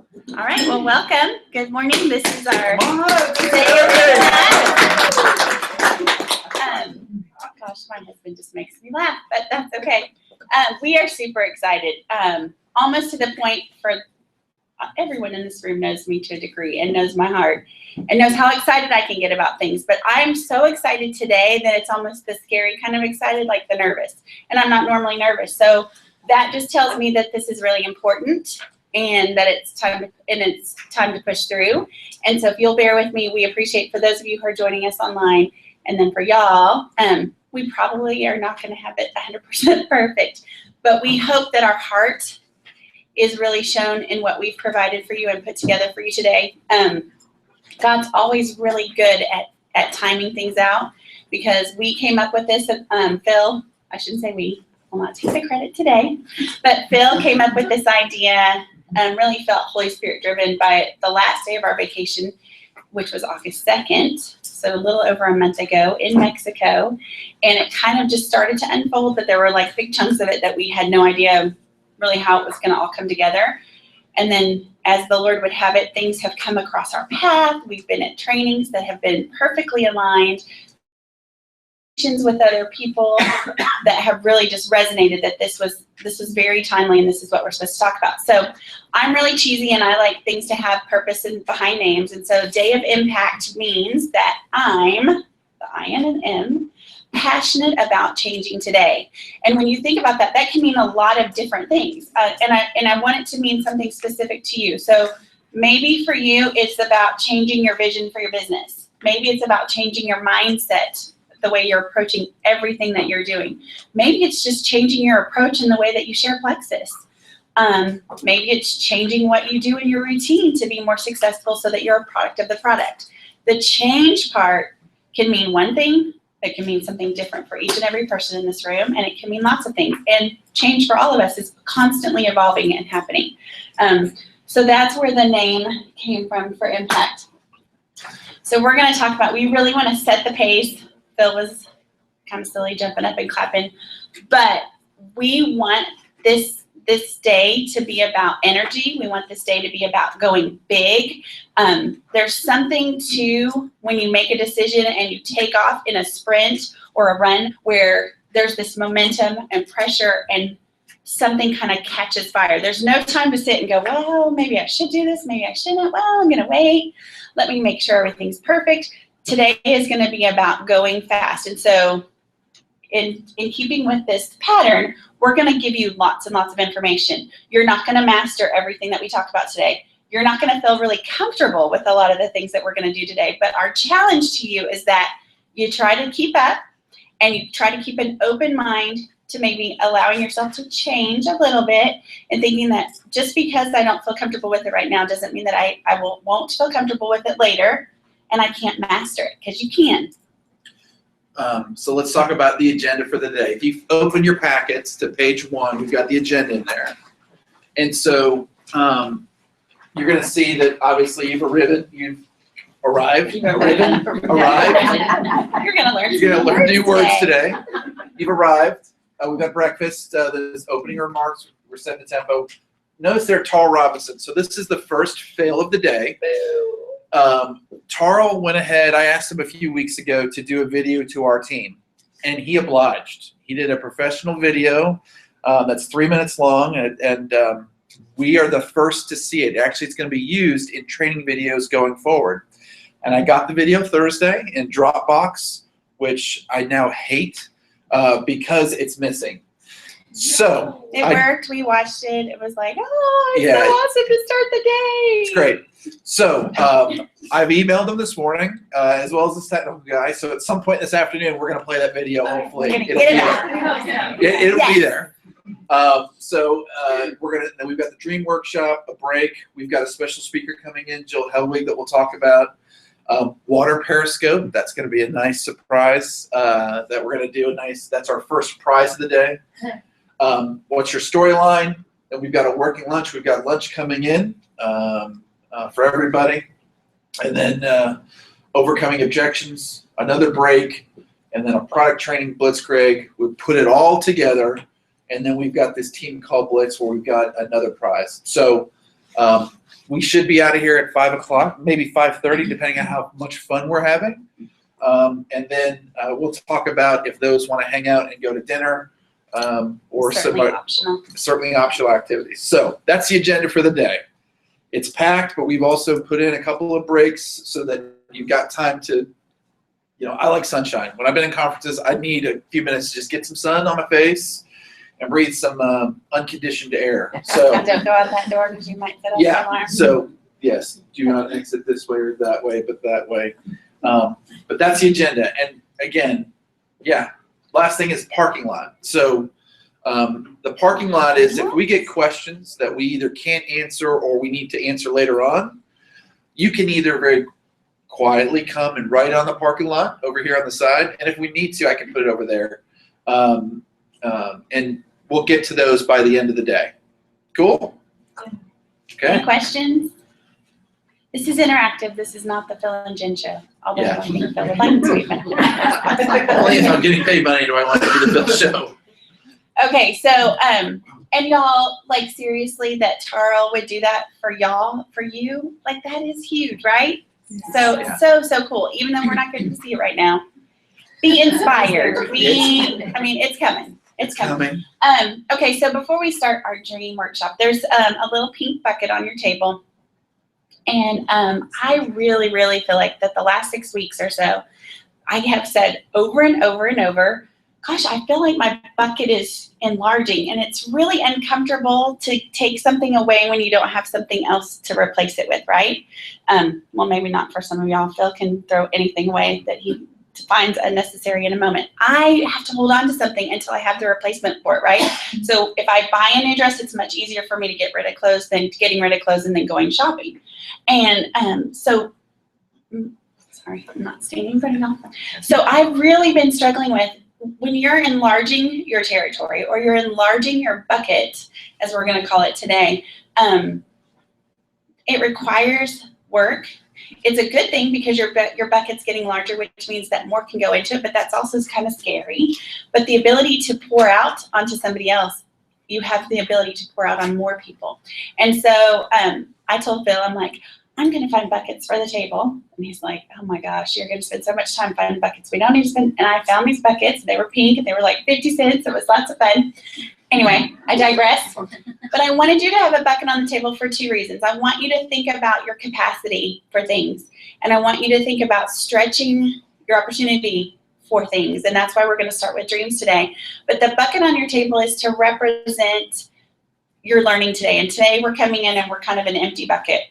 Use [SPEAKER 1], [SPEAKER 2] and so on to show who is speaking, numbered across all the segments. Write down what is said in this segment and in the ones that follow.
[SPEAKER 1] All right, well, welcome. Good morning. This is our day of gosh, my husband just makes me laugh, but that's okay. We are super excited, almost to the point for everyone in this room knows me to a degree and knows my heart and knows how excited I can get about things. But I'm so excited today that it's almost the scary kind of excited, like the nervous. And I'm not normally nervous. So that just tells me that this is really important and that it's time to push through. And so if you'll bear with me, we appreciate for those of you who are joining us online, and then for y'all, we probably are not going to have it 100% perfect, but we hope that our heart is really shown in what we've provided for you and put together for you today. God's always really good at timing things out, because we came up with this, Phil, I shouldn't say we, will not take the credit today, but Phil came up with this idea and really felt Holy Spirit driven by the last day of our vacation, which was August 2nd, so a little over a month ago in Mexico. And it kind of just started to unfold, but there were like big chunks of it that we had no idea really how it was going to all come together. And then as the Lord would have it, things have come across our path. We've been at trainings that have been perfectly aligned with other people that have really just resonated that this was very timely and this is what we're supposed to talk about. So I'm really cheesy and I like things to have purpose and behind names. And so Day of Impact means that I'm, the I and an M, passionate about changing today. And when you think about that, that can mean a lot of different things. And I want it to mean something specific to you. So maybe for you, it's about changing your vision for your business. Maybe it's about changing your mindset, the way you're approaching everything that you're doing. Maybe it's just changing your approach in the way that you share Plexus. Maybe it's changing what you do in your routine to be more successful so that you're a product of the product. The change part can mean one thing. It can mean something different for each and every person in this room, and it can mean lots of things. And change for all of us is constantly evolving and happening. So that's where the name came from for Impact. So we're going to talk about, we really want to set the pace. Phil was kind of silly jumping up and clapping, but we want this day to be about energy. We want this day to be about going big. There's something to when you make a decision and you take off in a sprint or a run where there's this momentum and pressure and something kind of catches fire. There's no time to sit and go, well, maybe I should do this, maybe I shouldn't. Well, I'm going to wait. Let me make sure everything's perfect. Today is going to be about going fast. And so in keeping with this pattern, we're going to give you lots and lots of information. You're not going to master everything that we talk about today. You're not going to feel really comfortable with a lot of the things that we're going to do today. But our challenge to you is that you try to keep up and you try to keep an open mind to maybe allowing yourself to change a little bit and thinking that just because I don't feel comfortable with it right now doesn't mean that I won't feel comfortable with it later. And I can't master it, because you can.
[SPEAKER 2] So let's talk about the agenda for the day. If you open your packets to page 1, we've got the agenda in there. And so you're going to see that obviously you've arrived. You're going to learn new words today. You've arrived. We've got breakfast. There's opening remarks. We're setting the tempo. Notice they're Tarl Robinson. So this is the first fail of the day. Tarl went ahead, I asked him a few weeks ago to do a video to our team, and he obliged. He did a professional video that's 3 minutes long, and we are the first to see it. Actually, it's going to be used in training videos going forward. And I got the video Thursday in Dropbox, which I now hate because it's missing. So
[SPEAKER 1] it worked. We watched it. It was like, oh, it's so awesome to start the day.
[SPEAKER 2] It's great. So I've emailed them this morning, as well as this technical guy. So at some point this afternoon, we're going to play that video. Hopefully, it'll be there. So we've got the Dream Workshop, a break. We've got a special speaker coming in, Jill Hellwig, that we'll talk about. Water Periscope. That's going to be a nice surprise that we're going to do. That's our first prize of the day. What's your storyline? And we've got a working lunch. We've got lunch coming in for everybody. And then overcoming objections, another break, and then a product training blitzkrieg. We put it all together, and then we've got this team called Blitz where we've got another prize. So We should be out of here at 5 o'clock, maybe 5:30, depending on how much fun we're having. And then we'll talk about if those want to hang out and go to dinner, or certainly optional activities. So that's the agenda for the day. It's packed, but we've also put in a couple of breaks so that you've got time to, I like sunshine. When I've been in conferences, I need a few minutes to just get some sun on my face and breathe some unconditioned air. So
[SPEAKER 1] don't go out that door because you might set off an alarm.
[SPEAKER 2] So yes, do not exit this way or that way, but that way. But that's the agenda. And again, last thing is parking lot. So the parking lot is, if we get questions that we either can't answer or we need to answer later on, you can either very quietly come and write on the parking lot over here on the side, and if we need to, I can put it over there. And we'll get to those by the end of the day. Cool? Okay.
[SPEAKER 1] Any questions? This is interactive. This is not the Phil and Jen show. Although I think Phil would like to be.
[SPEAKER 2] Only if I'm getting paid money do I want to do the Phil show.
[SPEAKER 1] Okay, so and y'all, like, seriously, that Tarl would do that for y'all, for you, like, that is huge, right? So cool. Even though we're not getting to see it right now, be inspired. I mean, it's coming. It's coming. Okay, so before we start our dream workshop, there's a little pink bucket on your table. And I really, really feel like that the last 6 weeks or so, I have said over and over and over, gosh, I feel like my bucket is enlarging, and it's really uncomfortable to take something away when you don't have something else to replace it with, right? Well, maybe not for some of y'all. Phil can throw anything away that he finds unnecessary in a moment. I have to hold on to something until I have the replacement for it, right? So if I buy a new dress, it's much easier for me to get rid of clothes than getting rid of clothes and then going shopping. And sorry, I'm not standing in front of y'all. So I've really been struggling with, when you're enlarging your territory or you're enlarging your bucket, as we're going to call it today, it requires work. It's a good thing because your bucket's getting larger, which means that more can go into it, but that's also kind of scary. But the ability to pour out onto somebody else, you have the ability to pour out on more people. And so I told Phil, I'm like, I'm going to find buckets for the table. And he's like, oh my gosh, you're going to spend so much time finding buckets. We don't need to spend. And I found these buckets. They were pink and they were like 50 cents. It was lots of fun. Anyway, I digress. But I wanted you to have a bucket on the table for 2 reasons. I want you to think about your capacity for things. And I want you to think about stretching your opportunity for things. And that's why we're going to start with dreams today. But the bucket on your table is to represent your learning today. And today we're coming in and we're kind of an empty bucket.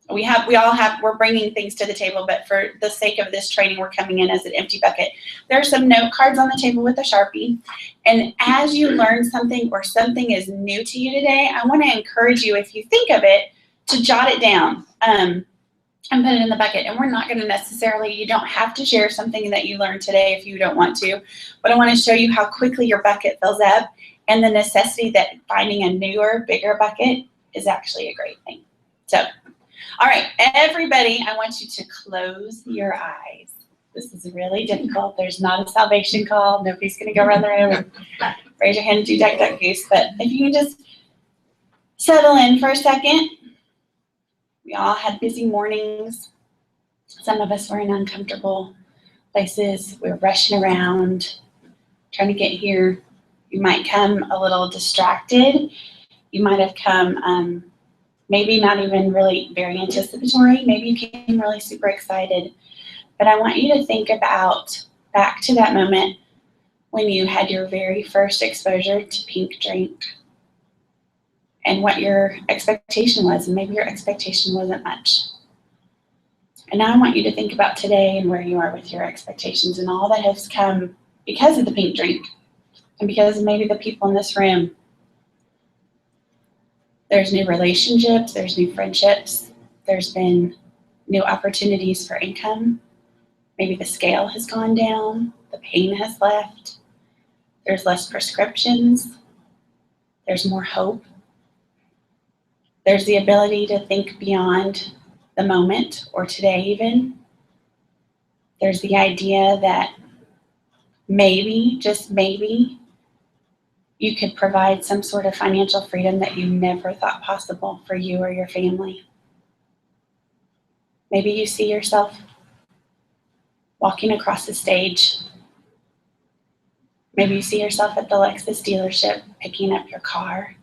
[SPEAKER 1] We're bringing things to the table, but for the sake of this training, we're coming in as an empty bucket. There are some note cards on the table with a Sharpie. And as you learn something or something is new to you today, I want to encourage you, if you think of it, to jot it down and put it in the bucket. And we're not going to necessarily, you don't have to share something that you learned today if you don't want to, but I want to show you how quickly your bucket fills up and the necessity that finding a newer, bigger bucket is actually a great thing. So, all right, everybody, I want you to close your eyes. This is really difficult. There's not a salvation call. Nobody's going to go around the room and raise your hand and do duck, duck, goose. But if you can just settle in for a second. We all had busy mornings. Some of us were in uncomfortable places. We were rushing around, trying to get here. You might come a little distracted. You might have come maybe not even really very anticipatory. Maybe you came really super excited. But I want you to think about back to that moment when you had your very first exposure to pink drink and what your expectation was. And maybe your expectation wasn't much. And now I want you to think about today and where you are with your expectations and all that has come because of the pink drink and because of maybe the people in this room. There's new relationships, there's new friendships, there's been new opportunities for income. Maybe the scale has gone down, the pain has left, there's less prescriptions, there's more hope. There's the ability to think beyond the moment or today even. There's the idea that maybe, just maybe, you could provide some sort of financial freedom that you never thought possible for you or your family. Maybe you see yourself walking across the stage. Maybe you see yourself at the Lexus dealership picking up your car.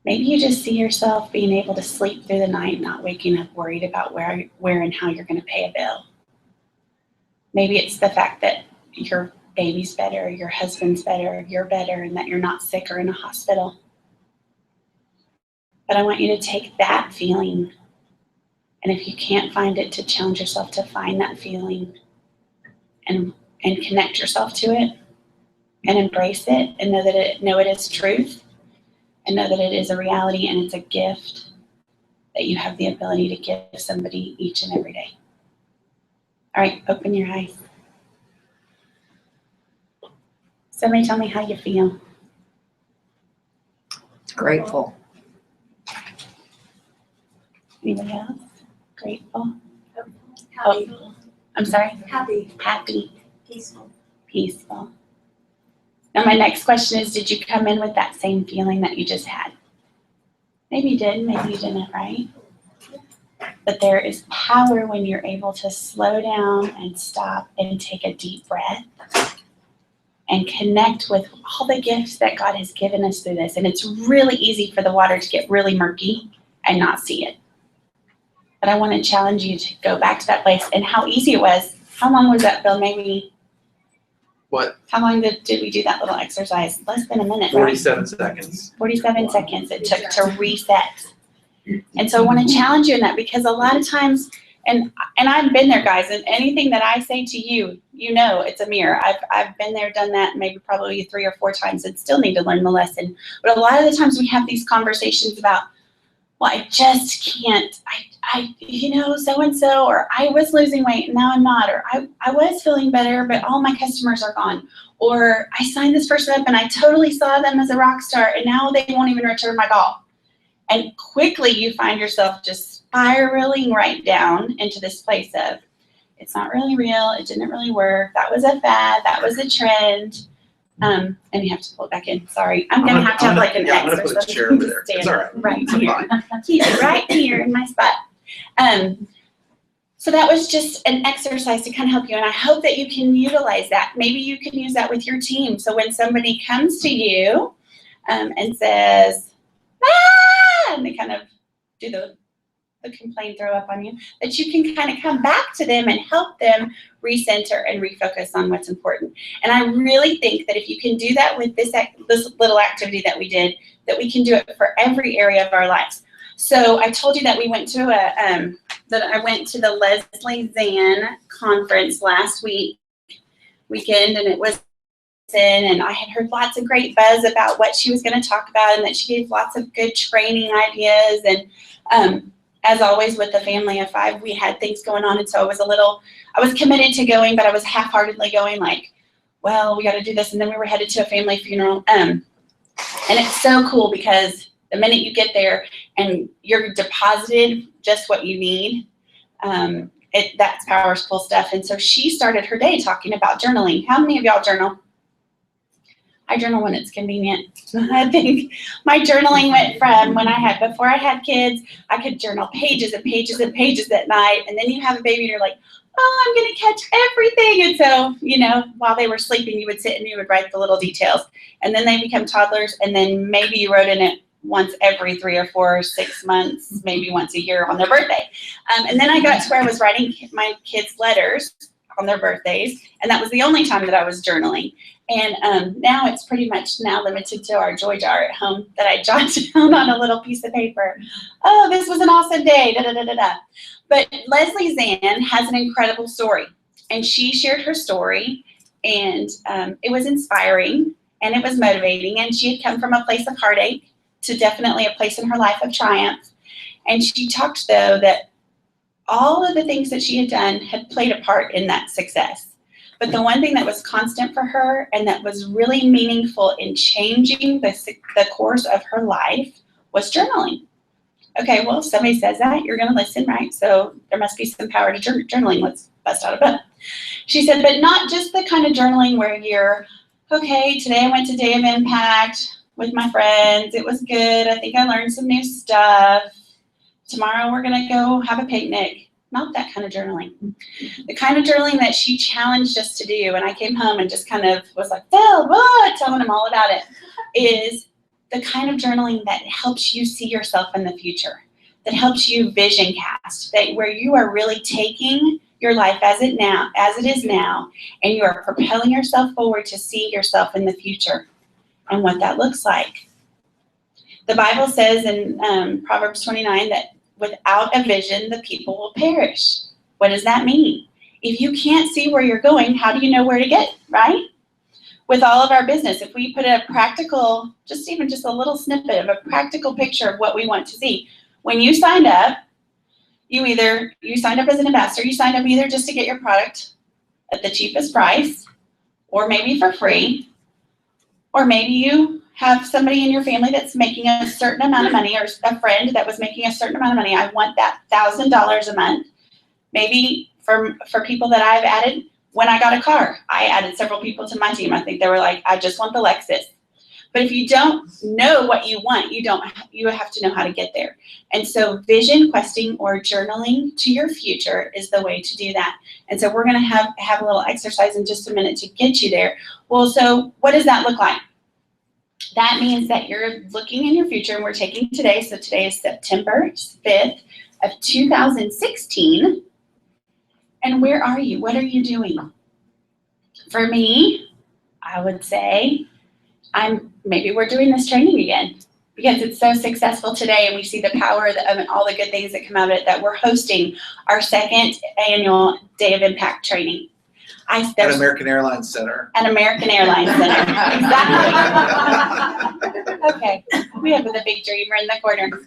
[SPEAKER 1] Maybe you just see yourself being able to sleep through the night, not waking up worried about where and how you're going to pay a bill. Maybe it's the fact that your baby's better, your husband's better, you're better, and that you're not sick or in a hospital. But I want you to take that feeling, and if you can't find it, to challenge yourself to find that feeling and connect yourself to it and embrace it and know it is truth and know that it is a reality and it's a gift that you have the ability to give somebody each and every day. All right, open your eyes. Somebody tell me how you feel.
[SPEAKER 3] Grateful.
[SPEAKER 1] Anybody else? Grateful?
[SPEAKER 4] Happy.
[SPEAKER 1] Oh, I'm sorry?
[SPEAKER 4] Happy.
[SPEAKER 1] Happy.
[SPEAKER 4] Peaceful.
[SPEAKER 1] Peaceful. Now my next question is, did you come in with that same feeling that you just had? Maybe you did, maybe you didn't, right? But there is power when you're able to slow down and stop and take a deep breath and connect with all the gifts that God has given us through this. And it's really easy for the water to get really murky and not see it. But I want to challenge you to go back to that place and how easy it was. How long was that, Bill? Maybe.
[SPEAKER 2] What?
[SPEAKER 1] How long did we do that little exercise? Less than a minute, right?
[SPEAKER 2] 47 seconds.
[SPEAKER 1] 47 seconds it took to reset. And so I want to challenge you in that, because a lot of times, and I've been there, guys, and anything that I say to you, you know it's a mirror. I've been there, done that, maybe probably 3 or 4 times, and still need to learn the lesson. But a lot of the times we have these conversations about, well, I just can't, so-and-so, or I was losing weight and now I'm not, or I was feeling better, but all my customers are gone. Or I signed this person up and I totally saw them as a rock star and now they won't even return my call. And quickly you find yourself just spiraling right down into this place of, it's not really real, it didn't really work, that was a fad, that was a trend. And you have to pull it back in. Sorry, I'm gonna have to have like an
[SPEAKER 2] I'm gonna
[SPEAKER 1] X or
[SPEAKER 2] put a chair over there. It's all right.
[SPEAKER 1] Right here. Keep it right here in my spot. So that was just an exercise to kind of help you, and I hope that you can utilize that. Maybe you can use that with your team. So when somebody comes to you and says, ah, and they kind of do the complaint, throw up on you, that you can kind of come back to them and help them recenter and refocus on what's important. And I really think that if you can do that with this little activity that we did, that we can do it for every area of our lives. So I told you that we went to I went to the Leslie Zann conference last weekend, and it was and I had heard lots of great buzz about what she was going to talk about, and that she gave lots of good training ideas. And as always with the family of 5, we had things going on, and so I was committed to going, but I was half-heartedly going like, well, we got to do this, and then we were headed to a family funeral. And it's so cool because the minute you get there and you're deposited just what you need, that's powerful stuff. And so she started her day talking about journaling. How many of y'all journal? I journal when it's convenient. I think my journaling went from before I had kids, I could journal pages and pages and pages at night. And then you have a baby and you're like, oh, I'm going to catch everything. And so, while they were sleeping, you would sit and you would write the little details. And then they become toddlers. And then maybe you wrote in it once every 3 or 4 or 6 months, maybe once a year on their birthday. And then I got to where I was writing my kids letters on their birthdays. And that was the only time that I was journaling. And now it's pretty much now limited to our joy jar at home that I jot down on a little piece of paper. Oh, this was an awesome day, da da da da da. But Leslie Zann has an incredible story, and she shared her story, and it was inspiring and it was motivating. And she had come from a place of heartache to definitely a place in her life of triumph. And she talked, though, that all of the things that she had done had played a part in that success. But the one thing that was constant for her and that was really meaningful in changing the course of her life was journaling. Okay, well, if somebody says that, you're going to listen, right? So there must be some power to journaling. Let's bust out a book. She said, but not just the kind of journaling where you're okay, today I went to Day of Impact with my friends. It was good. I think I learned some new stuff. Tomorrow we're going to go have a picnic. Not that kind of journaling. The kind of journaling that she challenged us to do, and I came home and just kind of was like, Phil, what? Telling him all about it, is the kind of journaling that helps you see yourself in the future, that helps you vision cast, that where you are really taking your life as it is now, and you are propelling yourself forward to see yourself in the future and what that looks like. The Bible says in Proverbs 29 that without a vision, the people will perish. What does that mean? If you can't see where you're going, how do you know where to get, right? With all of our business, if we put a practical, just a little snippet of a practical picture of what we want to see. When you signed up, you signed up as an ambassador, you signed up either just to get your product at the cheapest price, or maybe for free, or maybe you have somebody in your family that's making a certain amount of money, or a friend that was making a certain amount of money. I want that $1,000 a month. Maybe for people that I've added, when I got a car, I added several people to my team. I think they were like, I just want the Lexus. But if you don't know what you want, you have to know how to get there. And so vision questing or journaling to your future is the way to do that. And so we're going to have a little exercise in just a minute to get you there. Well, so what does that look like? That means that you're looking in your future, and we're taking today. So today is September 5th of 2016. And where are you? What are you doing? For me, I would say maybe we're doing this training again because it's so successful today, and we see the power of all the good things that come out of it, that we're hosting our second annual Day of Impact training. At
[SPEAKER 2] American Airlines Center.
[SPEAKER 1] At American Airlines Center, exactly. Okay, we have the big dreamer in the corner, but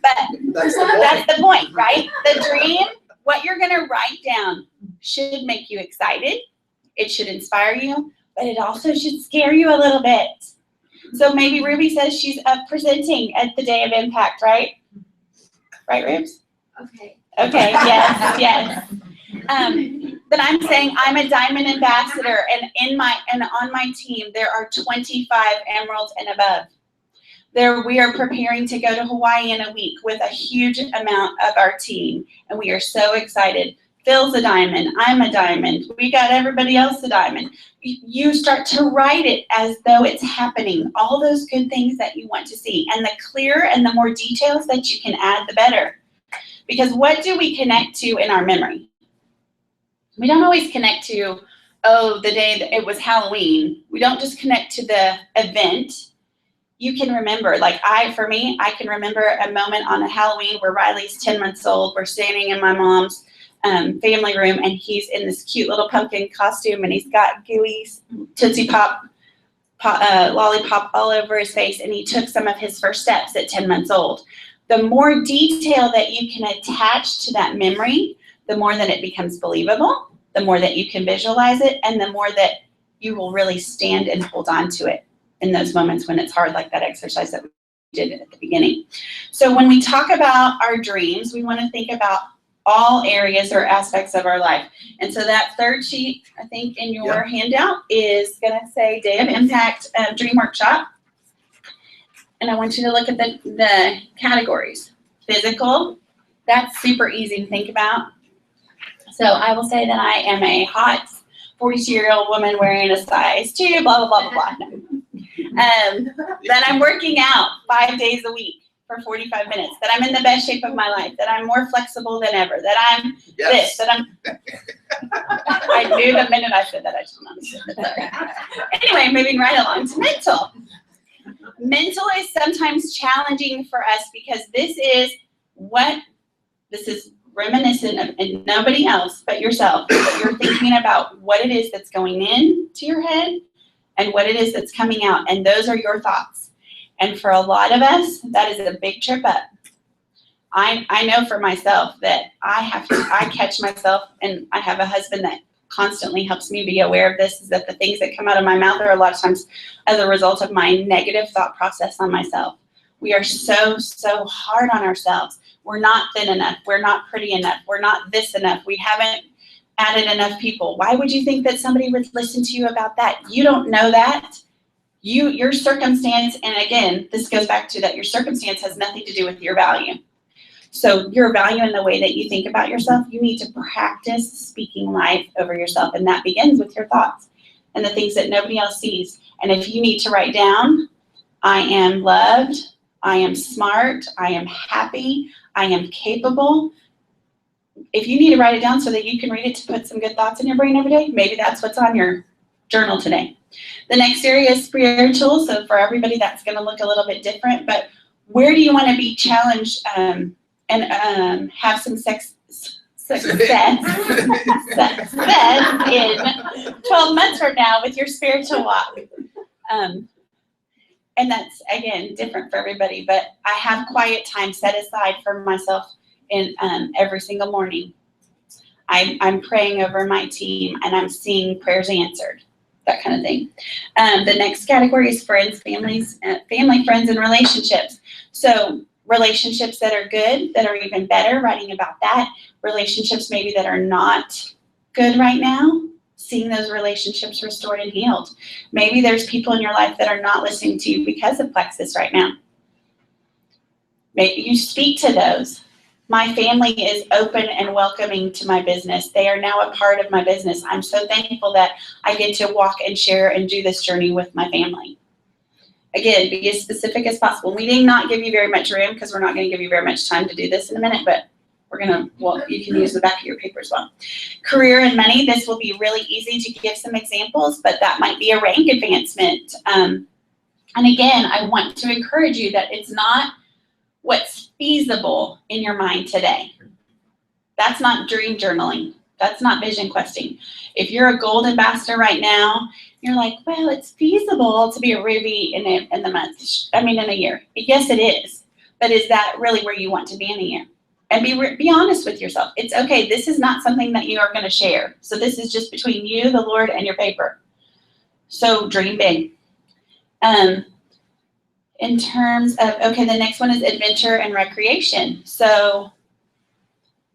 [SPEAKER 1] that's the point, right? The dream, what you're going to write down, should make you excited. It should inspire you, but it also should scare you a little bit. So maybe Ruby says she's presenting at the Day of Impact, right? Right, Rubes?
[SPEAKER 4] Okay.
[SPEAKER 1] Okay, yes. But I'm saying I'm a diamond ambassador, and on my team there are 25 emeralds and above. We are preparing to go to Hawaii in a week with a huge amount of our team, and we are so excited. Phil's a diamond, I'm a diamond, we got everybody else a diamond. You start to write it as though it's happening, all those good things that you want to see, and the clearer and the more details that you can add, the better. Because what do we connect to in our memory? We don't always connect to, the day that it was Halloween. We don't just connect to the event. You can remember, for me, I can remember a moment on a Halloween where Riley's 10 months old. We're standing in my mom's family room, and he's in this cute little pumpkin costume, and he's got gooey Tootsie Pop lollipop all over his face, and he took some of his first steps at 10 months old. The more detail that you can attach to that memory, the more that it becomes believable, the more that you can visualize it, and the more that you will really stand and hold on to it in those moments when it's hard, like that exercise that we did at the beginning. So when we talk about our dreams, we want to think about all areas or aspects of our life. And so that third sheet, I think, in your handout is going to say Day of Impact Dream Workshop. And I want you to look at the categories. Physical, that's super easy to think about. So I will say that I am a hot 42-year-old woman wearing a size 2, blah, blah, blah, blah, blah. That I'm working out 5 days a week for 45 minutes, that I'm in the best shape of my life, that I'm more flexible than ever, that I'm this, that I'm... I knew the minute I said that, I just understood it. Anyway, moving right along to mental. Mental is sometimes challenging for us because this is reminiscent of, and nobody else but yourself. But you're thinking about what it is that's going into your head and what it is that's coming out, and those are your thoughts. And for a lot of us, that is a big trip up. I know for myself that I catch myself, and I have a husband that constantly helps me be aware of this, is that the things that come out of my mouth are a lot of times as a result of my negative thought process on myself. We are so hard on ourselves. We're not thin enough. We're not pretty enough. We're not this enough. We haven't added enough people. Why would you think that somebody would listen to you about that? You don't know that. your circumstance, and again, this goes back to that your circumstance has nothing to do with your value. So your value in the way that you think about yourself, you need to practice speaking life over yourself. And that begins with your thoughts and the things that nobody else sees. And if you need to write down, I am loved, I am smart, I am happy, I am capable. If you need to write it down so that you can read it to put some good thoughts in your brain every day, maybe that's what's on your journal today. The next area is spiritual. So for everybody, that's going to look a little bit different. But where do you want to be challenged and have some success in 12 months from now with your spiritual walk? And that's, again, different for everybody. But I have quiet time set aside for myself in every single morning. I'm praying over my team, and I'm seeing prayers answered, that kind of thing. The next category is friends, family, friends, and relationships. So relationships that are good, that are even better, writing about that. Relationships maybe that are not good right now, seeing those relationships restored and healed. Maybe there's people in your life that are not listening to you because of Plexus right now. Maybe you speak to those. My family is open and welcoming to my business. They are now a part of my business. I'm so thankful that I get to walk and share and do this journey with my family. Again, be as specific as possible. We did not give you very much room because we're not going to give you very much time to do this in a minute, but we're going to, well, you can use the back of your paper as well. Career and money, this will be really easy to give some examples, but that might be a rank advancement. And again, I want to encourage you that it's not what's feasible in your mind today. That's not dream journaling. That's not vision questing. If you're a gold ambassador right now, you're like, well, it's feasible to be a ruby in a year. Yes, it is. But is that really where you want to be in a year? And be honest with yourself. It's okay. This is not something that you are going to share. So this is just between you, the Lord, and your paper. So dream big. In terms of, okay, the next one is adventure and recreation. So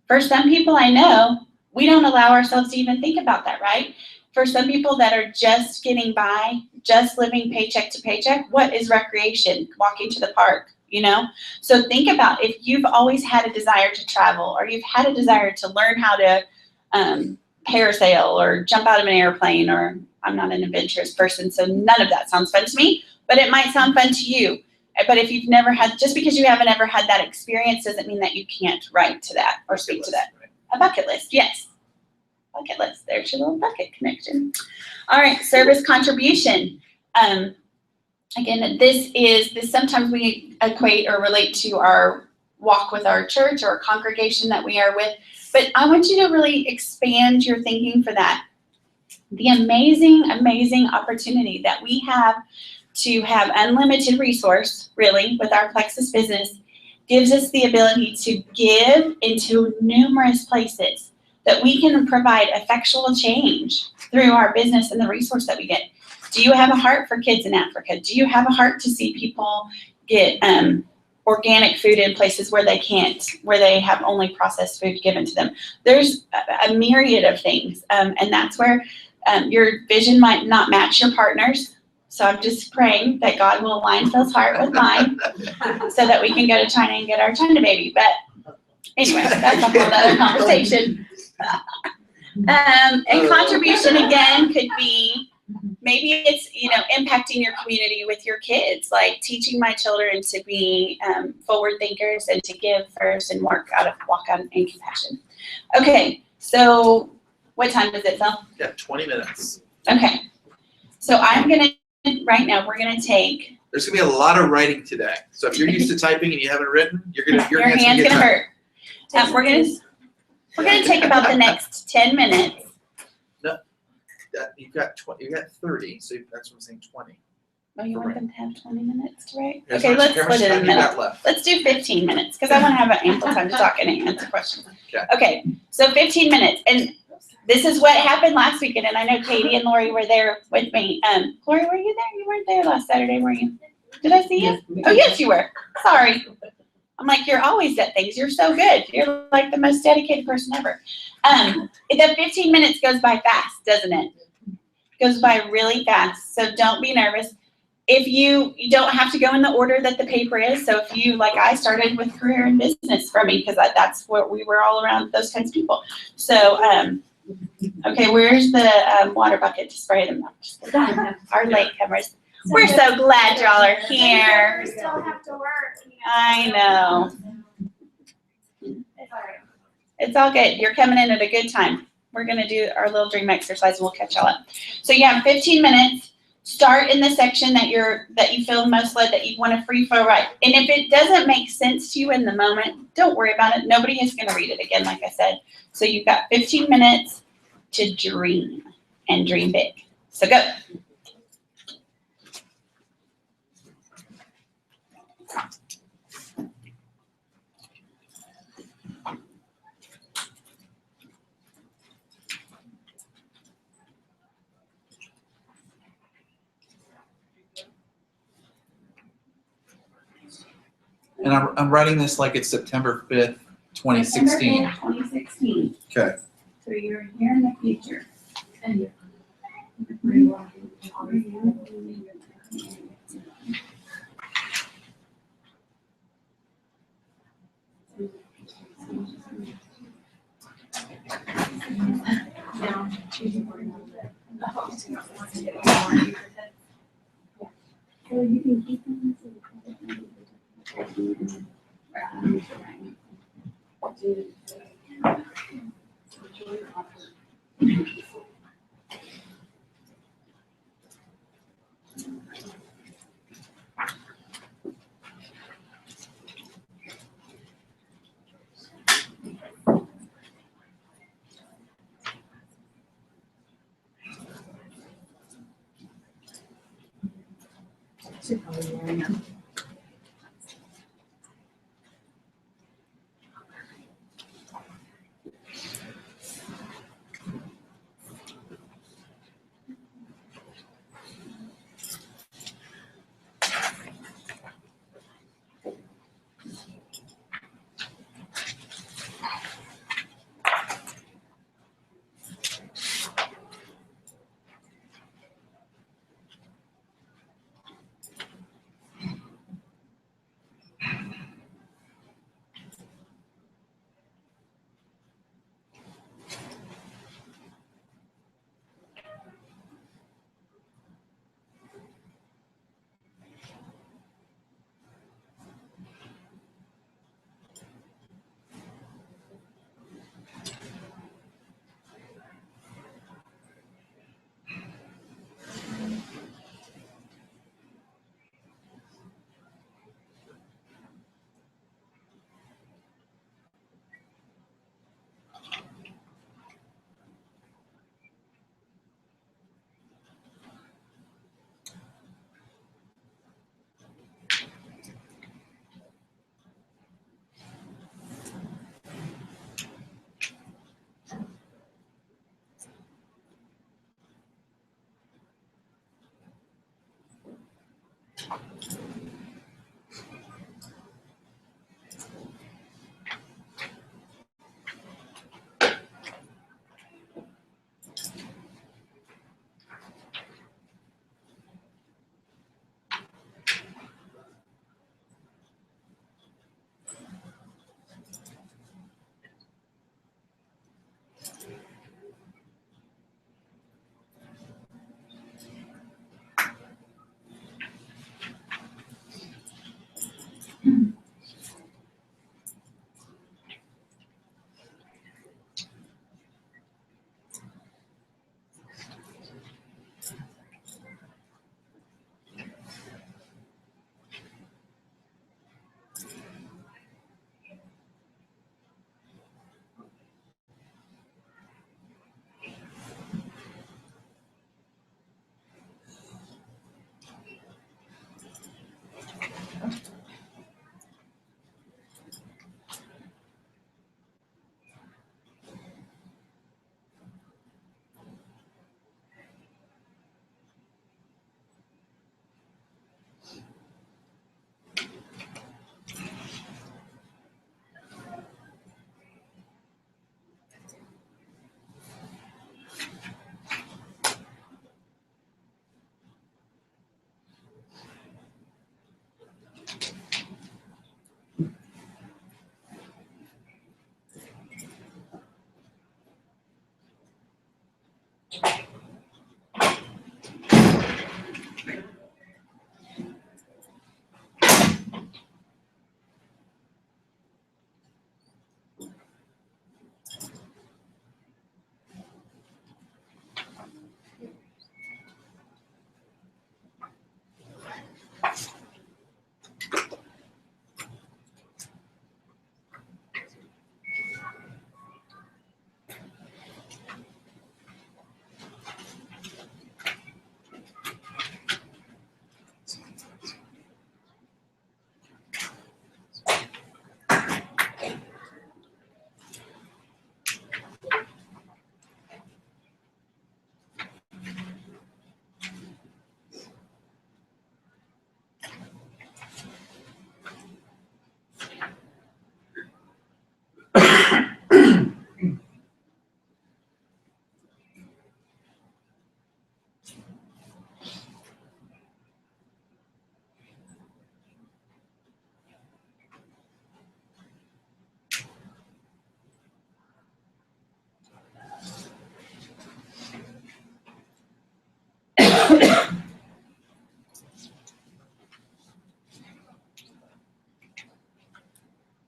[SPEAKER 1] for some people I know, we don't allow ourselves to even think about that, right? For some people that are just getting by, just living paycheck to paycheck, what is recreation? Walking to the park, you know? So think about if you've always had a desire to travel, or you've had a desire to learn how to parasail or jump out of an airplane, or I'm not an adventurous person, so none of that sounds fun to me, but it might sound fun to you. But if you've never had, just because you haven't ever had that experience doesn't mean that you can't write to that or speak to that. A bucket list, yes. Bucket list, there's your little bucket connection. All right, service contribution. Again, this sometimes we equate or relate to our walk with our church or congregation that we are with, but I want you to really expand your thinking for that. The amazing, amazing opportunity that we have to have unlimited resource, really, with our Plexus business, gives us the ability to give into numerous places that we can provide effectual change through our business and the resource that we get. Do you have a heart for kids in Africa? Do you have a heart to see people get organic food in places where they can't, where they have only processed food given to them? There's a myriad of things, and that's where your vision might not match your partner's. So I'm just praying that God will align Phil's heart with mine so that we can go to China and get our China baby. But anyway, that's a whole other conversation. And contribution, again, could be, maybe it's, impacting your community with your kids, like teaching my children to be forward thinkers and to give first and walk out in compassion. Okay, so what time is it, Phil?
[SPEAKER 2] Yeah, 20 minutes.
[SPEAKER 1] Okay, so right now we're gonna take.
[SPEAKER 2] There's gonna be a lot of writing today. So if you're used to typing and you haven't written, your
[SPEAKER 1] hand's gonna hurt. We're gonna take about the next 10 minutes.
[SPEAKER 2] No, you've got 30. So that's what I'm saying. 20.
[SPEAKER 1] Oh, you want them to have 20 minutes to write?
[SPEAKER 2] Here's
[SPEAKER 1] Okay, let's split it in the middle.
[SPEAKER 2] Left.
[SPEAKER 1] Let's do 15 minutes because I want to have ample time to talk and answer questions.
[SPEAKER 2] Okay.
[SPEAKER 1] So 15 minutes, and this is what happened last weekend, and I know Katie and Lori were there with me. Lori, were you there? You weren't there last Saturday, were you? Did I see you? Oh, yes, you were. Sorry. I'm like, you're always at things. You're so good. You're like the most dedicated person ever. The 15 minutes goes by fast, doesn't it? Goes by really fast. So don't be nervous. if you don't have to go in the order that the paper is. So if you, like I started with career and business for me, because that's what we were all around, those kinds of people. So, okay, where's the water bucket to spray them? Our latecomers. We're so glad y'all are here.
[SPEAKER 4] We still have to work.
[SPEAKER 1] I know. It's all good. You're coming in at a good time. We're gonna do our little dream exercise and we'll catch y'all up. So you have 15 minutes. Start in the section that you feel most led, that you want to free flow right. And if it doesn't make sense to you in the moment, don't worry about it. Nobody is gonna read it again, like I said. So you've got 15 minutes to dream and dream big. So go.
[SPEAKER 2] And I'm writing this like it's September 5th, 2016.
[SPEAKER 1] 2016.
[SPEAKER 2] Okay.
[SPEAKER 1] So you're here in the future. So you can keep them.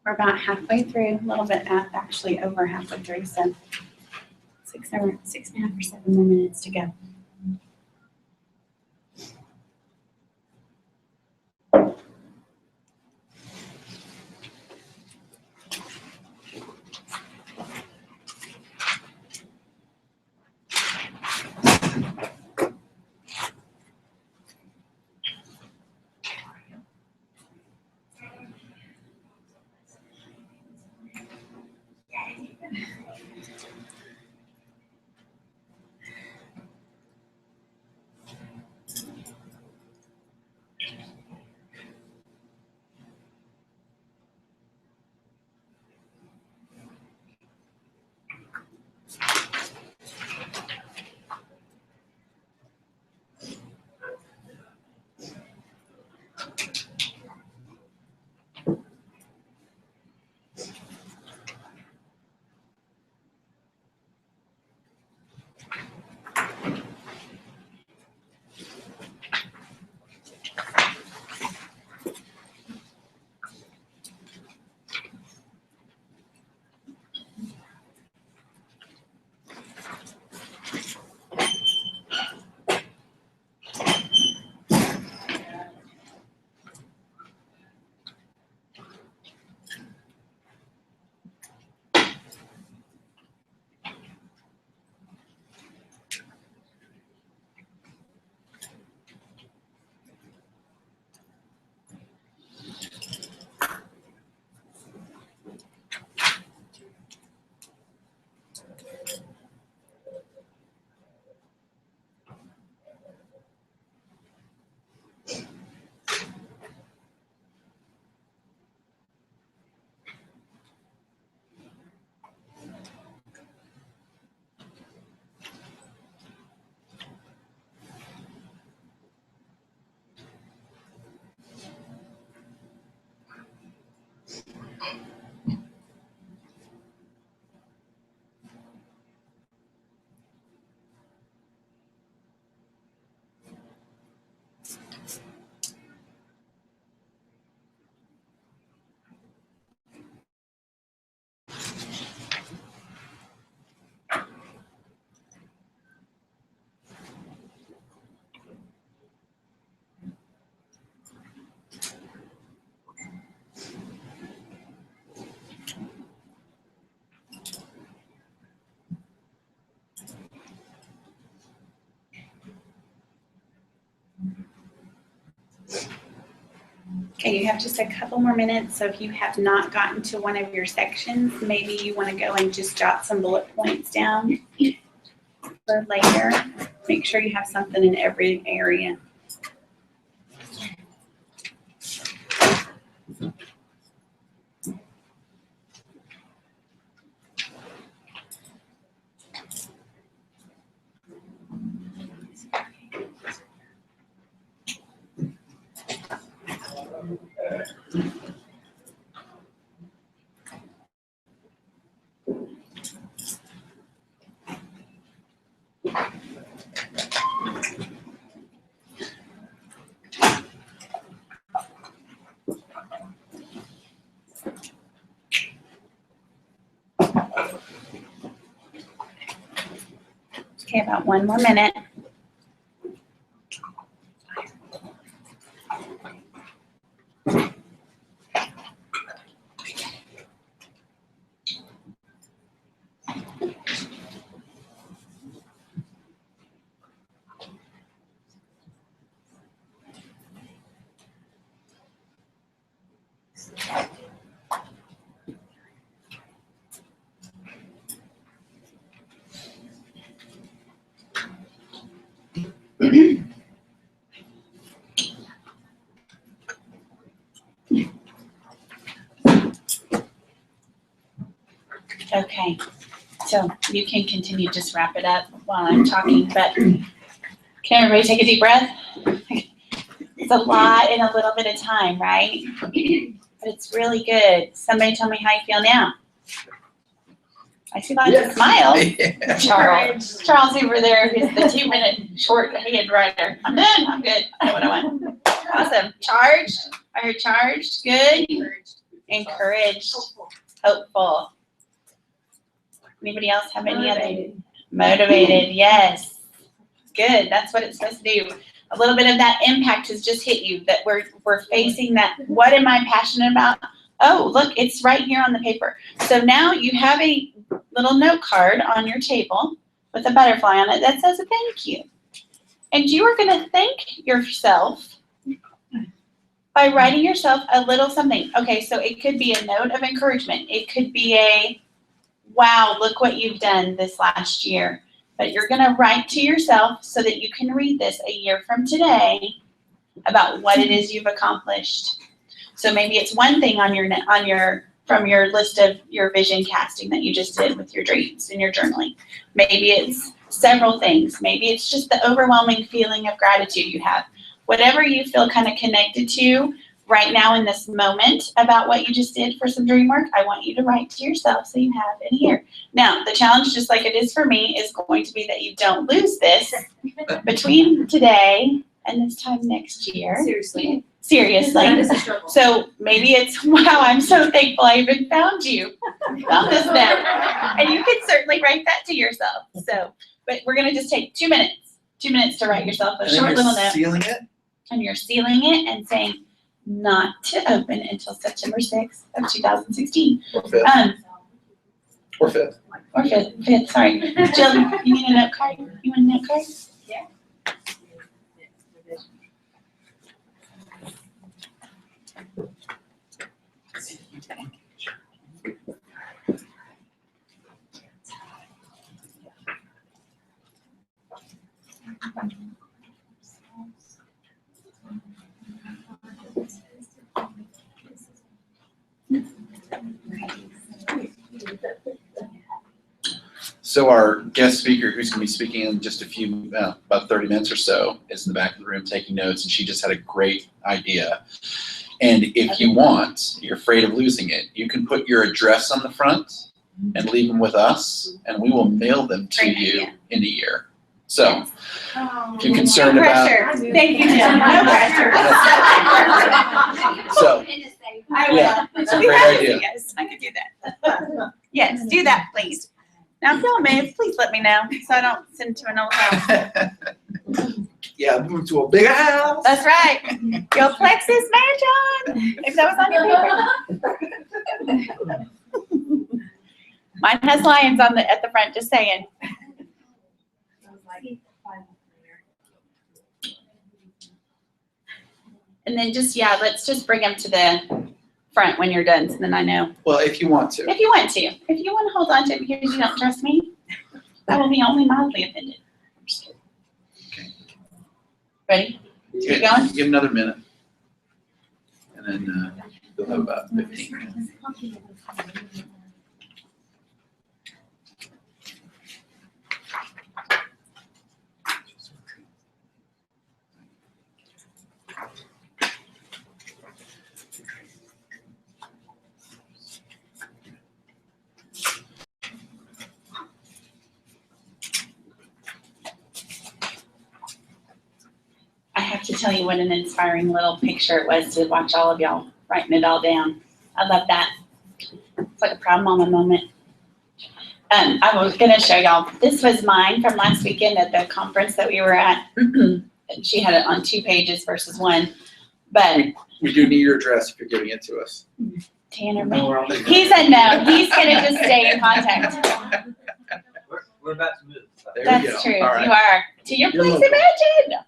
[SPEAKER 1] We're about halfway through, a little bit, actually over halfway through, so 6.5 or 7 more minutes to go. Okay, you have just a couple more minutes, so if you have not gotten to one of your sections, maybe you want to go and just jot some bullet points down for later. Make sure you have something in every area. Okay, about one more minute. Okay, so you can continue, just wrap it up while I'm talking, but can everybody take a deep breath? It's a lot in a little bit of time, right? But it's really good. Somebody tell me how you feel now. I see lots of smiles.
[SPEAKER 2] Yeah.
[SPEAKER 1] Charles over there, who's the 2-minute shorthand writer. I'm done, I'm good. I know what I want. Awesome. Charged? I heard charged. Good. encouraged, hopeful. Anybody else have any other? Motivated, yes. Good, that's what it's supposed to do. A little bit of that impact has just hit you, that we're facing that, what am I passionate about? Oh, look, it's right here on the paper. So now you have a little note card on your table with a butterfly on it that says a thank you. And you are gonna thank yourself by writing yourself a little something. Okay, so it could be a note of encouragement. It could be a, wow, look what you've done this last year. But you're gonna write to yourself so that you can read this a year from today about what it is you've accomplished. So maybe it's one thing from your list of your vision casting that you just did with your dreams and your journaling. Maybe it's several things. Maybe it's just the overwhelming feeling of gratitude you have. Whatever you feel kind of connected to right now in this moment about what you just did for some dream work, I want you to write to yourself so you have it here. Now, the challenge, just like it is for me, is going to be that you don't lose this between today and this time next year.
[SPEAKER 4] Seriously.
[SPEAKER 1] Seriously.
[SPEAKER 4] Is a struggle.
[SPEAKER 1] So maybe it's, wow, I'm so thankful I even found you. Found this note. And you can certainly write that to yourself. So, but we're going to just take 2 minutes. 2 minutes to write yourself a
[SPEAKER 2] And then
[SPEAKER 1] short
[SPEAKER 2] you're
[SPEAKER 1] little note.
[SPEAKER 2] sealing it?
[SPEAKER 1] And you're sealing it and saying not to open until September 6th of 2016.
[SPEAKER 2] Or 5th? Or 5th?
[SPEAKER 1] Or 5th, sorry. Jill, you need a note card? You want a note card?
[SPEAKER 2] So our guest speaker, who's going to be speaking in just a few, about 30 minutes or so, is in the back of the room taking notes, and she just had a great idea. And if you want, you're afraid of losing it, you can put your address on the front and leave them with us, and we will mail them to
[SPEAKER 1] Great
[SPEAKER 2] you
[SPEAKER 1] idea.
[SPEAKER 2] in a year. So if you're
[SPEAKER 1] No
[SPEAKER 2] concerned about,
[SPEAKER 1] pressure. Thank you, Jill. No pressure.
[SPEAKER 2] so
[SPEAKER 1] I
[SPEAKER 2] yeah,
[SPEAKER 1] will.
[SPEAKER 2] it's a
[SPEAKER 1] We
[SPEAKER 2] great
[SPEAKER 1] have to,
[SPEAKER 2] idea.
[SPEAKER 1] yes, I could do that. Yes, do that, please. Now, if y'all may, please let me know so I don't send to an old house.
[SPEAKER 2] Yeah, move to a bigger house.
[SPEAKER 1] That's right. Your Plexus mansion. If that was on your paper. Mine has lions on at the front, just saying. And then just, yeah, let's just bring them to the front when you're done, so then I know.
[SPEAKER 2] Well, if you want to.
[SPEAKER 1] If you want to. If you want to hold on to it because you don't trust me, I will be only mildly offended. I'm just kidding.
[SPEAKER 2] Okay.
[SPEAKER 1] Ready? Keep
[SPEAKER 2] Yeah,
[SPEAKER 1] going?
[SPEAKER 2] give another minute. And then you'll have about 15 minutes.
[SPEAKER 1] I have to tell you what an inspiring little picture it was to watch all of y'all writing it all down. I love that. It's like a proud mama moment. I was gonna show y'all, this was mine from last weekend at the conference that we were at. She had it on 2 pages versus 1, but
[SPEAKER 2] We do need your address if you're giving it to us.
[SPEAKER 1] Tanner, he said no, he's gonna just stay in contact.
[SPEAKER 3] We're about to move. So.
[SPEAKER 2] There we go.
[SPEAKER 1] That's true,
[SPEAKER 2] All right.
[SPEAKER 1] you are. To your
[SPEAKER 2] You're
[SPEAKER 1] place,
[SPEAKER 2] local.
[SPEAKER 1] imagine.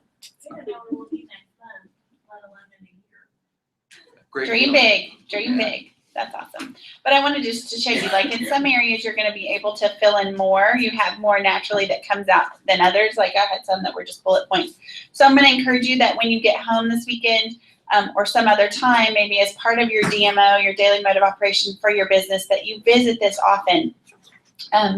[SPEAKER 2] Great
[SPEAKER 1] Dream
[SPEAKER 2] deal.
[SPEAKER 1] big, dream big. That's awesome. But I wanted just to show you, like in some areas, you're gonna be able to fill in more. You have more naturally that comes out than others. Like I had some that were just bullet points. So I'm gonna encourage you that when you get home this weekend, or some other time, maybe as part of your DMO, your daily mode of operation for your business, that you visit this often.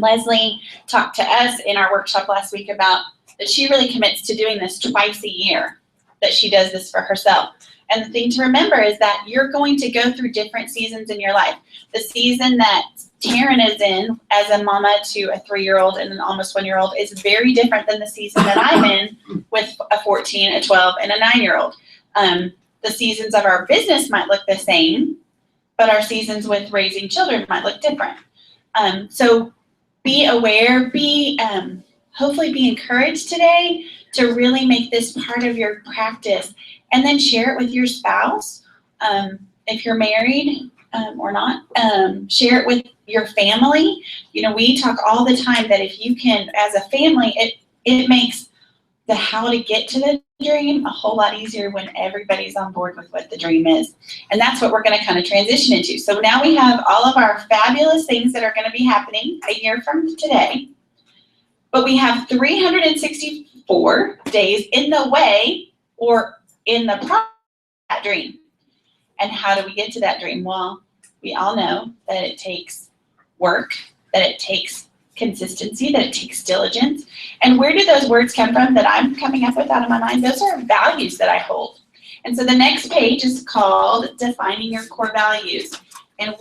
[SPEAKER 1] Leslie talked to us in our workshop last week about that she really commits to doing this twice a year, that she does this for herself. And the thing to remember is that you're going to go through different seasons in your life. The season that Taryn is in as a mama to a 3-year-old and an almost 1-year-old is very different than the season that I'm in with a 14, a 12, and a 9-year-old. The seasons of our business might look the same, but our seasons with raising children might look different. So be aware, hopefully be encouraged today to really make this part of your practice, and then share it with your spouse. If you're married or not, share it with your family. You know, we talk all the time that if you can, as a family, it makes the how to get to the dream a whole lot easier when everybody's on board with what the dream is. And that's what we're going to kind of transition into. So now we have all of our fabulous things that are going to be happening a year from today. But we have 364 days in the way or in the process of that dream. And how do we get to that dream? Well, we all know that it takes work, that it takes consistency, that it takes diligence. And where do those words come from that I'm coming up with out of my mind? Those are values that I hold. And so the next page is called Defining Your Core Values. And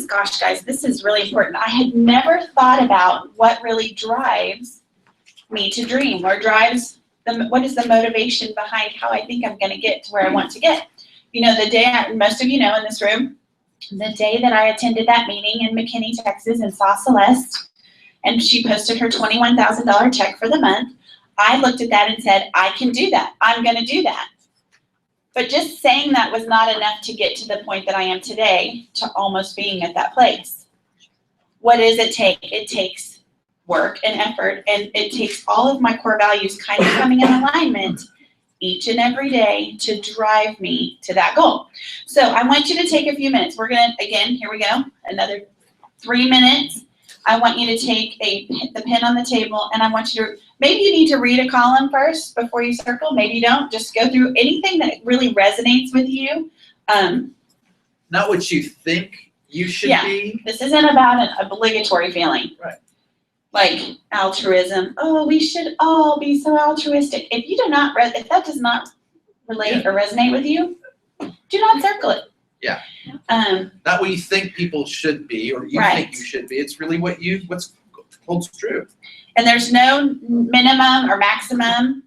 [SPEAKER 1] gosh, guys, this is really important. I had never thought about what really drives me to dream, or what is the motivation behind how I think I'm going to get to where I want to get. You know, most of you know in this room, the day that I attended that meeting in McKinney, Texas, and saw Celeste, and she posted her $21,000 check for the month, I looked at that and said, I can do that. I'm going to do that. But just saying that was not enough to get to the point that I am today, to almost being at that place. What does it take? It takes work and effort, and it takes all of my core values kind of coming in alignment each and every day to drive me to that goal. So I want you to take a few minutes. We're going to, again, here we go, another 3 minutes. I want you to take the pen on the table, and I want you to, maybe you need to read a column first before you circle. Maybe you don't. Just go through anything that really resonates with you.
[SPEAKER 2] Not what you think you should be.
[SPEAKER 1] This isn't about an obligatory feeling.
[SPEAKER 2] Right.
[SPEAKER 1] Like altruism. Oh, we should all be so altruistic. If that does not relate or resonate with you, do not circle it.
[SPEAKER 2] Yeah. Not what you think people should be, or you think you should be. It's really what holds true.
[SPEAKER 1] And there's no minimum or maximum.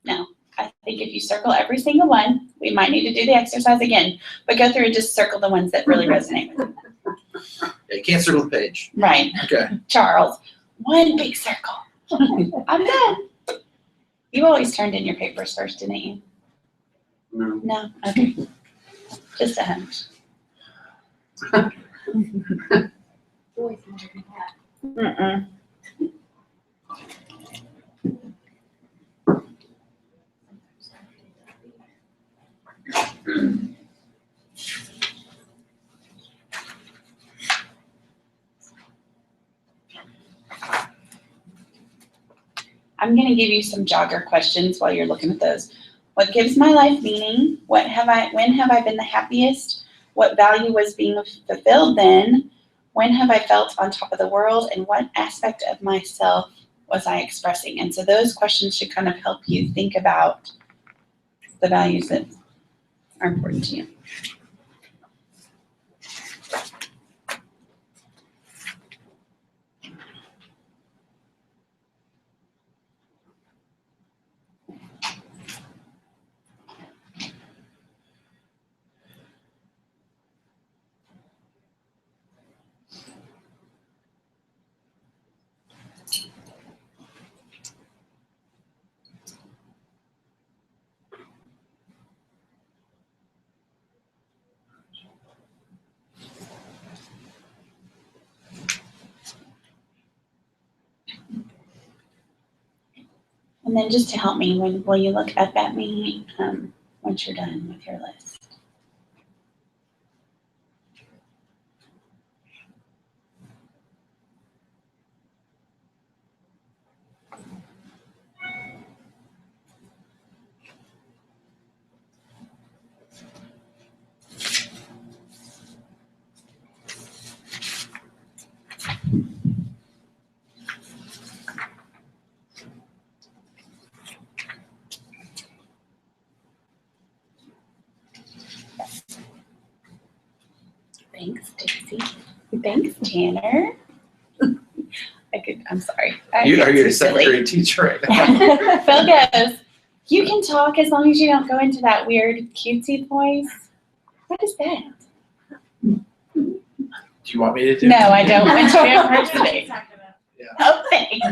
[SPEAKER 1] No. I think if you circle every single one, we might need to do the exercise again, but go through and just circle the ones that really resonate with you.
[SPEAKER 2] Yeah, you can't circle the page.
[SPEAKER 1] Right.
[SPEAKER 2] Okay.
[SPEAKER 1] Charles, one big circle. I'm done. You always turned in your papers first, didn't you?
[SPEAKER 4] No.
[SPEAKER 1] No? Okay. Just a hunch. Mm-mm. I'm going to give you some jogger questions while you're looking at those. What gives my life meaning? When have I been the happiest? What value was being fulfilled then? When have I felt on top of the world? And what aspect of myself was I expressing? And so those questions should kind of help you think about the values that are important to you. And then just to help me, will you look up at me once you're done with your list? Thanks, Daisy. Thanks, Tanner. I'm sorry.
[SPEAKER 2] Are you a second grade teacher right now?
[SPEAKER 1] Phil goes, you can talk as long as you don't go into that weird cutesy voice. What is that?
[SPEAKER 2] Do you want me to do?
[SPEAKER 1] No, I don't want you to impersonate.
[SPEAKER 2] Yeah.
[SPEAKER 1] Oh, thanks.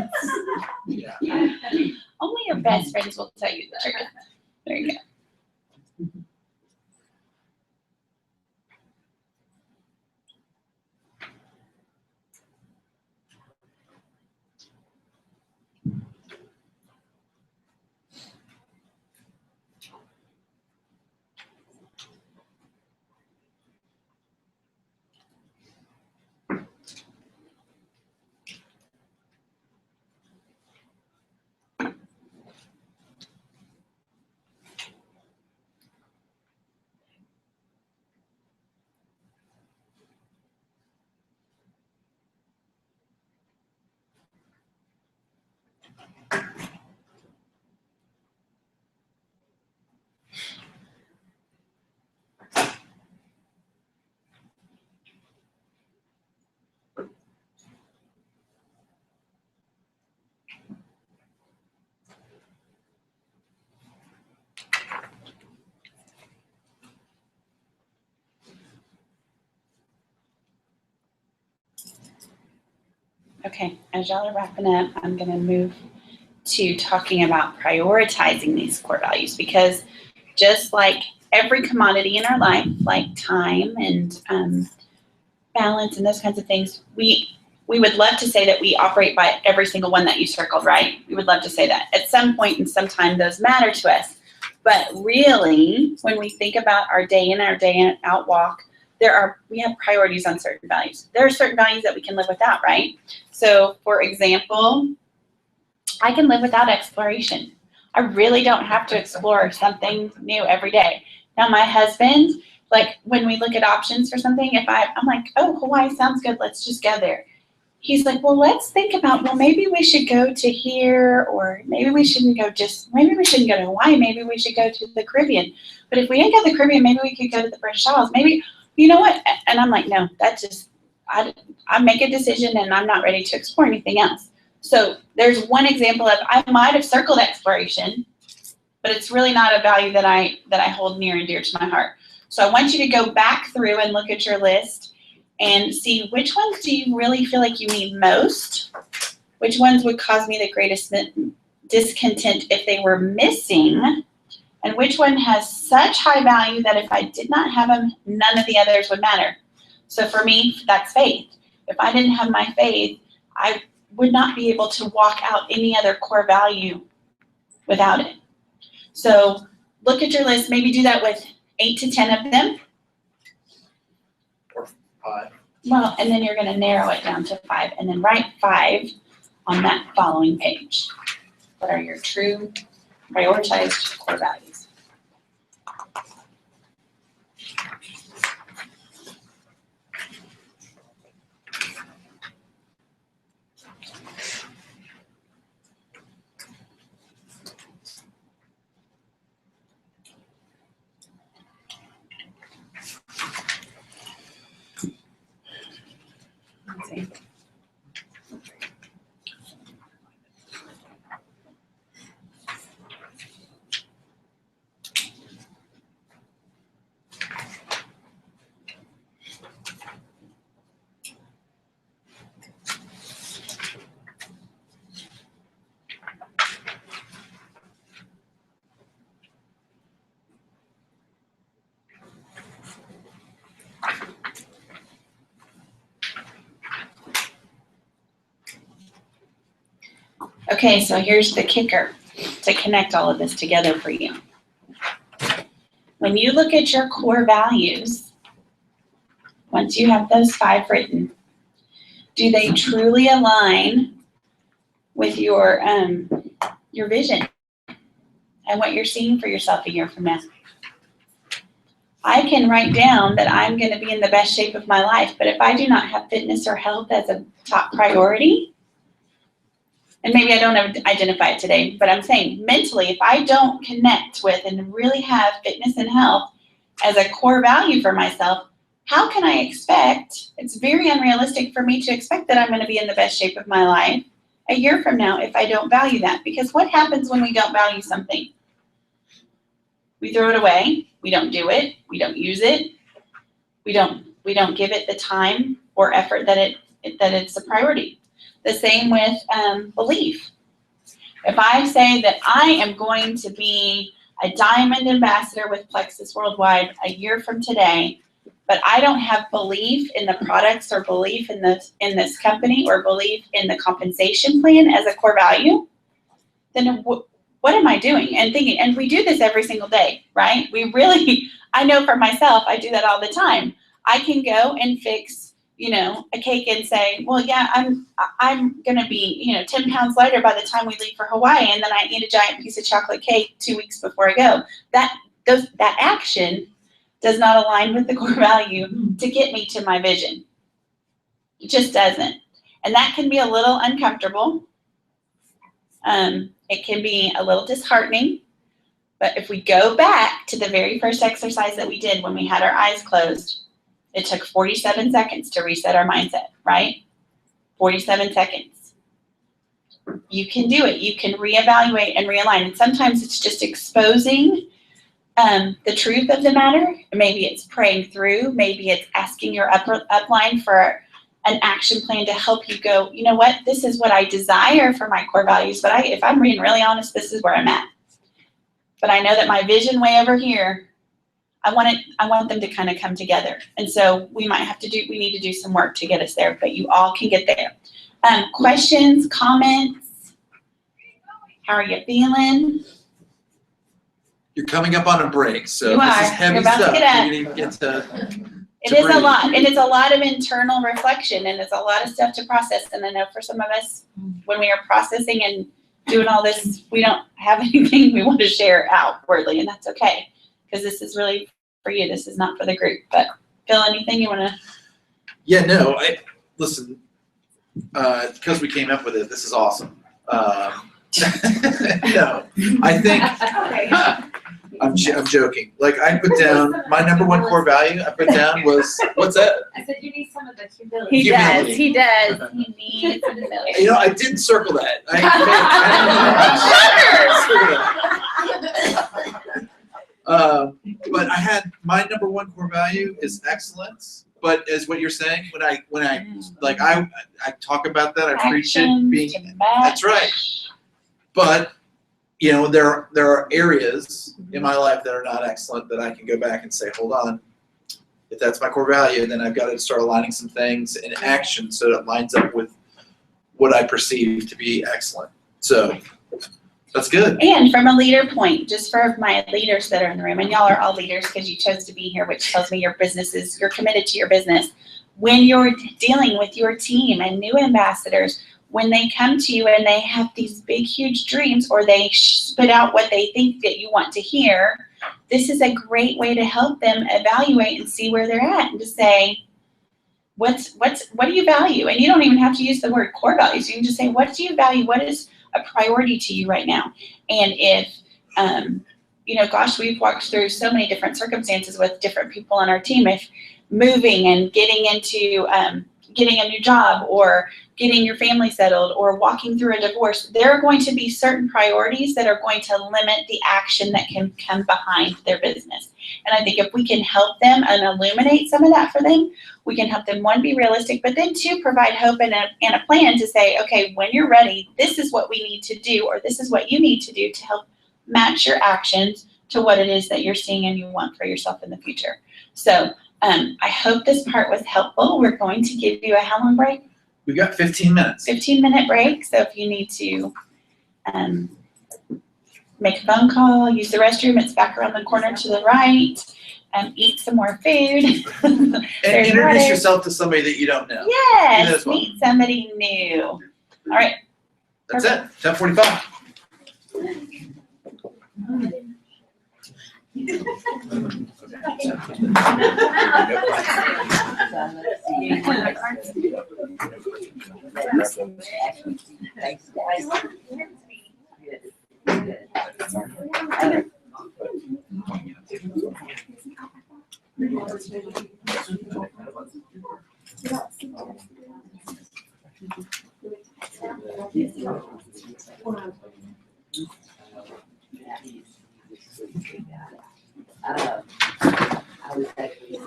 [SPEAKER 2] Yeah.
[SPEAKER 1] Only your best friends will tell you the truth. There you go. Okay, as y'all are wrapping up, I'm going to move to talking about prioritizing these core values, because just like every commodity in our life, like time and balance and those kinds of things, we would love to say that we operate by every single one that you circled, right? We would love to say that. At some point in some time, those matter to us. But really, when we think about our day in, our day out walk, we have priorities on certain values. There are certain values that we can live without, right? So, for example, I can live without exploration. I really don't have to explore something new every day. Now, my husband, like when we look at options for something, I'm like, oh, Hawaii sounds good, let's just go there. He's like, well, let's think about, well, maybe we should go to here, or maybe we shouldn't go to Hawaii, maybe we should go to the Caribbean. But if we didn't go to the Caribbean, maybe we could go to the British Isles. Maybe, you know what? And I'm like, no, that's just, I make a decision and I'm not ready to explore anything else. So there's one example of, I might have circled exploration, but it's really not a value that I hold near and dear to my heart. So I want you to go back through and look at your list and see which ones do you really feel like you need most, which ones would cause me the greatest discontent if they were missing, and which one has such high value that if I did not have them, none of the others would matter. So for me, that's faith. If I didn't have my faith, I would not be able to walk out any other core value without it. So look at your list, maybe do that with 8 to 10 of them.
[SPEAKER 2] Or 5.
[SPEAKER 1] Well, and then you're going to narrow it down to 5, and then write 5 on that following page. What are your true prioritized core values? Let's see. Okay, so here's the kicker to connect all of this together for you. When you look at your core values, once you have those 5 written, do they truly align with your vision and what you're seeing for yourself a year from now? I can write down that I'm going to be in the best shape of my life, but if I do not have fitness or health as a top priority, and maybe I don't identify it today, but I'm saying mentally, if I don't connect with and really have fitness and health as a core value for myself, how can I expect, it's very unrealistic for me to expect that I'm going to be in the best shape of my life a year from now if I don't value that. Because what happens when we don't value something? We throw it away, we don't do it, we don't use it, we don't give it the time or effort that it's a priority. The same with belief. If I say that I am going to be a diamond ambassador with Plexus Worldwide a year from today, but I don't have belief in the products or belief in this company or belief in the compensation plan as a core value, then what am I doing? And thinking, and we do this every single day, right? We really, I know for myself, I do that all the time. I can go and fix, a cake and say, well, yeah, I'm gonna be, 10 pounds lighter by the time we leave for Hawaii, and then I eat a giant piece of chocolate cake 2 weeks before I go. That action does not align with the core value to get me to my vision. It just doesn't. And that can be a little uncomfortable. It can be a little disheartening. But if we go back to the very first exercise that we did when we had our eyes closed, it took 47 seconds to reset our mindset, right? 47 seconds. You can do it. You can reevaluate and realign. And sometimes it's just exposing the truth of the matter. Maybe it's praying through. Maybe it's asking your upline for an action plan to help you go, you know what, this is what I desire for my core values, but if I'm being really honest, this is where I'm at. But I know that my vision way over here, I want them to kind of come together. And so we need to do some work to get us there, but you all can get there. Questions, comments? How are you feeling?
[SPEAKER 2] You're coming up on a break, so
[SPEAKER 1] You
[SPEAKER 2] this
[SPEAKER 1] are.
[SPEAKER 2] is heavy
[SPEAKER 1] You're about to
[SPEAKER 2] stuff.
[SPEAKER 1] get up.
[SPEAKER 2] You need to get to
[SPEAKER 1] It is a
[SPEAKER 2] breathe.
[SPEAKER 1] lot, and it's a lot of internal reflection, and it's a lot of stuff to process. And I know for some of us, when we are processing and doing all this, we don't have anything we want to share outwardly, and that's okay, because this is really for you. This is not for the group. But Phil, anything you want to?
[SPEAKER 2] Yeah, no, listen, because we came up with it, this is awesome. No, I think, I'm joking. Like, I put down, my number one core value I put down was, what's that?
[SPEAKER 4] I said you need some of the humility.
[SPEAKER 1] He does.
[SPEAKER 2] Humility.
[SPEAKER 1] He does. He needs humility.
[SPEAKER 2] You know, I didn't circle that. But I had, my number one core value is excellence. But as what you're saying, when I talk about that, I preach it being, that's right. But, there are areas in my life that are not excellent that I can go back and say, hold on, if that's my core value, then I've got to start aligning some things in action so that it lines up with what I perceive to be excellent. So that's good.
[SPEAKER 1] And from a leader point, just for my leaders that are in the room, and y'all are all leaders because you chose to be here, which tells me you're committed to your business. When you're dealing with your team and new ambassadors, when they come to you and they have these big, huge dreams, or they spit out what they think that you want to hear, this is a great way to help them evaluate and see where they're at, and to say, what do you value? And you don't even have to use the word core values. You can just say, what do you value? What is a priority to you right now? And if, gosh, we've walked through so many different circumstances with different people on our team. If moving and getting into getting a new job, or getting your family settled, or walking through a divorce, there are going to be certain priorities that are going to limit the action that can come behind their business. And I think if we can help them and illuminate some of that for them, we can help them, one, be realistic, but then two, provide hope and a plan to say, okay, when you're ready, this is what we need to do, or this is what you need to do to help match your actions to what it is that you're seeing and you want for yourself in the future. So I hope this part was helpful. We're going to give you a how long break?
[SPEAKER 2] We've got 15 minutes.
[SPEAKER 1] 15-minute break. So if you need to make a phone call, use the restroom, it's back around the corner to the right. Eat some more food.
[SPEAKER 2] And introduce yourself to somebody that you don't know.
[SPEAKER 1] Yes, meet somebody new. All right.
[SPEAKER 2] That's it. 10:45. I was actually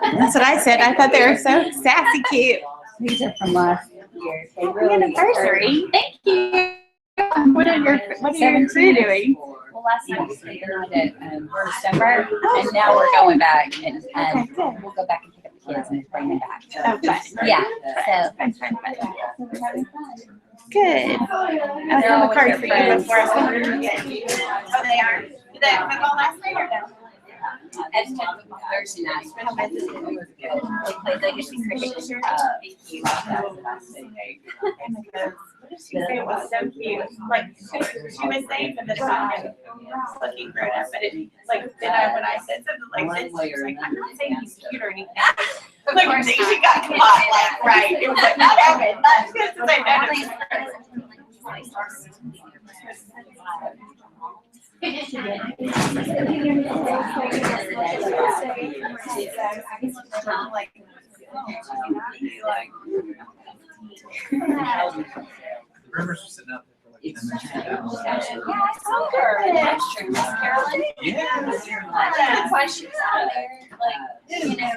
[SPEAKER 1] That's what I said. I thought they were so sassy cute.
[SPEAKER 5] These are from last year. They
[SPEAKER 1] Happy
[SPEAKER 5] really
[SPEAKER 1] anniversary. Thank you. What are your crew doing?
[SPEAKER 5] Well, last time we stayed the night at December, and now we're going back, and
[SPEAKER 1] Okay, good.
[SPEAKER 5] we'll go back and pick up the kids and bring them back.
[SPEAKER 1] Oh, fun.
[SPEAKER 5] Yeah, so.
[SPEAKER 1] Fun. Good. I have a card for you before I send it again. Oh, they are? Did they have football last night or no?
[SPEAKER 5] At Thursday night. They played legacy cricket.
[SPEAKER 1] What did she say? It was so cute. Like, she was saying that the song is looking grown up, but it, like, when I said something like this, she was like, I'm not saying he's cute or anything. Like, she got caught, like, right. It was like, not Evan, not just as I noticed.
[SPEAKER 2] The rumors are sitting out there for like 10 minutes.
[SPEAKER 5] Yeah, I saw her. That's true. Miss Carolyn.
[SPEAKER 2] Yeah.
[SPEAKER 5] That's why she's out there, like, you know,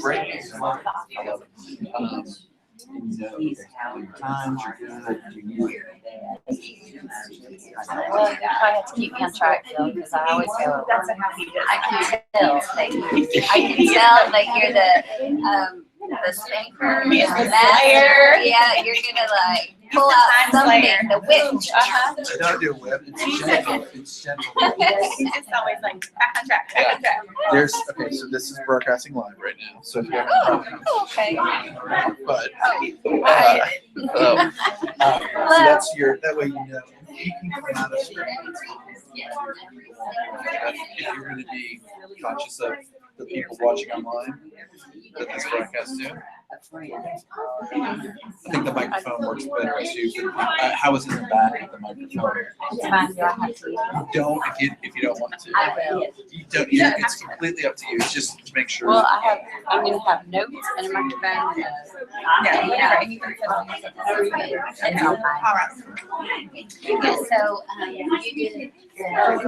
[SPEAKER 2] Great. Times are good.
[SPEAKER 5] Well, you probably have to keep me on track, Phil, because I always go.
[SPEAKER 1] That's a happy day.
[SPEAKER 5] I can tell that you're the spanker,
[SPEAKER 1] Me
[SPEAKER 5] the
[SPEAKER 1] as the
[SPEAKER 5] master.
[SPEAKER 1] slayer.
[SPEAKER 5] Yeah, you're gonna like
[SPEAKER 1] He's
[SPEAKER 5] pull
[SPEAKER 1] the
[SPEAKER 5] out
[SPEAKER 1] time
[SPEAKER 5] something,
[SPEAKER 1] slayer.
[SPEAKER 5] the witch.
[SPEAKER 1] Uh-huh.
[SPEAKER 2] I don't do a whip. It's gentle. It's gentle.
[SPEAKER 1] She's just always like, back on track.
[SPEAKER 2] There's okay. So this is broadcasting live right now. So if you have any
[SPEAKER 5] Oh,
[SPEAKER 2] problems,
[SPEAKER 5] okay.
[SPEAKER 2] but
[SPEAKER 5] Oh,
[SPEAKER 2] so that's your. That way you know you can come out of script. If you're going to be conscious of the people watching online that this broadcast do. I think the microphone works better too. But how is it in the back of the microphone?
[SPEAKER 5] Mine, do I have to?
[SPEAKER 2] Don't if you don't want to.
[SPEAKER 5] I will.
[SPEAKER 2] You don't. It's completely up to you. It's just to make sure.
[SPEAKER 5] Well, I'm gonna have notes and a microphone. Yeah, whatever. Anything that's all fine.
[SPEAKER 1] All right.
[SPEAKER 5] So, you did.
[SPEAKER 1] Yeah.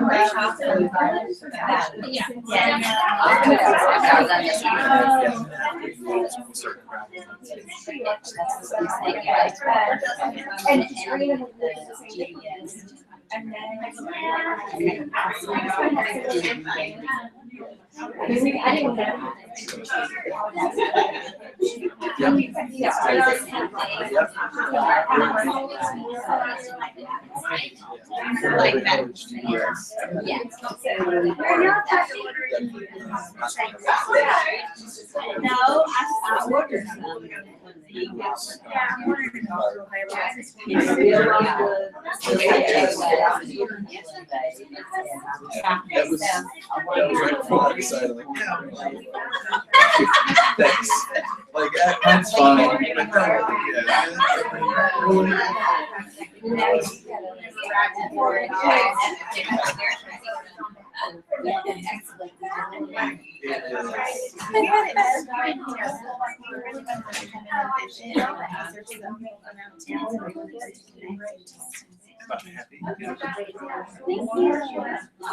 [SPEAKER 5] No, I ordered some.
[SPEAKER 2] That was right before I decided, like, yeah, thanks. Like, that's fine. About happy.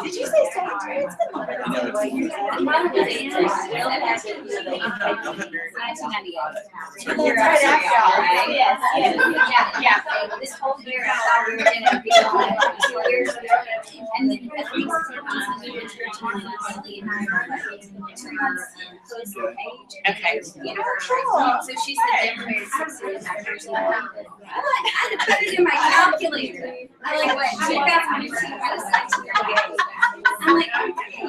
[SPEAKER 1] Did you say 72? It's been longer than that. Right after all, right? Yes. Yeah.
[SPEAKER 5] This whole year, I thought we were gonna be on like 2 years ago, and then at least so it's the age
[SPEAKER 1] Okay.
[SPEAKER 5] anniversary. So she said they were married 6 years after. I had to put it in my calculator. I like went 2015 minus 19 years. I'm like, okay.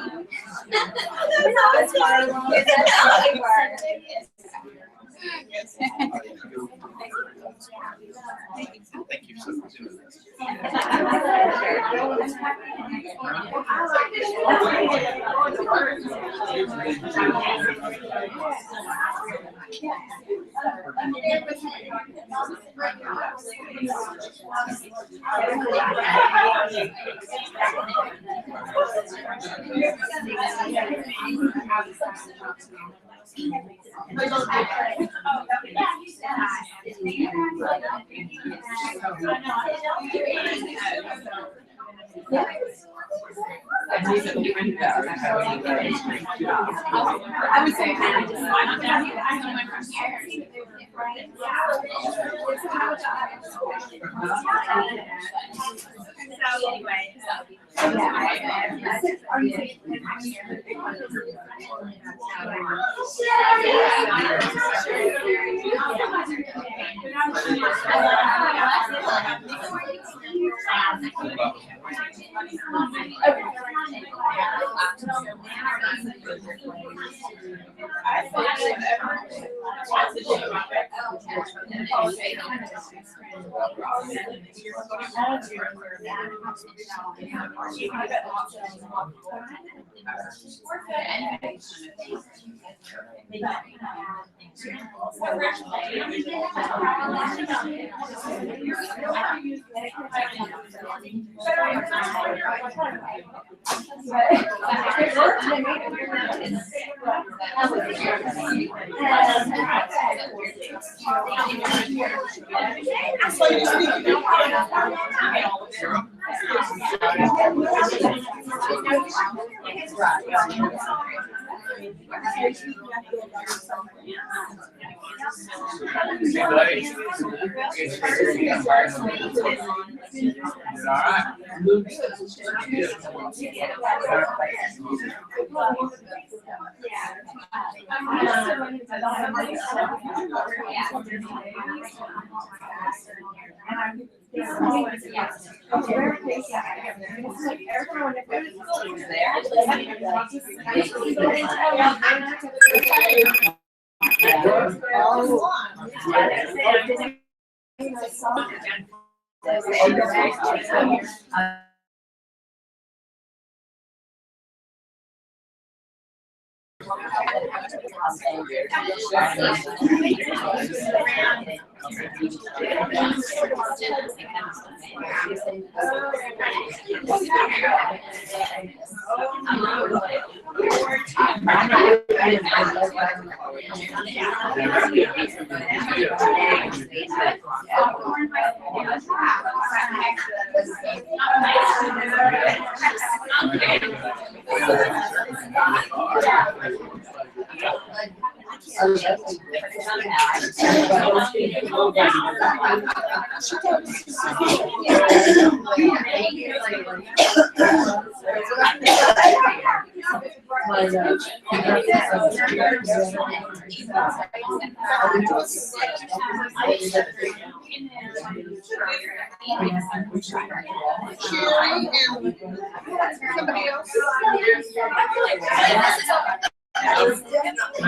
[SPEAKER 5] That's how they were.
[SPEAKER 2] Thank you so much.
[SPEAKER 4] I would say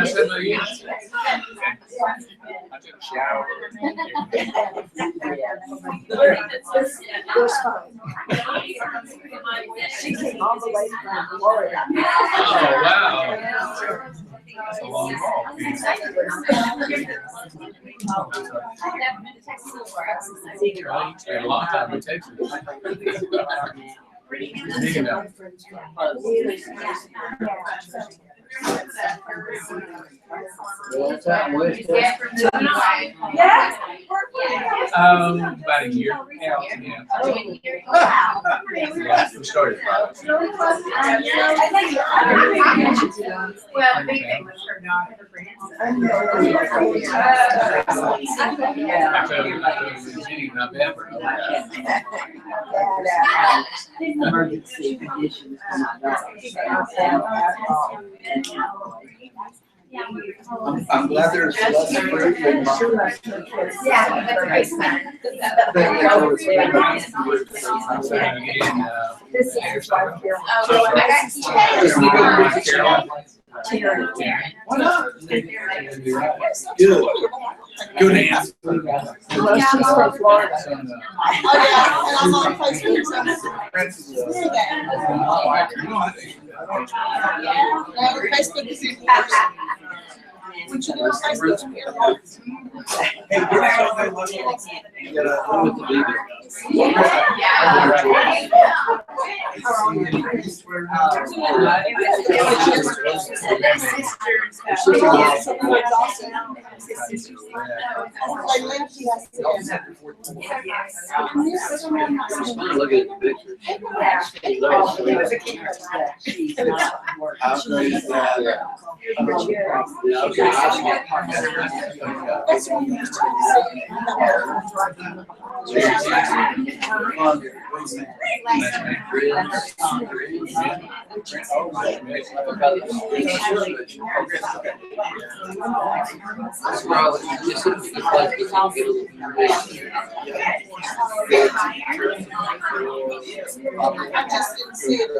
[SPEAKER 6] Somebody else?
[SPEAKER 3] I took a shower.
[SPEAKER 6] She came all the way from Florida.
[SPEAKER 3] Oh, wow. That's a long walk. A long time in Texas. About a year. Yeah. We started.
[SPEAKER 4] Well, the big thing was her daughter, her grandson.
[SPEAKER 6] Emergency conditions.
[SPEAKER 2] I'm glad there's less fruit than mine.
[SPEAKER 4] Yeah, that's a great sign.
[SPEAKER 6] This is right here.
[SPEAKER 4] Oh, I
[SPEAKER 2] Good. Good answer.
[SPEAKER 6] Well, she's from Florida.
[SPEAKER 7] Oh, yeah, and I'm on Facebook, so. Facebook is even worse. We should do a Facebook.
[SPEAKER 2] Hey, we're actually you gotta limit the baby.
[SPEAKER 3] Look at the pictures.
[SPEAKER 2] How great is that?
[SPEAKER 3] Yeah, okay.
[SPEAKER 7] I just didn't see it.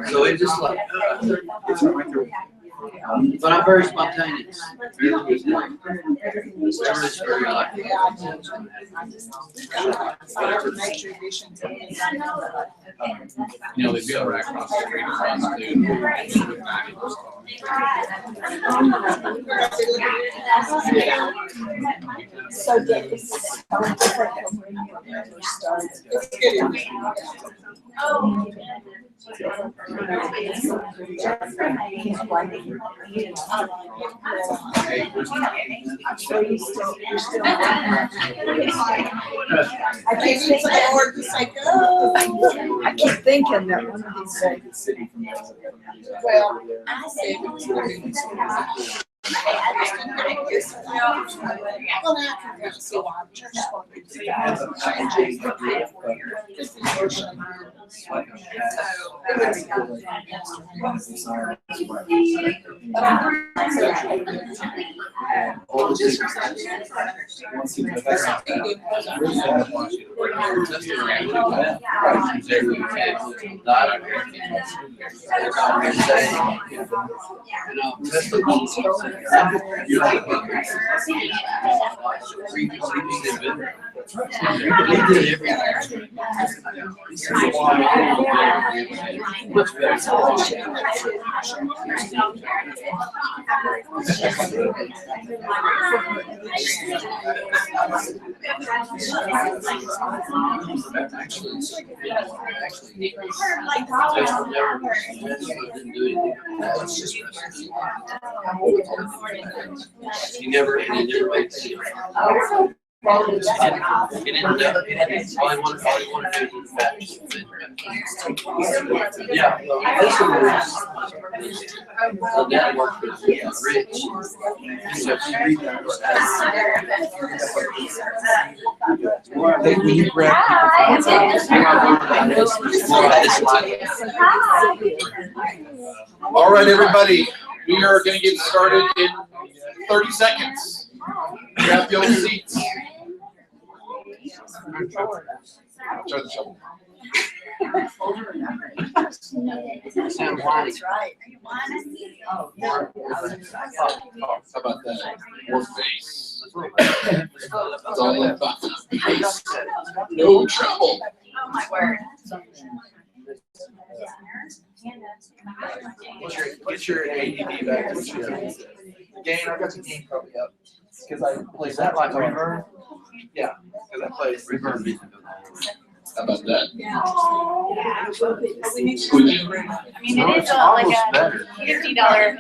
[SPEAKER 3] So it's just like, but I'm very spontaneous. Very like.
[SPEAKER 8] You know, they'd go right across the street from us too.
[SPEAKER 6] So different from when you first started. I keep thinking that one of these days.
[SPEAKER 7] Well, I said it's well, now I can kind of see why I'm church.
[SPEAKER 3] You never made it. Yeah. So Dad worked with Rich. So she
[SPEAKER 2] All right, everybody, we are going to get started in 30 seconds. Grab your seats. Try the shovel.
[SPEAKER 3] sound whiny.
[SPEAKER 2] How about that? More bass. That's all about. Bass. No trouble.
[SPEAKER 5] Oh my word.
[SPEAKER 2] Get your ADD back. Gain, I got some gain probably up. Because I play that like a reverb. Yeah, because I play
[SPEAKER 3] Reverb music.
[SPEAKER 8] How about that?
[SPEAKER 1] Yeah.
[SPEAKER 8] Would you?
[SPEAKER 1] I mean, it is like a $50 amp.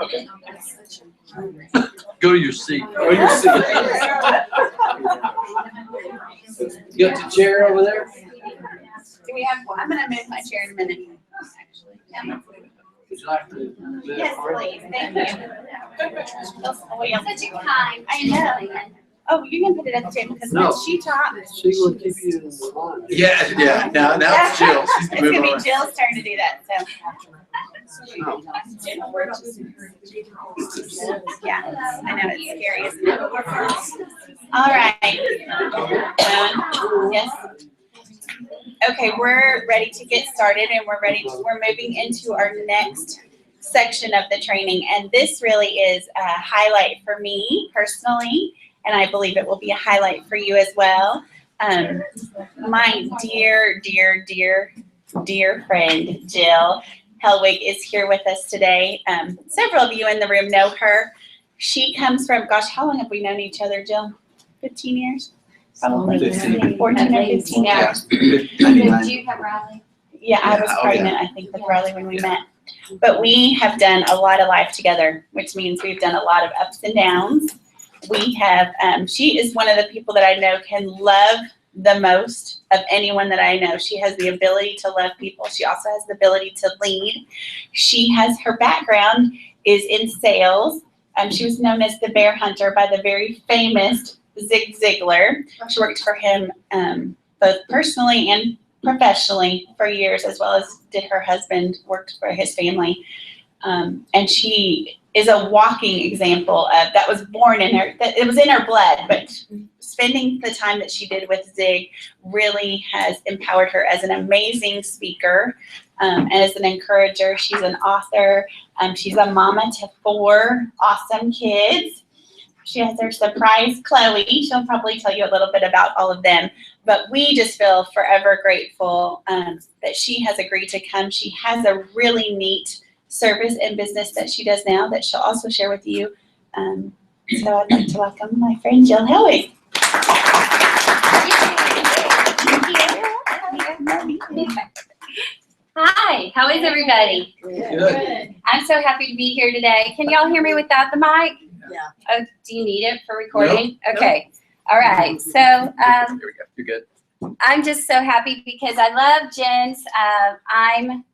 [SPEAKER 8] Okay. Go to your seat.
[SPEAKER 2] Go to your seat.
[SPEAKER 8] You got the chair over there?
[SPEAKER 1] Do we have one? I'm gonna move my chair in a minute, actually.
[SPEAKER 8] Would you like to?
[SPEAKER 1] Yes, please, thank you. Oh, yeah.
[SPEAKER 5] Such a kind.
[SPEAKER 1] I know. Oh, you can put it at the table, because
[SPEAKER 8] No.
[SPEAKER 1] once she talks.
[SPEAKER 8] She will keep you in the line.
[SPEAKER 2] Yeah, now it's Jill. She's
[SPEAKER 1] It's gonna
[SPEAKER 2] moving
[SPEAKER 1] be
[SPEAKER 2] on.
[SPEAKER 1] Jill's turn to do that, so. Yeah, I know, it's scary, isn't it? All right. Yes. Okay, we're ready to get started, and we're moving into our next section of the training. And this really is a highlight for me personally, and I believe it will be a highlight for you as well. My dear, dear, dear, dear friend, Jill Hellwig, is here with us today. Several of you in the room know her. She comes from, gosh, how long have we known each other, Jill? 15 years? Probably
[SPEAKER 2] 15.
[SPEAKER 1] 14 or 15 years.
[SPEAKER 5] Did you have Riley?
[SPEAKER 1] Yeah, I was pregnant, I think, with Riley when we met. But we have done a lot of life together, which means we've done a lot of ups and downs. We have, she is one of the people that I know can love the most of anyone that I know. She has the ability to love people. She also has the ability to lead. She has, her background is in sales. She was known as the bear hunter by the very famous Zig Ziglar. She worked for him both personally and professionally for years, as well as did her husband, worked for his family. And she is a walking example of, that was born in her, that it was in her blood, but spending the time that she did with Zig really has empowered her as an amazing speaker and as an encourager. She's an author. She's a mama to 4 awesome kids. She has her surprise Chloe. She'll probably tell you a little bit about all of them. But we just feel forever grateful that she has agreed to come. She has a really neat service and business that she does now that she'll also share with you. So I'd like to welcome my friend Jill Hellwig.
[SPEAKER 5] Hi, how is everybody?
[SPEAKER 8] Good.
[SPEAKER 5] I'm so happy to be here today. Can y'all hear me without the mic?
[SPEAKER 7] Yeah.
[SPEAKER 5] Oh, do you need it for recording?
[SPEAKER 8] Nope.
[SPEAKER 5] Okay. All right. So
[SPEAKER 8] Here we go. You're good.
[SPEAKER 5] I'm just so happy because I love Jen's. I'm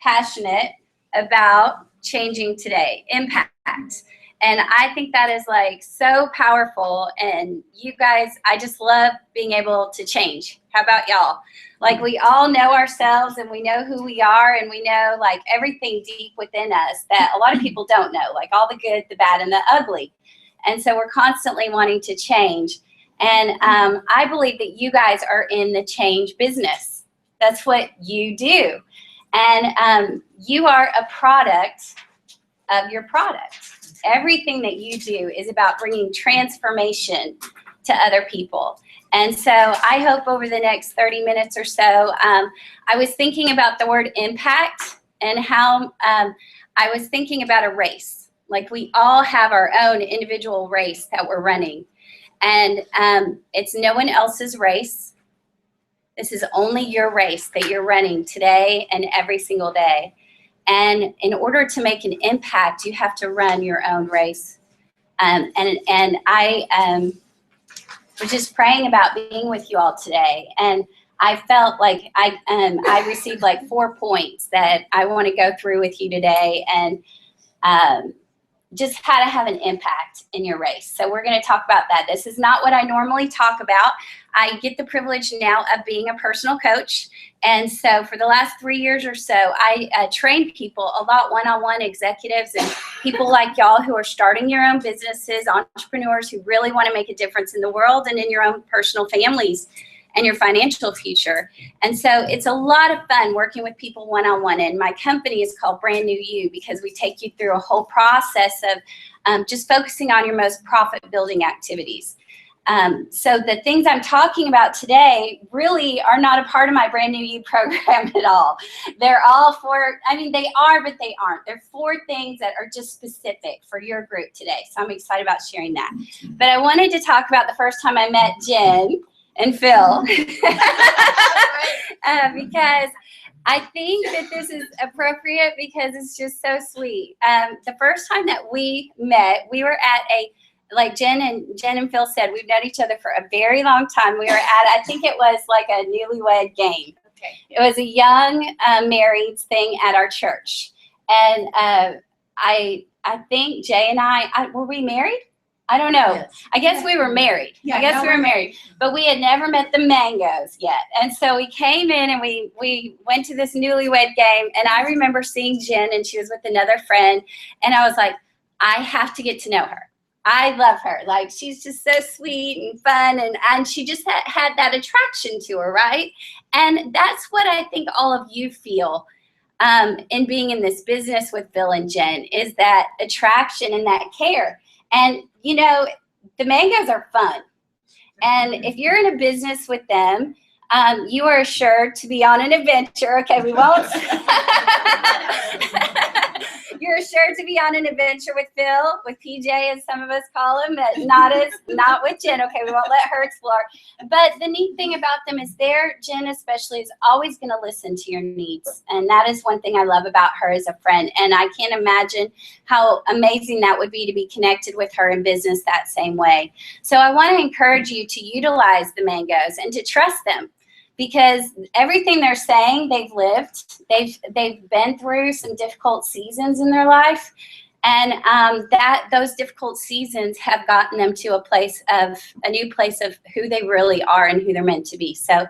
[SPEAKER 5] passionate about changing today, impact. And I think that is like so powerful. And you guys, I just love being able to change. How about y'all? Like we all know ourselves and we know who we are and we know like everything deep within us that a lot of people don't know, like all the good, the bad, and the ugly. And so we're constantly wanting to change. And I believe that you guys are in the change business. That's what you do. And you are a product of your product. Everything that you do is about bringing transformation to other people. And so I hope over the next 30 minutes or so, I was thinking about the word impact and how I was thinking about a race. Like we all have our own individual race that we're running. And it's no one else's race. This is only your race that you're running today and every single day. And in order to make an impact, you have to run your own race. And I was just praying about being with you all today. And I felt like I received like 4 points that I want to go through with you today. And just how to have an impact in your race. So we're going to talk about that. This is not what I normally talk about. I get the privilege now of being a personal coach. And so for the last 3 years or so, I trained people a lot, one-on-one executives and people like y'all who are starting your own businesses, entrepreneurs who really want to make a difference in the world and in your own personal families and your financial future. And so it's a lot of fun working with people one-on-one. And my company is called Brand New You because we take you through a whole process of just focusing on your most profit-building activities. So the things I'm talking about today really are not a part of my Brand New You program at all. They're all they are, but they aren't. They're 4 things that are just specific for your group today. So I'm excited about sharing that. But I wanted to talk about the first time I met Jen. and Phil. Because I think that this is appropriate because it's just so sweet. The first time that we met, we were at like Jen and Phil said, we've known each other for a very long time. We were at, I think it was like a newlywed game.
[SPEAKER 1] Okay.
[SPEAKER 5] It was a young marrieds thing at our church. And I think Jay and I, were we married? I don't know.
[SPEAKER 7] Yes.
[SPEAKER 5] I guess we were married.
[SPEAKER 7] Yeah,
[SPEAKER 5] I guess
[SPEAKER 7] no,
[SPEAKER 5] we were
[SPEAKER 7] we're
[SPEAKER 5] married. But we had never met the Mangoes yet. And so we came in and we went to this newlywed game. And I remember seeing Jen, and she was with another friend. And I was like, I have to get to know her. I love her. Like, she's just so sweet and fun. And she just had that attraction to her, right? And that's what I think all of you feel in being in this business with Phil and Jen, is that attraction and that care. And, you know, the Mangoes are fun. And if you're in a business with them, you are assured to be on an adventure. Okay, we won't. You're assured to be on an adventure with Phil, with PJ, as some of us call him, but not with Jen. Okay, we won't let her explore. But the neat thing about them is Jen especially, is always going to listen to your needs. And that is one thing I love about her as a friend. And I can't imagine how amazing that would be to be connected with her in business that same way. So I want to encourage you to utilize the Mangoes and to trust them. Because everything they're saying, they've lived. They've been through some difficult seasons in their life, and those difficult seasons have gotten them to a new place of who they really are and who they're meant to be. So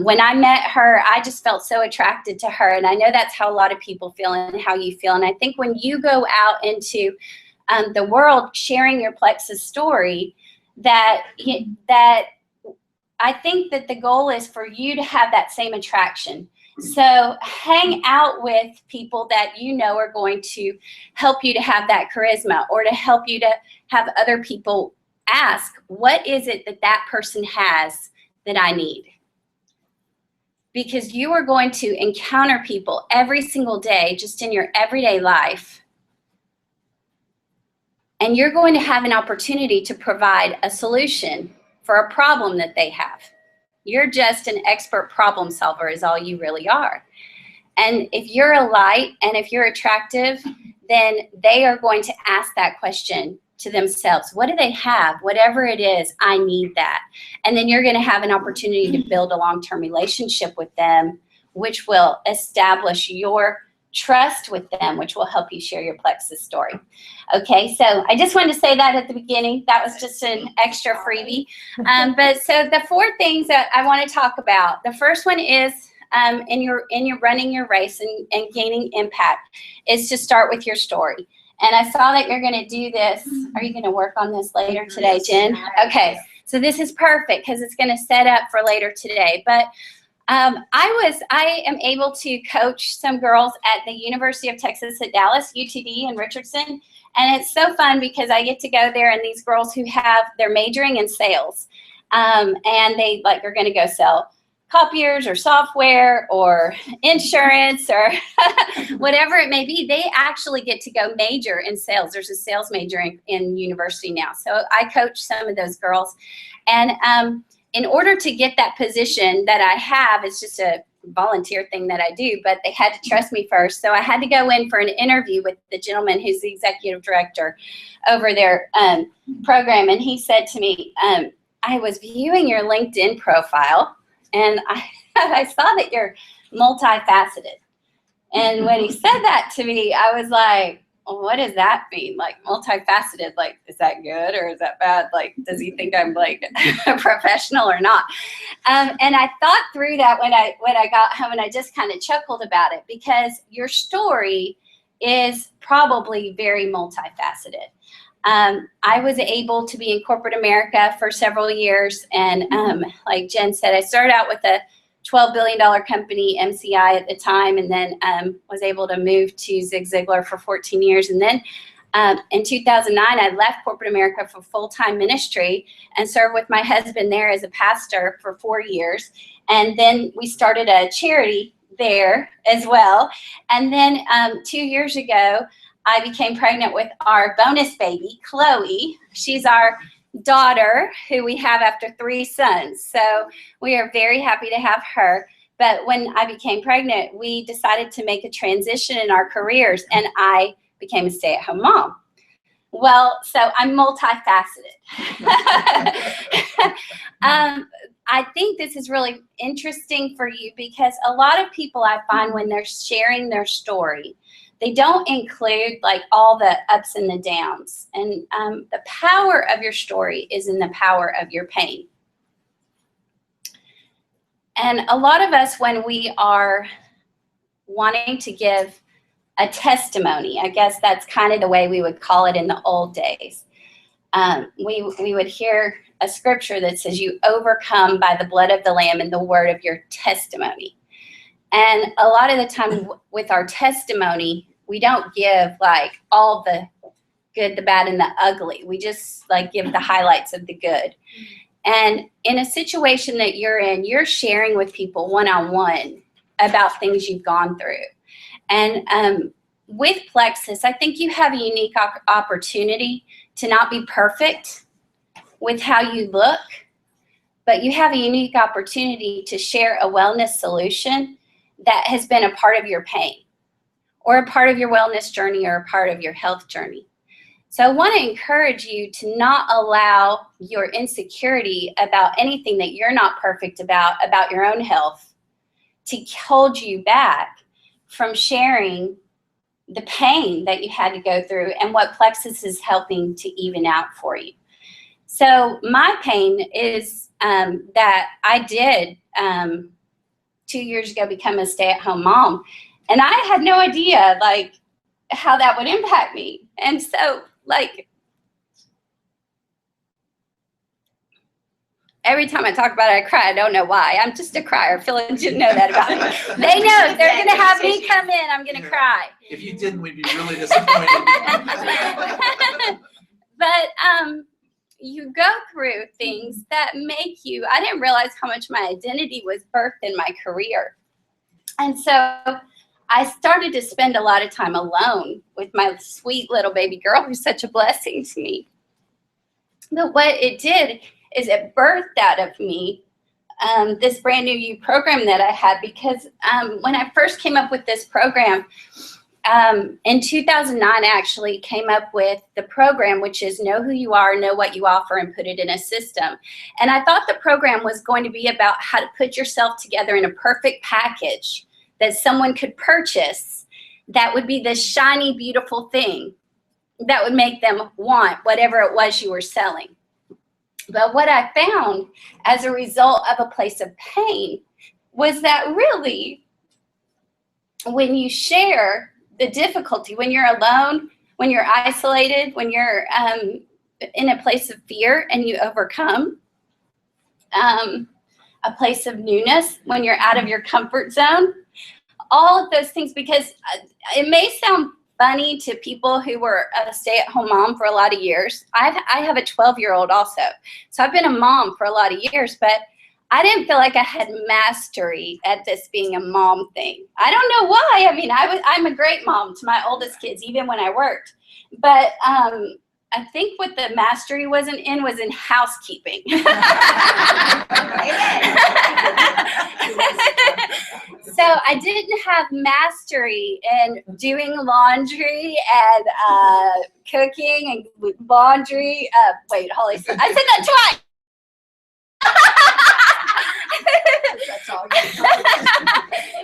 [SPEAKER 5] when I met her, I just felt so attracted to her, and I know that's how a lot of people feel and how you feel. And I think when you go out into the world sharing your Plexus story, I think that the goal is for you to have that same attraction. So hang out with people that you know are going to help you to have that charisma, or to help you to have other people ask, what is it that that person has that I need? Because you are going to encounter people every single day, just in your everyday life. And you're going to have an opportunity to provide a solution for a problem that they have. You're just an expert problem solver is all you really are. And if you're a light and if you're attractive, then they are going to ask that question to themselves. What do they have? Whatever it is, I need that. And then you're going to have an opportunity to build a long-term relationship with them, which will establish your trust with them, which will help you share your Plexus story. Okay, so I just wanted to say that at the beginning. That was just an extra freebie. But so the 4 things that I want to talk about. The first one is in your running your race and gaining impact, is to start with your story. And I saw that you're going to do this. Are you going to work on this later today, Jen? Okay, so this is perfect because it's going to set up for later today. But I am able to coach some girls at the University of Texas at Dallas, UTD in Richardson. And it's so fun because I get to go there, and these girls who they're majoring in sales. And they are going to go sell copiers or software or insurance or whatever it may be. They actually get to go major in sales. There's a sales major in university now. So I coach some of those girls. And in order to get that position that I have, it's just a volunteer thing that I do, but they had to trust me first. So I had to go in for an interview with the gentleman who's the executive director over their program. And he said to me, I was viewing your LinkedIn profile, and I saw that you're multifaceted. And when he said that to me, I was like, well, what does that mean? Like, multifaceted, like, is that good or is that bad? Like, does he think I'm like a professional or not? And I thought through that when I got home, and I just kind of chuckled about it, because your story is probably very multifaceted. I was able to be in corporate America for several years. And like Jen said, I started out with a $12 billion company, MCI at the time, and then was able to move to Zig Ziglar for 14 years. And then in 2009, I left corporate America for full-time ministry and served with my husband there as a pastor for 4 years. And then we started a charity there as well. And then 2 years ago, I became pregnant with our bonus baby, Chloe. She's our
[SPEAKER 9] daughter, who we have after 3 sons. So we are very happy to have her. But when I became pregnant, we decided to make a transition in our careers, and I became a stay-at-home mom. Well, so I'm multifaceted. I think this is really interesting for you because a lot of people I find when they're sharing their story, they don't include like all the ups and the downs. And the power of your story is in the power of your pain. And a lot of us, when we are wanting to give a testimony, I guess that's kind of the way we would call it in the old days. We would hear a scripture that says, you overcome by the blood of the Lamb and the word of your testimony. And a lot of the time with our testimony, we don't give like all the good, the bad, and the ugly. We just like give the highlights of the good. And in a situation that you're in, you're sharing with people one-on-one about things you've gone through. And with Plexus, I think you have a unique opportunity to not be perfect with how you look, but you have a unique opportunity to share a wellness solution that has been a part of your pain or a part of your wellness journey or a part of your health journey. So I want to encourage you to not allow your insecurity about anything that you're not perfect about your own health, to hold you back from sharing the pain that you had to go through and what Plexus is helping to even out for you. So my pain is that I did 2 years ago become a stay-at-home mom, and I had no idea like how that would impact me. And so like every time I talk about it, I cry. I don't know why. I'm just a crier. Phil and Jen know that about me. They know if they're going to have me come in, I'm going to cry.
[SPEAKER 2] If you didn't, we'd be really disappointed.
[SPEAKER 9] But you go through things that make you, I didn't realize how much my identity was birthed in my career. And so I started to spend a lot of time alone with my sweet little baby girl, who's such a blessing to me. But what it did is it birthed out of me this brand new you program that I had, because when I first came up with this program, in 2009, I actually came up with the program, which is know who you are, know what you offer, and put it in a system. And I thought the program was going to be about how to put yourself together in a perfect package that someone could purchase that would be this shiny, beautiful thing that would make them want whatever it was you were selling. But what I found as a result of a place of pain was that really, when you share the difficulty, when you're alone, when you're isolated, when you're in a place of fear and you overcome, a place of newness, when you're out of your comfort zone, all of those things, because it may sound funny to people who were a stay-at-home mom for a lot of years. I have a 12-year-old also. So I've been a mom for a lot of years, but I didn't feel like I had mastery at this being a mom thing. I don't know why. I mean, I'm a great mom to my oldest kids, even when I worked. But I think what the mastery was in housekeeping. So I didn't have mastery in doing laundry and cooking and laundry. Wait, holy, I said that twice.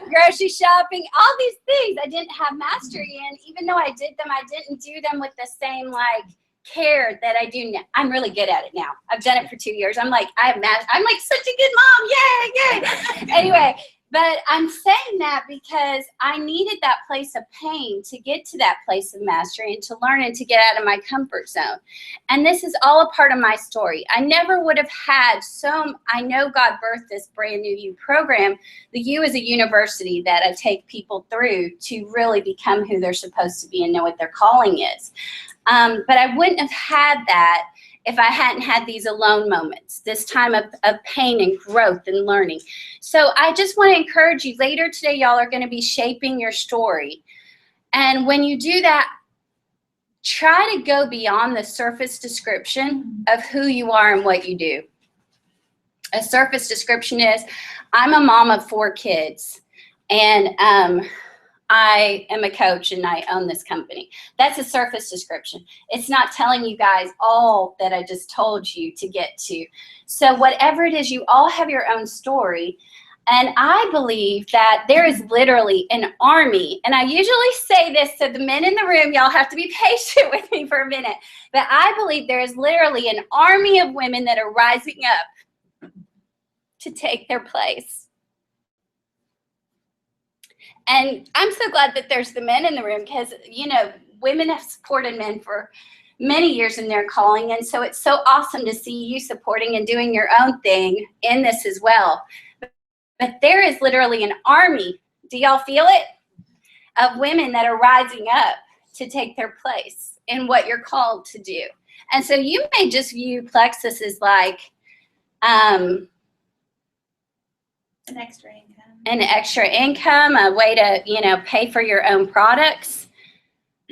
[SPEAKER 9] Grocery shopping, all these things I didn't have mastery in. Even though I did them, I didn't do them with the same like care that I do now. I'm really good at it now. I've done it for 2 years. I'm like such a good mom. Yay. Anyway, but I'm saying that because I needed that place of pain to get to that place of mastery and to learn and to get out of my comfort zone. And this is all a part of my story. I never would have had I know God birthed this brand new you program. The U is a university that I take people through to really become who they're supposed to be and know what their calling is. But I wouldn't have had that if I hadn't had these alone moments, this time of pain and growth and learning. So I just want to encourage you, later today, y'all are going to be shaping your story. And when you do that, try to go beyond the surface description of who you are and what you do. A surface description is, I'm a mom of 4 kids, and I am a coach and I own this company. That's a surface description. It's not telling you guys all that I just told you to get to. So whatever it is, you all have your own story. And I believe that there is literally an army, and I usually say this to the men in the room, y'all have to be patient with me for a minute, but I believe there is literally an army of women that are rising up to take their place. And I'm so glad that there's the men in the room, because, you know, women have supported men for many years in their calling, and so it's so awesome to see you supporting and doing your own thing in this as well. But there is literally an army, do y'all feel it, of women that are rising up to take their place in what you're called to do. And so you may just view Plexus as like
[SPEAKER 1] An extra income,
[SPEAKER 9] a way to, you know, pay for your own products.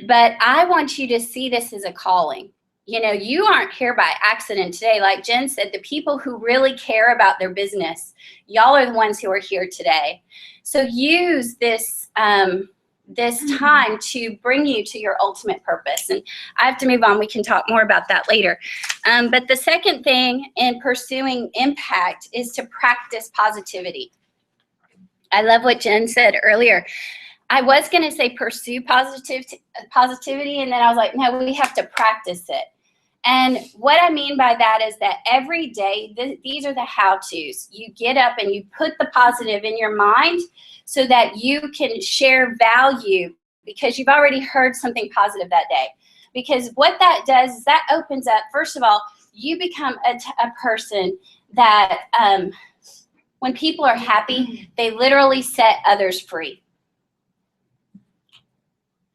[SPEAKER 9] But I want you to see this as a calling. You know, you aren't here by accident today. Like Jen said, the people who really care about their business, y'all are the ones who are here today. So use this this time to bring you to your ultimate purpose. And I have to move on. We can talk more about that later. But the second thing in pursuing impact is to practice positivity. I love what Jen said earlier. I was going to say pursue positivity, and then I was like, no, we have to practice it. And what I mean by that is that every day, these are the how-tos. You get up and you put the positive in your mind so that you can share value, because you've already heard something positive that day. Because what that does is that opens up, first of all, you become a person that when people are happy, they literally set others free.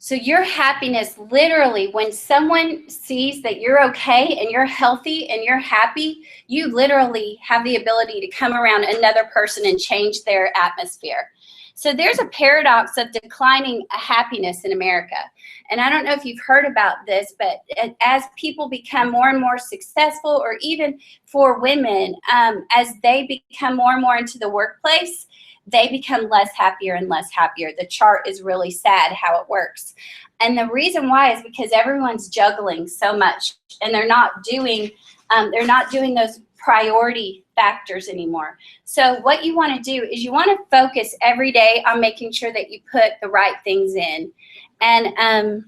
[SPEAKER 9] So your happiness, literally, when someone sees that you're okay and you're healthy and you're happy, you literally have the ability to come around another person and change their atmosphere. So there's a paradox of declining happiness in America. And I don't know if you've heard about this, but as people become more and more successful, or even for women, as they become more and more into the workplace, they become less happier and less happier. The chart is really sad how it works. And the reason why is because everyone's juggling so much, and they're not doing those priority factors anymore. So what you want to do is you want to focus every day on making sure that you put the right things in. And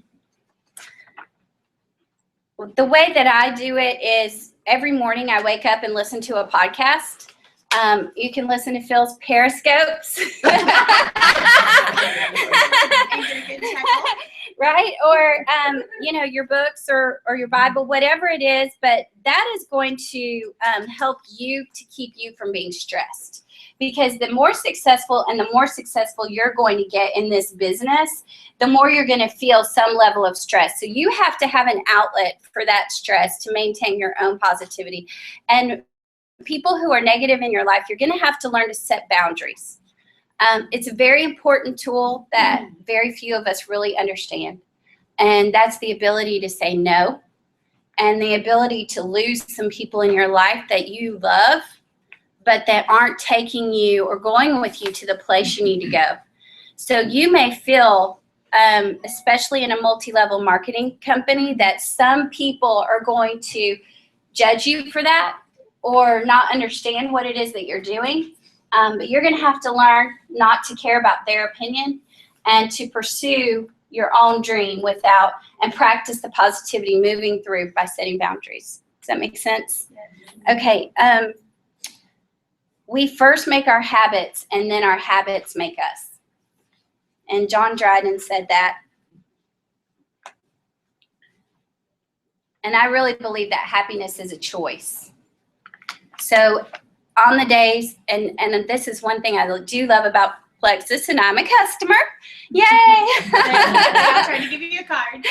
[SPEAKER 9] the way that I do it is every morning I wake up and listen to a podcast. You can listen to Phil's Periscopes. Right? Or, you know, your books or your Bible, whatever it is, but that is going to help you to keep you from being stressed. Because the more successful you're going to get in this business, the more you're going to feel some level of stress. So you have to have an outlet for that stress to maintain your own positivity. And people who are negative in your life, you're going to have to learn to set boundaries. It's a very important tool that very few of us really understand. And that's the ability to say no, and the ability to lose some people in your life that you love, but that aren't taking you or going with you to the place you need to go. So you may feel, especially in a multi-level marketing company, that some people are going to judge you for that, or not understand what it is that you're doing. But you're going to have to learn not to care about their opinion and to pursue your own dream and practice the positivity moving through by setting boundaries. Does that make sense? Okay. We first make our habits, and then our habits make us. And John Dryden said that. And I really believe that happiness is a choice. So on the days, and this is one thing I do love about Plexus, and I'm a customer. Yay!
[SPEAKER 1] I'm trying to give you a card.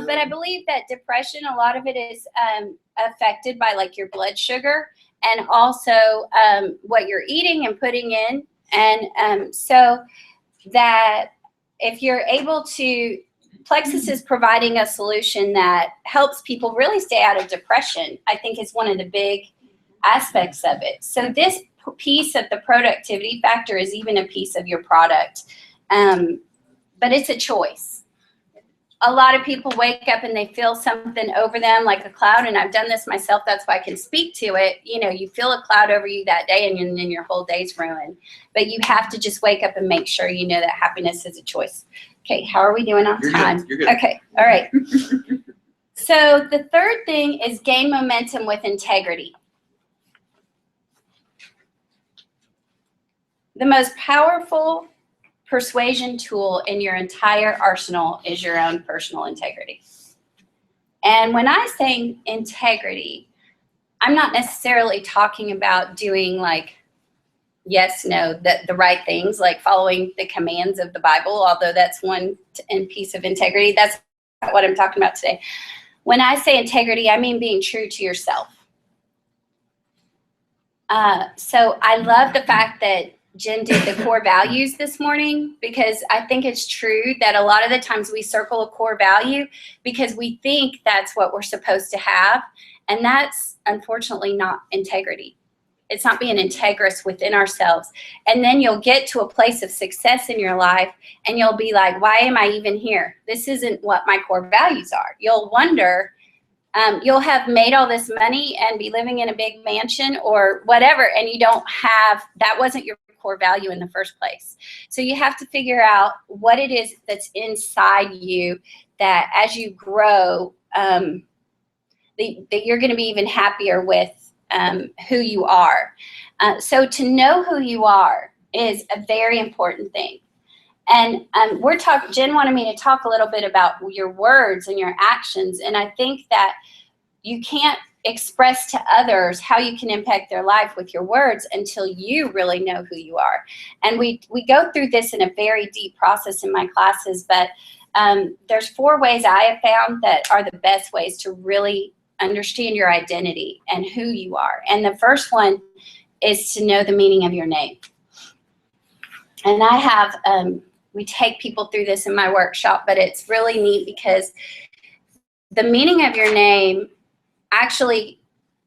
[SPEAKER 9] But I believe that depression, a lot of it is affected by like your blood sugar, and also what you're eating and putting in. And so that if you're able to, Plexus is providing a solution that helps people really stay out of depression, I think is one of the big aspects of it. So this piece of the productivity factor is even a piece of your product, but it's a choice. A lot of people wake up and they feel something over them like a cloud, and I've done this myself, that's why I can speak to it. You know, you feel a cloud over you that day and then your whole day's ruined. But you have to just wake up and make sure you know that happiness is a choice. Okay, how are we doing on time?
[SPEAKER 2] You're good.
[SPEAKER 9] Okay, all right. So the third thing is gain momentum with integrity. The most powerful persuasion tool in your entire arsenal is your own personal integrity. And when I say integrity, I'm not necessarily talking about doing like yes, no, the right things, like following the commands of the Bible, although that's one piece of integrity. That's not what I'm talking about today. When I say integrity, I mean being true to yourself. So I love the fact that Jen did the core values this morning, because I think it's true that a lot of the times we circle a core value because we think that's what we're supposed to have. And that's unfortunately not integrity. It's not being integrous within ourselves. And then you'll get to a place of success in your life and you'll be like, why am I even here? This isn't what my core values are. You'll wonder, you'll have made all this money and be living in a big mansion or whatever, and you don't have, that wasn't your core value in the first place. So you have to figure out what it is that's inside you that as you grow, that you're going to be even happier with who you are. So to know who you are is a very important thing. And Jen wanted me to talk a little bit about your words and your actions. And I think that you can't express to others how you can impact their life with your words until you really know who you are. And we go through this in a very deep process in my classes, but there's 4 ways I have found that are the best ways to really understand your identity and who you are. And the first one is to know the meaning of your name. And I have, we take people through this in my workshop, but it's really neat because the meaning of your name, actually,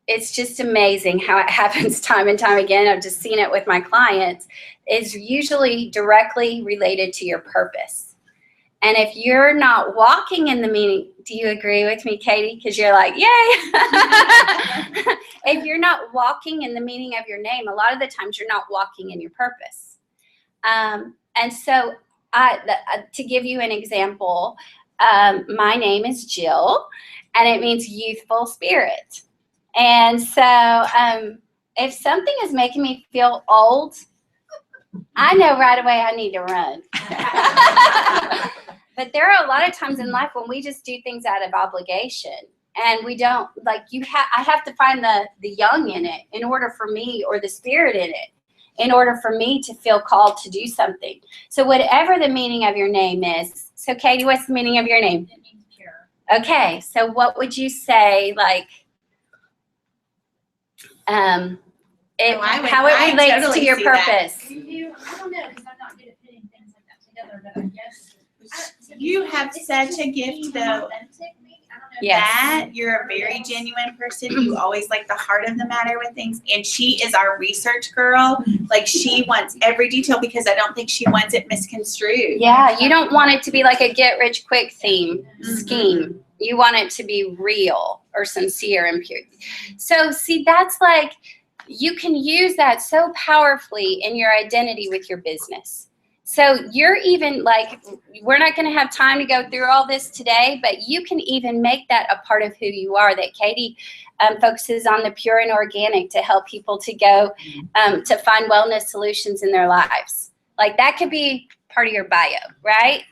[SPEAKER 9] it's just amazing how it happens time and time again. I've just seen it with my clients, is usually directly related to your purpose. And if you're not walking in the meaning, do you agree with me, Katie? Because you're like, yay. If you're not walking in the meaning of your name, a lot of the times you're not walking in your purpose. And so to give you an example, my name is Jill, and it means youthful spirit. And so if something is making me feel old, I know right away I need to run. But there are a lot of times in life when we just do things out of obligation, and we don't, like, I have to find the young in it in order for me, or the spirit in it, in order for me to feel called to do something. So whatever the meaning of your name is. So Katie, what's the meaning of your name?
[SPEAKER 5] It means pure.
[SPEAKER 9] Okay, so what would you say, like, how it relates
[SPEAKER 1] totally
[SPEAKER 9] to your
[SPEAKER 1] see that.
[SPEAKER 9] purpose?
[SPEAKER 5] I don't know, because I'm not good at putting things like that together, but I guess.
[SPEAKER 1] You have such a gift, though.
[SPEAKER 9] Yes.
[SPEAKER 1] That you're a very genuine person. You always like the heart of the matter with things. And she is our research girl. Like, she wants every detail because I don't think she wants it misconstrued.
[SPEAKER 9] Yeah, you don't want it to be like a get-rich-quick scheme. You want it to be real or sincere and pure. So, see, that's like, you can use that so powerfully in your identity with your business. So you're even like, we're not going to have time to go through all this today, but you can even make that a part of who you are. That Katie focuses on the pure and organic to help people to go to find wellness solutions in their lives. Like, that could be part of your bio, right?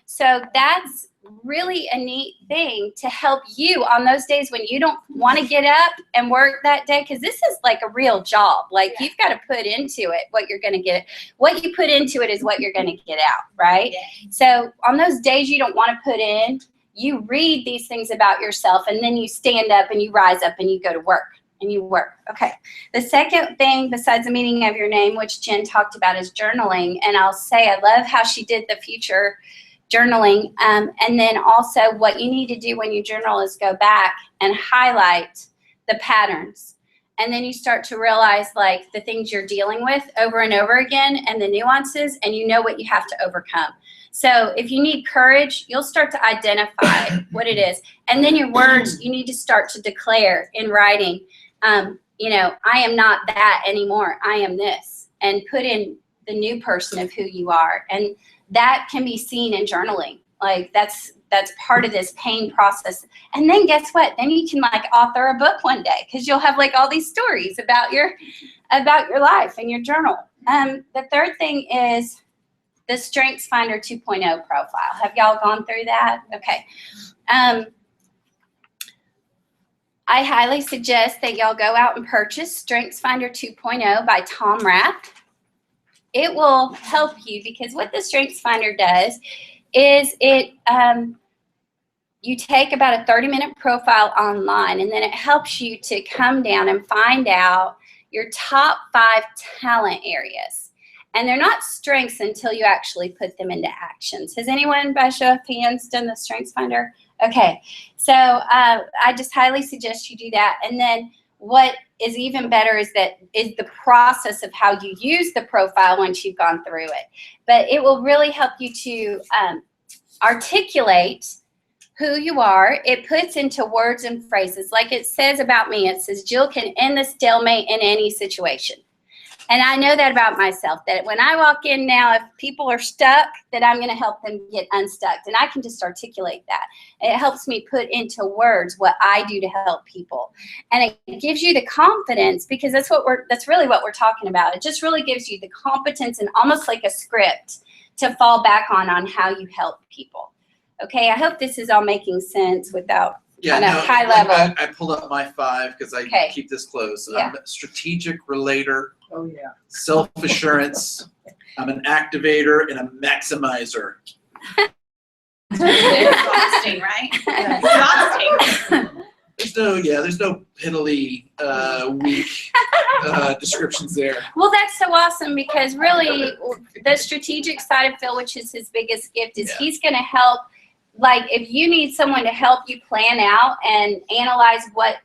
[SPEAKER 9] So that's really a neat thing to help you on those days when you don't want to get up and work that day, because this is like a real job. Like, you've got to put into it what you're going to get. What you put into it is what you're going to get out, right? So on those days you don't want to put in, you read these things about yourself, and then you stand up and you rise up and you go to work and you work. Okay. The second thing besides the meaning of your name, which Jen talked about, is journaling. And I'll say I love how she did the future journaling. And then also what you need to do when you journal is go back and highlight the patterns. And then you start to realize like the things you're dealing with over and over again and the nuances, and you know what you have to overcome. So if you need courage, you'll start to identify what it is. And then your words, you need to start to declare in writing, you know, I am not that anymore. I am this. And put in the new person of who you are. And that can be seen in journaling. Like that's part of this pain process. And then guess what? Then you can like author a book one day because you'll have like all these stories about your life and your journal. The third thing is the Strengths Finder 2.0 profile. Have y'all gone through that? Okay. I highly suggest that y'all go out and purchase Strengths Finder 2.0 by Tom Rath. It will help you because what the Strengths Finder does is you take about a 30-minute profile online, and then it helps you to come down and find out your top 5 talent areas. And they're not strengths until you actually put them into actions. Has anyone, by show of hands, done the Strengths Finder? Okay, so I just highly suggest you do that. And then what is even better is the process of how you use the profile once you've gone through it. But it will really help you to articulate who you are. It puts into words and phrases. Like it says about me, it says, Jill can end the stalemate in any situation. And I know that about myself, that when I walk in now, if people are stuck, that I'm going to help them get unstuck. And I can just articulate that. It helps me put into words what I do to help people. And it gives you the confidence, because that's really what we're talking about. It just really gives you the competence and almost like a script to fall back on how you help people. Okay, I hope this is all making sense without kind of high level.
[SPEAKER 2] I pulled up my 5 because I keep this close.
[SPEAKER 9] Yeah.
[SPEAKER 2] I'm a strategic relator.
[SPEAKER 8] Oh, yeah.
[SPEAKER 2] Self-assurance. I'm an activator and a maximizer.
[SPEAKER 1] Exhausting, right? Exhausting.
[SPEAKER 2] There's no piddly, weak descriptions there.
[SPEAKER 9] Well, that's so awesome because really the strategic side of Phil, which is his biggest gift, is he's going to help. Like if you need someone to help you plan out and analyze what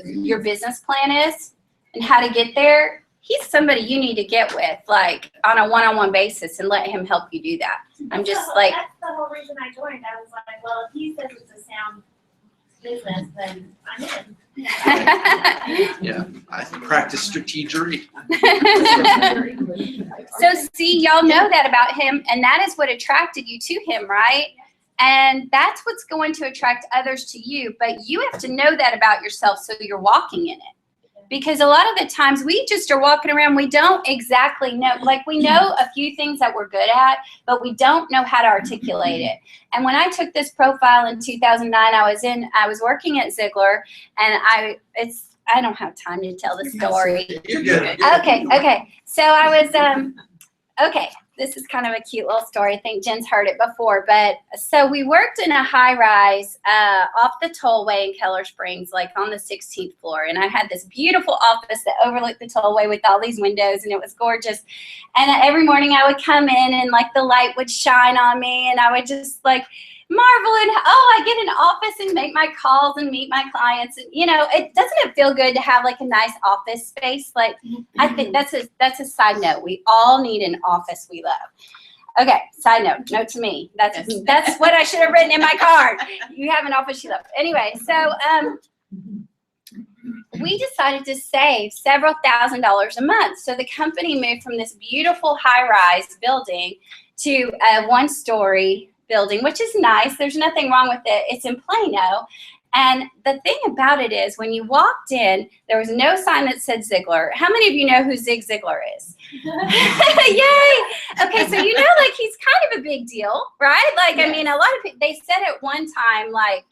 [SPEAKER 9] your business plan is and how to get there, he's somebody you need to get with, like on a one-on-one basis, and let him help you do that. I'm just like.
[SPEAKER 6] That's the whole reason I joined. I was like, well, if he says it's a sound business, then I'm in.
[SPEAKER 2] Yeah, I practice strategery.
[SPEAKER 9] So see, y'all know that about him, and that is what attracted you to him, right? And that's what's going to attract others to you, but you have to know that about yourself so you're walking in it. Because a lot of the times we just are walking around, we don't exactly know, like we know a few things that we're good at, but we don't know how to articulate it. And when I took this profile in 2009, I was working at Ziegler, and I don't have time to tell the story.
[SPEAKER 2] You're good.
[SPEAKER 9] Okay. So I was, okay. This is kind of a cute little story. I think Jen's heard it before. But so we worked in a high rise off the tollway in Keller Springs, like on the 16th floor. And I had this beautiful office that overlooked the tollway with all these windows, and it was gorgeous. And every morning I would come in and like the light would shine on me, and I would just like marvel and I get an office and make my calls and meet my clients. And doesn't it feel good to have like a nice office space? Like I think that's a side note. We all need an office we love. Okay, side note to me. That's what I should have written in my card. You have an office you love. Anyway, so we decided to save several $1,000s a month. So the company moved from this beautiful high-rise building to a one-story building, which is nice. There's nothing wrong with it. It's in Plano. And the thing about it is when you walked in, there was no sign that said Ziegler. How many of you know who Zig Ziglar is? Yay! Okay, so like he's kind of a big deal, right? Like, yes. I mean, a lot of people, they said at one time like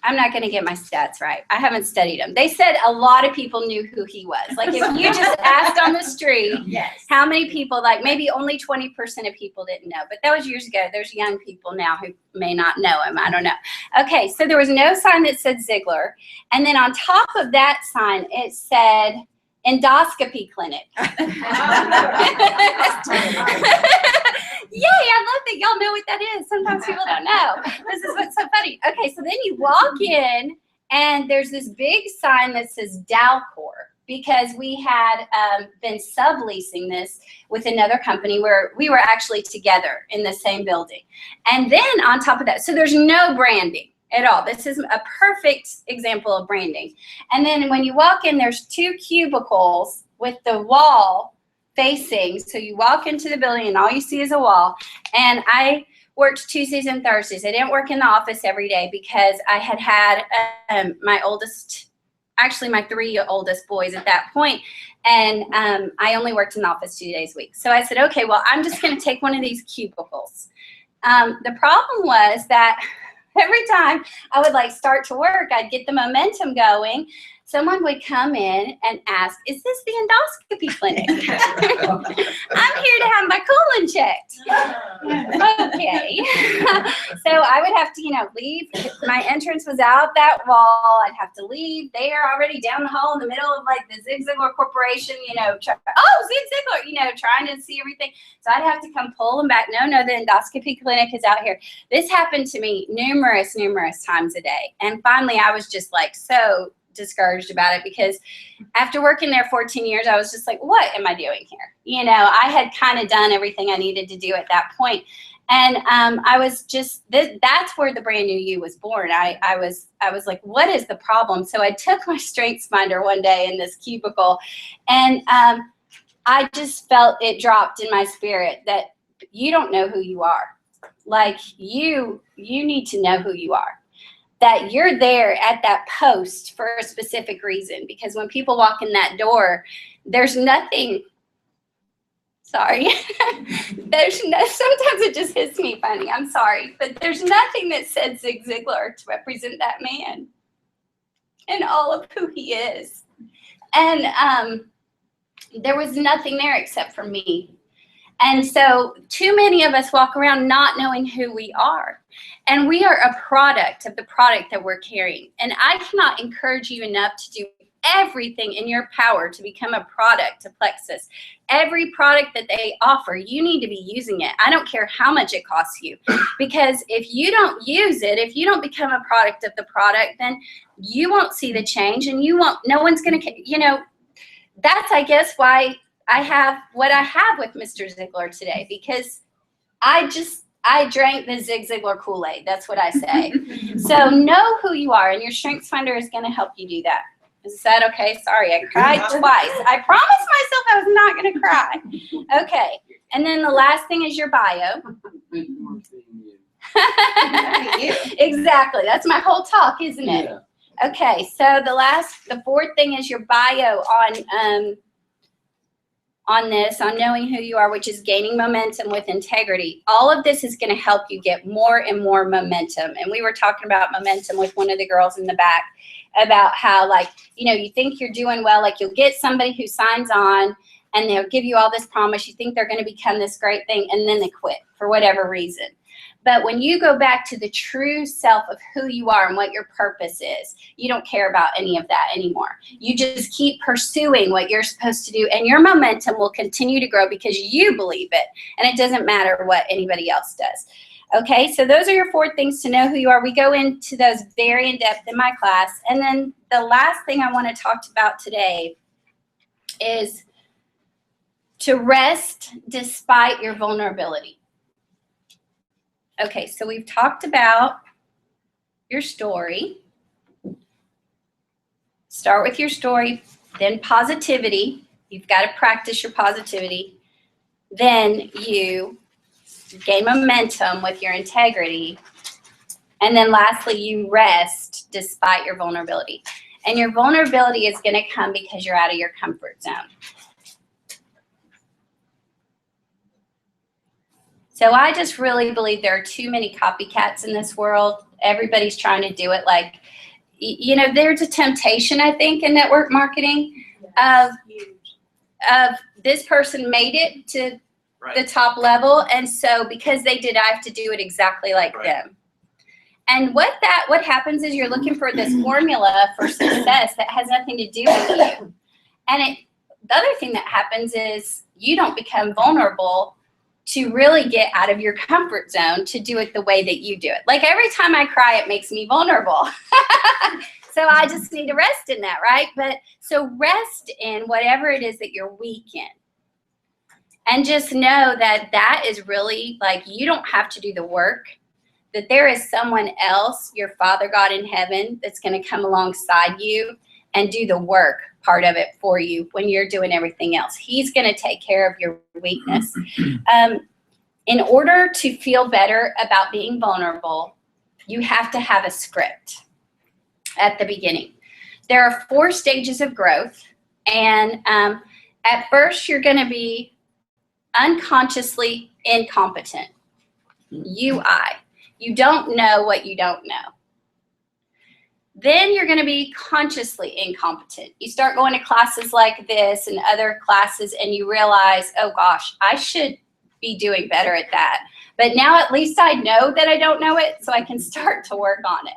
[SPEAKER 9] I'm not going to get my stats right. I haven't studied them. They said a lot of people knew who he was. Like if you just asked on the street,
[SPEAKER 4] Yes.
[SPEAKER 9] how many people, like maybe only 20% of people didn't know. But that was years ago. There's young people now who may not know him. I don't know. Okay, so there was no sign that said Ziegler. And then on top of that sign, it said endoscopy clinic. Yay, I love that y'all know what that is. Sometimes people don't know. This is what's so funny. Okay, so then you walk in and there's this big sign that says Dalcor, because we had been subleasing this with another company where we were actually together in the same building. And then on top of that, so there's no branding at all. This is a perfect example of branding. And then when you walk in, there's 2 cubicles with the wall facing. So you walk into the building and all you see is a wall. And I worked Tuesdays and Thursdays. I didn't work in the office every day because I had my oldest, actually my 3 oldest boys at that point. And I only worked in the office 2 days a week. So I said, okay, well, I'm just going to take one of these cubicles. The problem was that every time I would like start to work, I'd get the momentum going. Someone would come in and ask, is this the endoscopy clinic? I'm here to have my colon checked. Okay. So I would have to, leave. My entrance was out that wall. I'd have to leave. They are already down the hall in the middle of like the Zig Ziglar Corporation, Zig Ziglar, trying to see everything. So I'd have to come pull them back. No, the endoscopy clinic is out here. This happened to me numerous times a day. And finally I was just like so discouraged about it, because after working there 14 years, I was just like, what am I doing here? I had kind of done everything I needed to do at that point. And I was just, that's where the brand new you was born. I was like, what is the problem? So I took my strengths finder one day in this cubicle, and I just felt it dropped in my spirit that you don't know who you are. Like you need to know who you are. That you're there at that post for a specific reason. Because when people walk in that door, there's nothing, sorry. Sometimes it just hits me funny, I'm sorry. But there's nothing that said Zig Ziglar to represent that man and all of who he is. And there was nothing there except for me. And so too many of us walk around not knowing who we are. And we are a product of the product that we're carrying. And I cannot encourage you enough to do everything in your power to become a product to Plexus. Every product that they offer, you need to be using it. I don't care how much it costs you. Because if you don't use it, if you don't become a product of the product, then you won't see the change, and no one's going to, that's, I guess, why I have what I have with Mr. Ziegler today, because I drank the Zig Ziglar Kool-Aid. That's what I say. So know who you are, and your Strengths Finder is going to help you do that. Is that okay? Sorry, I cried twice. I promised myself I was not going to cry. Okay. And then the last thing is your bio. Exactly. That's my whole talk, isn't it? Yeah. Okay. So the fourth thing is your bio on knowing who you are, which is gaining momentum with integrity. All of this is going to help you get more and more momentum. And we were talking about momentum with one of the girls in the back about how, you think you're doing well, like you'll get somebody who signs on and they'll give you all this promise. You think they're going to become this great thing, and then they quit for whatever reason. But when you go back to the true self of who you are and what your purpose is, you don't care about any of that anymore. You just keep pursuing what you're supposed to do, and your momentum will continue to grow because you believe it, and it doesn't matter what anybody else does. Okay, so those are your 4 things to know who you are. We go into those very in depth in my class. And then the last thing I want to talk about today is to rest despite your vulnerability. Okay, so we've talked about your story. Start with your story, then positivity. You've got to practice your positivity. Then you gain momentum with your integrity. And then lastly, you rest despite your vulnerability. And your vulnerability is going to come because you're out of your comfort zone. So I just really believe there are too many copycats in this world. everybody's trying to do it like, you know, there's a temptation, I think, in network marketing of this person made it to the top level, and so because they did, I have to do it exactly like them. And what happens is you're looking for this formula for success that has nothing to do with you. And the other thing that happens is you don't become vulnerable to really get out of your comfort zone to do it the way that you do it. Like every time I cry, it makes me vulnerable. So I just need to rest in that, right? But so rest in whatever it is that you're weak in. And just know that that is really like, you don't have to do the work, that there is someone else, your Father God in heaven, that's going to come alongside you and do the work part of it for you when you're doing everything else. He's going to take care of your weakness. In order to feel better about being vulnerable, you have to have a script at the beginning. There are 4 stages of growth, and at first you're going to be unconsciously incompetent. You don't know what you don't know. Then you're going to be consciously incompetent. You start going to classes like this and other classes, and you realize, oh gosh, I should be doing better at that. But now at least I know that I don't know it, so I can start to work on it.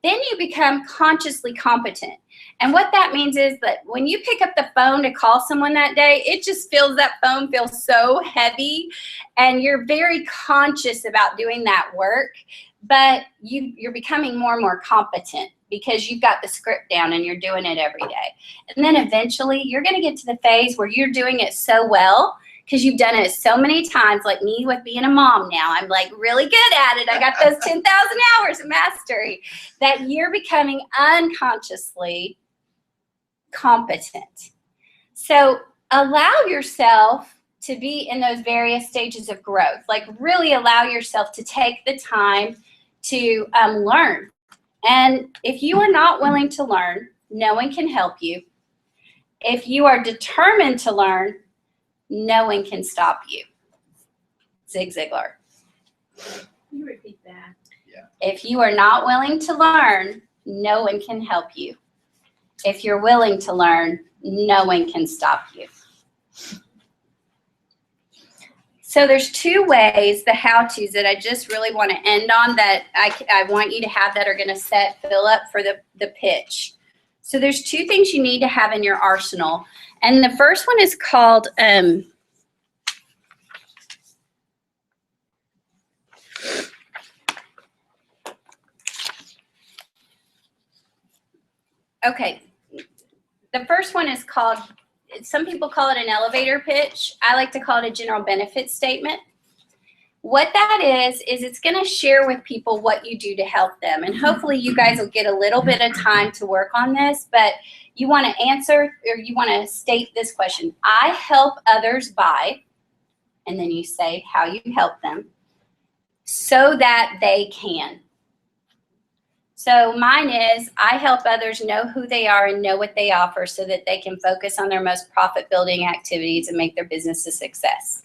[SPEAKER 9] Then you become consciously competent. And what that means is that when you pick up the phone to call someone that day, it just feels, that phone feels so heavy, and you're very conscious about doing that work, but you're becoming more and more competent because you've got the script down and you're doing it every day. And then eventually you're going to get to the phase where you're doing it so well because you've done it so many times, like me with being a mom now. I'm like really good at it. I got those 10,000 hours of mastery, that you're becoming unconsciously competent. So allow yourself to be in those various stages of growth. Like really allow yourself to take the time to learn. And if you are not willing to learn, no one can help you. If you are determined to learn, no one can stop you. Zig Ziglar.
[SPEAKER 4] Can you repeat that?
[SPEAKER 2] Yeah.
[SPEAKER 9] If you are not willing to learn, no one can help you. If you're willing to learn, no one can stop you. So there's 2 ways, the how-tos that I just really want to end on, that I want you to have, that are going to set Phil up for the pitch. So there's 2 things you need to have in your arsenal. And the first one is called okay. The first one is called, some people call it an elevator pitch. I like to call it a general benefit statement. What that is it's going to share with people what you do to help them. And hopefully you guys will get a little bit of time to work on this, but you want to answer, or you want to state this question. I help others by, and then you say how you help them so that they can. So mine is, I help others know who they are and know what they offer so that they can focus on their most profit-building activities and make their business a success.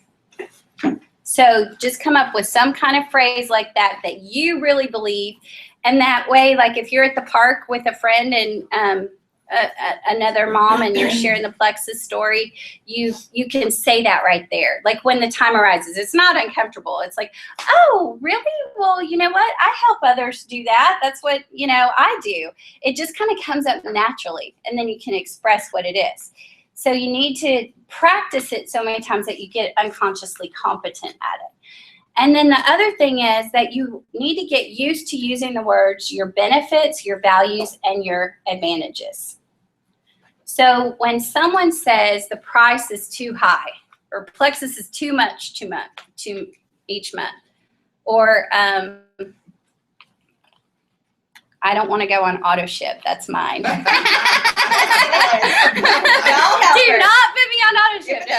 [SPEAKER 9] So just come up with some kind of phrase like that that you really believe. And that way, like if you're at the park with a friend and another mom and you're sharing the plexus story, you can say that right there. Like when the time arises, it's not uncomfortable. It's like, oh, really? Well, you know what? I help others do that. That's what, I do. It just kind of comes up naturally, and then you can express what it is. So you need to practice it so many times that you get unconsciously competent at it. And then the other thing is that you need to get used to using the words your benefits, your values, and your advantages. So when someone says the price is too high, or plexus is too much each month, or I don't want to go on auto ship, that's mine. Do not put me on auto ship. No.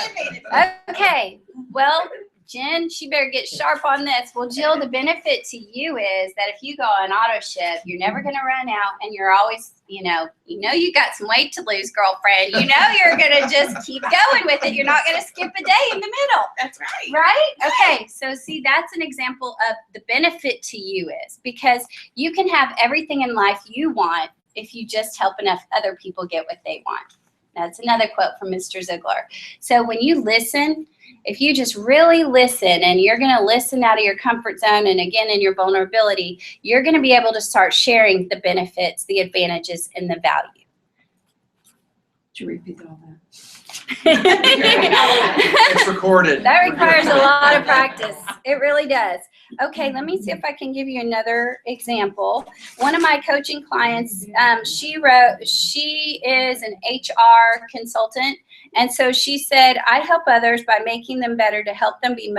[SPEAKER 9] Okay, well, Jen, she better get sharp on this. Well, Jill, the benefit to you is that if you go on auto ship, you're never going to run out, and you're always, you you got some weight to lose, girlfriend. You're going to just keep going with it. You're not going to skip a day in the middle.
[SPEAKER 1] That's right.
[SPEAKER 9] Right? Okay. So see, that's an example of the benefit to you is because you can have everything in life you want if you just help enough other people get what they want. That's another quote from Mr. Ziegler. So when you listen, if you just really listen, and you're going to listen out of your comfort zone and again in your vulnerability, you're going to be able to start sharing the benefits, the advantages, and the value.
[SPEAKER 7] Did you repeat all that?
[SPEAKER 2] It's recorded.
[SPEAKER 9] That requires a lot of practice. It really does. Okay, let me see if I can give you another example. One of my coaching clients, she is an HR consultant. And so she said, I help others by making them better to help them be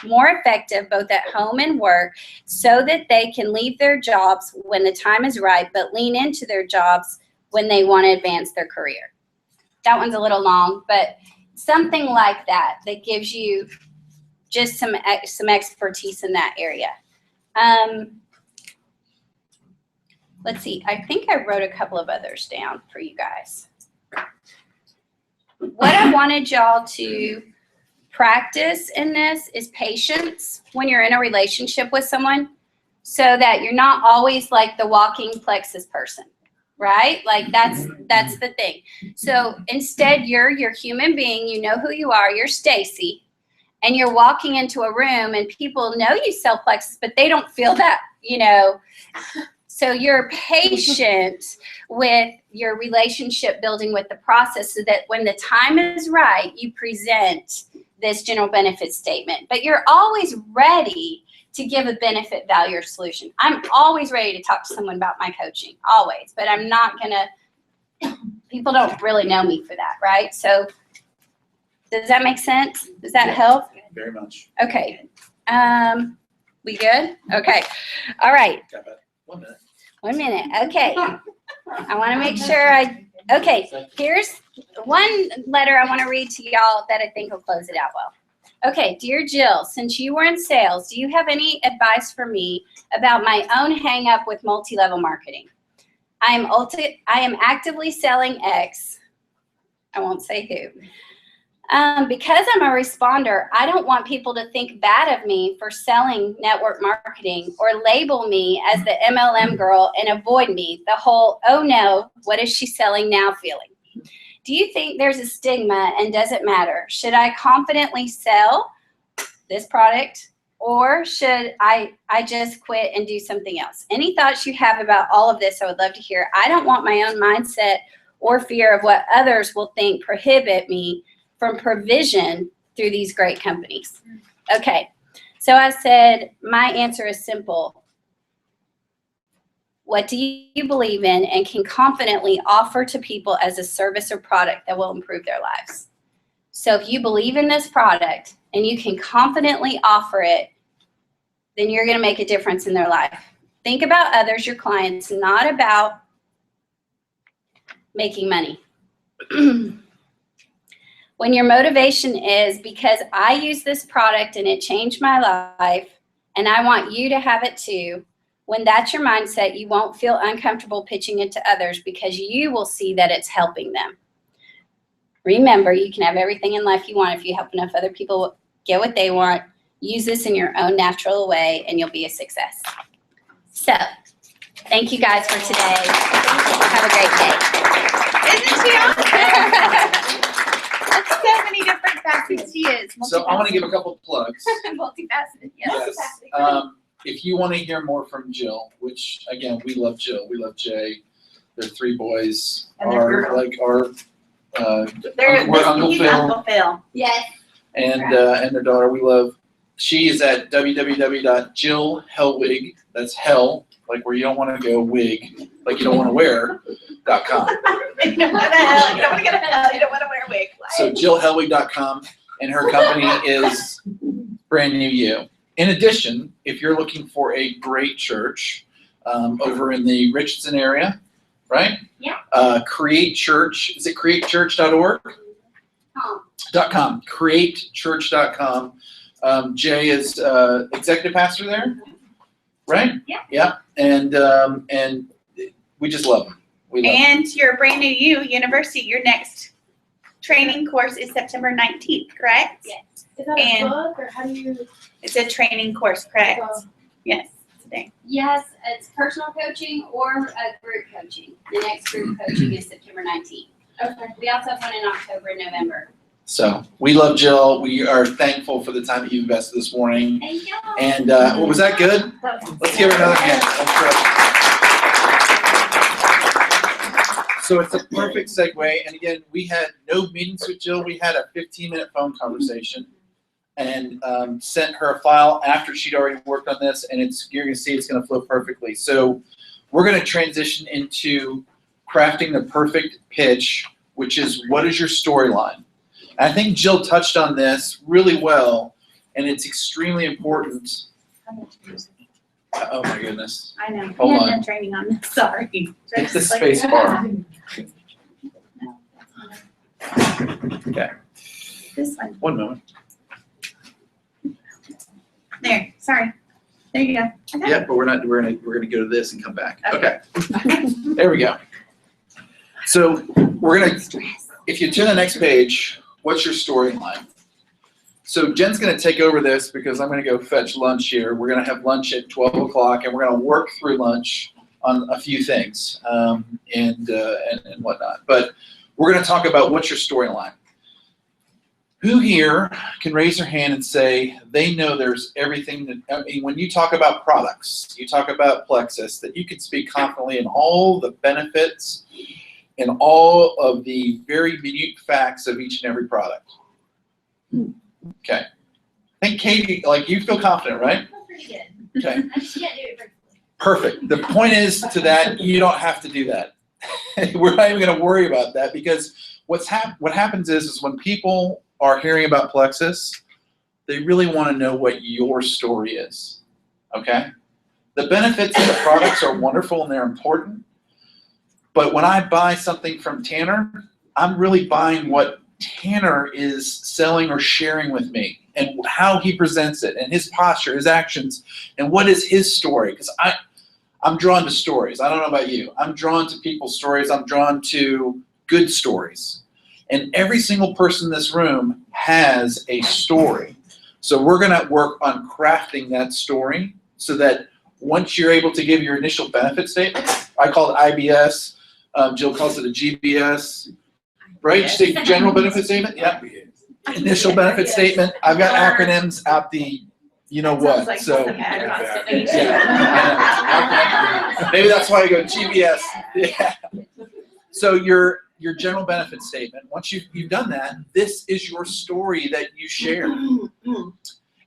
[SPEAKER 9] more effective both at home and work so that they can leave their jobs when the time is right, but lean into their jobs when they want to advance their career. That one's a little long, but something like that gives you just some expertise in that area. Let's see. I think I wrote a couple of others down for you guys. What I wanted y'all to practice in this is patience when you're in a relationship with someone so that you're not always like the walking plexus person. Right? Like that's the thing. So instead you're your human being, you know who you are, you're Stacy, and you're walking into a room and people know you sell plexus, but they don't feel that, So you're patient with your relationship building with the process so that when the time is right, you present this general benefit statement. But you're always ready to give a benefit, value, or solution. I'm always ready to talk to someone about my coaching, always, but I'm not gonna, people don't really know me for that, right? So does that make sense? Does that help?
[SPEAKER 2] Very much.
[SPEAKER 9] Okay. We good? Okay. All right.
[SPEAKER 2] Got about 1 minute.
[SPEAKER 9] 1 minute. Okay. I want to make sure okay, here's one letter I want to read to y'all that I think will close it out well. Okay, dear Jill, since you were in sales, do you have any advice for me about my own hang up with multi-level marketing? I am actively selling X. I won't say who. Because I'm a responder, I don't want people to think bad of me for selling network marketing or label me as the MLM girl and avoid me, the whole, oh no, what is she selling now feeling. Do you think there's a stigma and does it matter? Should I confidently sell this product or should I just quit and do something else? Any thoughts you have about all of this, I would love to hear. I don't want my own mindset or fear of what others will think prohibit me from provision through these great companies. Okay, so I said, my answer is simple. What do you believe in and can confidently offer to people as a service or product that will improve their lives? So if you believe in this product and you can confidently offer it, then you're gonna make a difference in their life. Think about others, your clients, not about making money. When your motivation is because I use this product and it changed my life and I want you to have it too, when that's your mindset, you won't feel uncomfortable pitching it to others because you will see that it's helping them. Remember, you can have everything in life you want if you help enough other people get what they want. Use this in your own natural way and you'll be a success. So, thank you guys for today. Have a great day.
[SPEAKER 1] Isn't she awesome? So many different facets she is.
[SPEAKER 2] So I want to give a couple plugs.
[SPEAKER 1] Multifaceted, yes.
[SPEAKER 2] If you want to hear more from Jill, which again, we love Jill, we love Jay. Their 3 boys
[SPEAKER 1] And their
[SPEAKER 2] are
[SPEAKER 1] girl.
[SPEAKER 2] like our
[SPEAKER 1] We're
[SPEAKER 2] Uncle
[SPEAKER 1] he's
[SPEAKER 2] Phil.
[SPEAKER 1] Uncle Phil.
[SPEAKER 5] Yes.
[SPEAKER 2] and their daughter. We love. She is at www.jillhellwig. That's hell, like where you don't want to go, wig, like you don't want to wear, .com.
[SPEAKER 1] You don't want to hell. You don't want to go to hell. You don't want to wear a wig.
[SPEAKER 2] So jillhellwig.com, and her company is Brand New You. In addition, if you're looking for a great church over in the Richardson area, right?
[SPEAKER 6] Yeah.
[SPEAKER 2] Create Church. Is it createchurch.org? .com. Createchurch.com. Jay is executive pastor there, right?
[SPEAKER 6] Yeah.
[SPEAKER 2] Yeah, and we just love him. We love him.
[SPEAKER 1] And you're a brand new university. Your next training course is September 19th, correct?
[SPEAKER 6] Yes. Is that
[SPEAKER 1] And-
[SPEAKER 6] a book or how do you?
[SPEAKER 1] It's a training course, correct? Yes. Today.
[SPEAKER 9] Yes, it's personal coaching or group coaching. The next group coaching is September 19th.
[SPEAKER 6] Okay.
[SPEAKER 9] We also have one in October and November.
[SPEAKER 2] So we love Jill. We are thankful for the time that you invested this morning.
[SPEAKER 9] Thank you.
[SPEAKER 2] And was that good? Let's give her another hand. That's great. So it's a perfect segue. And again, we had no meetings with Jill. We had a 15-minute phone conversation and sent her a file after she'd already worked on this. And you're going to see it's going to flow perfectly. So we're going to transition into crafting the perfect pitch, which is what is your storyline? I think Jill touched on this really well, and it's extremely important. Oh my goodness.
[SPEAKER 1] I know.
[SPEAKER 2] Hold
[SPEAKER 1] We
[SPEAKER 2] on.
[SPEAKER 1] had no training on this. Sorry.
[SPEAKER 2] Hit the space bar. Okay,
[SPEAKER 1] This one.
[SPEAKER 2] one moment.
[SPEAKER 1] There. Sorry. There you go. I got
[SPEAKER 2] Yeah, but we're gonna go to this and come back.
[SPEAKER 1] Okay.
[SPEAKER 2] Okay. There we go. So we're gonna, if you turn the next page, what's your storyline? So Jen's gonna take over this because I'm gonna go fetch lunch here. We're gonna have lunch at 12 o'clock and we're gonna work through lunch on a few things and whatnot. But we're gonna talk about what's your storyline. Who here can raise their hand and say they know there's everything that, I mean, when you talk about products, you talk about Plexus, that you can speak confidently in all the benefits and all of the very minute facts of each and every product? Okay. I think Katie, like, you feel confident, right?
[SPEAKER 6] I feel pretty good.
[SPEAKER 2] Okay.
[SPEAKER 6] I just can't do it perfectly.
[SPEAKER 2] Perfect. The point is to that, you don't have to do that. We're not even going to worry about that because what happens is when people are hearing about Plexus, they really want to know what your story is, okay? The benefits of the products are wonderful and they're important, but when I buy something from Tanner, I'm really buying what Tanner is selling or sharing with me and how he presents it and his posture, his actions, and what is his story, because I'm drawn to stories. I don't know about you. I'm drawn to people's stories. I'm drawn to good stories. And every single person in this room has a story. So we're going to work on crafting that story so that once you're able to give your initial benefit statement, I call it IBS, Jill calls it a GBS, right?
[SPEAKER 1] Yes.
[SPEAKER 2] State general benefit statement? Yeah. Initial benefit statement. I've got acronyms out the, you know what,
[SPEAKER 1] Sounds like
[SPEAKER 2] so.
[SPEAKER 1] some ad constipation.
[SPEAKER 2] Yeah. Maybe that's why I go GBS. Yeah. So your general benefit statement, once you've done that, this is your story that you share.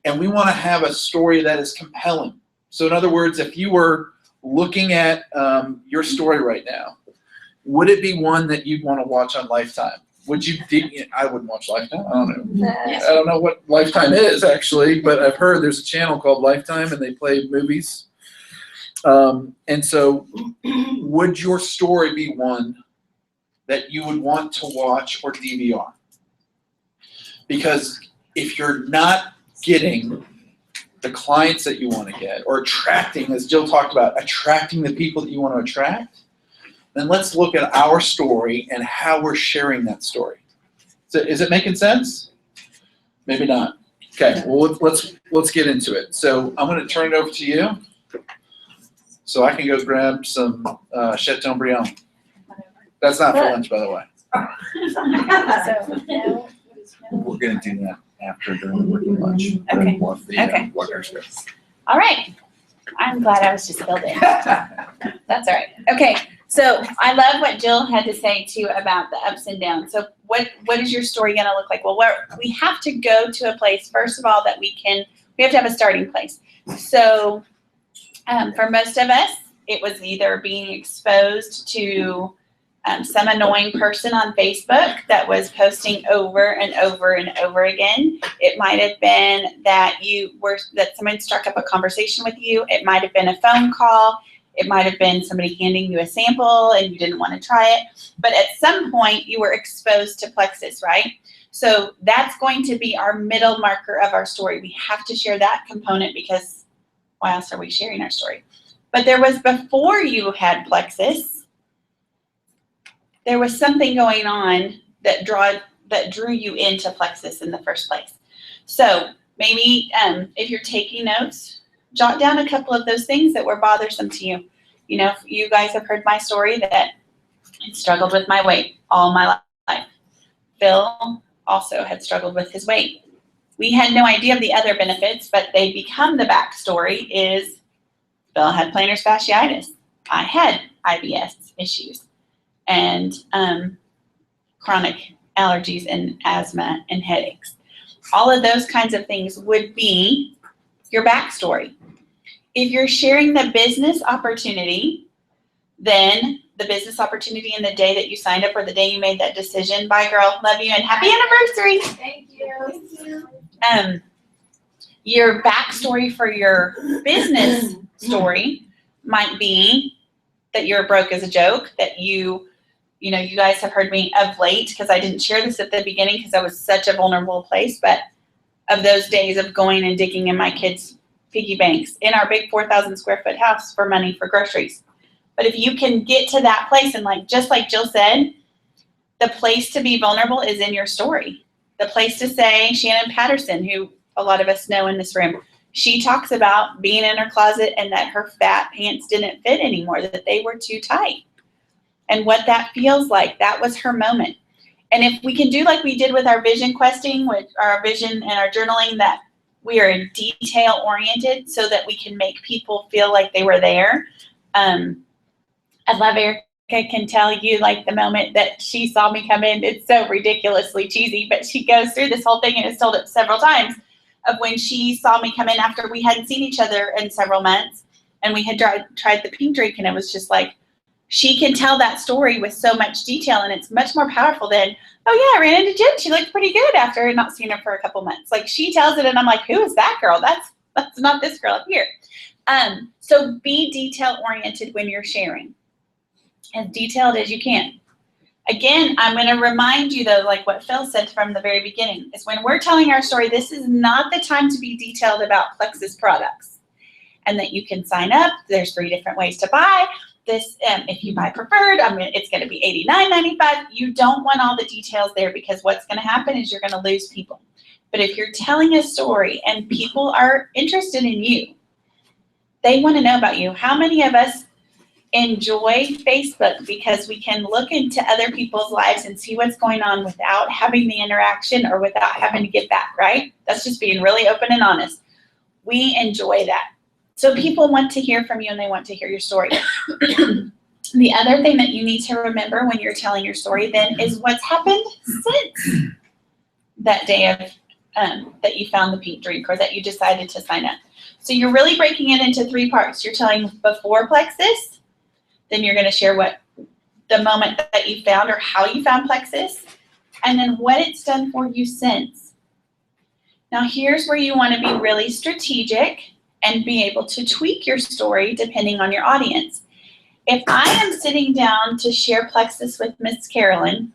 [SPEAKER 2] And we want to have a story that is compelling. So in other words, if you were looking at your story right now, would it be one that you'd want to watch on Lifetime? Would you? I wouldn't watch Lifetime. I don't know. I don't know what Lifetime is actually, but I've heard there's a channel called Lifetime and they play movies. And so, would your story be one that you would want to watch or DVR? Because if you're not getting the clients that you want to get, or attracting, as Jill talked about, attracting the people that you want to attract, then let's look at our story and how we're sharing that story. So is it making sense? Maybe not. Okay, well, let's get into it. So I'm going to turn it over to you so I can go grab some Chateaubriand. That's not for lunch, by the way. We're going to do that after during the working lunch.
[SPEAKER 1] Okay.
[SPEAKER 2] Once the,
[SPEAKER 1] Okay.
[SPEAKER 2] workers go.
[SPEAKER 1] All right. I'm glad I was just filled in. That's all right. Okay. So I love what Jill had to say too about the ups and downs. So what is your story going to look like? Well, we have to go to a place, first of all, that we have to have a starting place. So for most of us, it was either being exposed to some annoying person on Facebook that was posting over and over and over again. It might have been that someone struck up a conversation with you. It might have been a phone call. It might have been somebody handing you a sample and you didn't want to try it. But at some point, you were exposed to Plexus, right? So that's going to be our middle marker of our story. We have to share that component because why else are we sharing our story? But there was, before you had Plexus, there was something going on that drew you into Plexus in the first place. So maybe if you're taking notes, jot down a couple of those things that were bothersome to you. You know, you guys have heard my story that I struggled with my weight all my life. Phil also had struggled with his weight. We had no idea of the other benefits, but they become the backstory is Phil had plantar fasciitis. I had IBS issues and chronic allergies and asthma and headaches. All of those kinds of things would be your backstory. If you're sharing the business opportunity, then the business opportunity in the day that you signed up or the day you made that decision. Bye, girl. Love you and happy anniversary.
[SPEAKER 4] Thank you.
[SPEAKER 1] Your backstory for your business story might be that you're broke as a joke, that you guys have heard me of late, because I didn't share this at the beginning because I was such a vulnerable place, but of those days of going and digging in my kids' piggy banks in our big 4,000 square foot house for money for groceries. But if you can get to that place, and just like Jill said, the place to be vulnerable is in your story. The place to say, Shannon Patterson, who a lot of us know in this room, she talks about being in her closet and that her fat pants didn't fit anymore, that they were too tight. And what that feels like, that was her moment. And if we can do like we did with our vision questing, with our vision and our journaling, that we are detail oriented so that we can make people feel like they were there. I love Erica can tell you like the moment that she saw me come in. It's so ridiculously cheesy, but she goes through this whole thing and has told it several times of when she saw me come in after we hadn't seen each other in several months and we had tried the pink drink, and it was just like, she can tell that story with so much detail, and it's much more powerful than, oh yeah, I ran into Jen. She looked pretty good after not seeing her for a couple months. Like she tells it and I'm like, who is that girl? That's not this girl up here. So be detail oriented when you're sharing. As detailed as you can. Again, I'm going to remind you though, like what Phil said from the very beginning, is when we're telling our story, this is not the time to be detailed about Plexus products and that you can sign up. There's 3 different ways to buy this. If you buy preferred, it's going to be $89.95. You don't want all the details there because what's going to happen is you're going to lose people. But if you're telling a story and people are interested in you, they want to know about you. How many of us enjoy Facebook because we can look into other people's lives and see what's going on without having the interaction or without having to get back, right? That's just being really open and honest. We enjoy that. So people want to hear from you and they want to hear your story. The other thing that you need to remember when you're telling your story then is what's happened since that day of that you found the pink drink or that you decided to sign up. So you're really breaking it into 3 parts. You're telling before Plexus, then you're going to share what the moment that you found or how you found Plexus, and then what it's done for you since. Now here's where you want to be really strategic and be able to tweak your story depending on your audience. If I am sitting down to share Plexus with Miss Carolyn,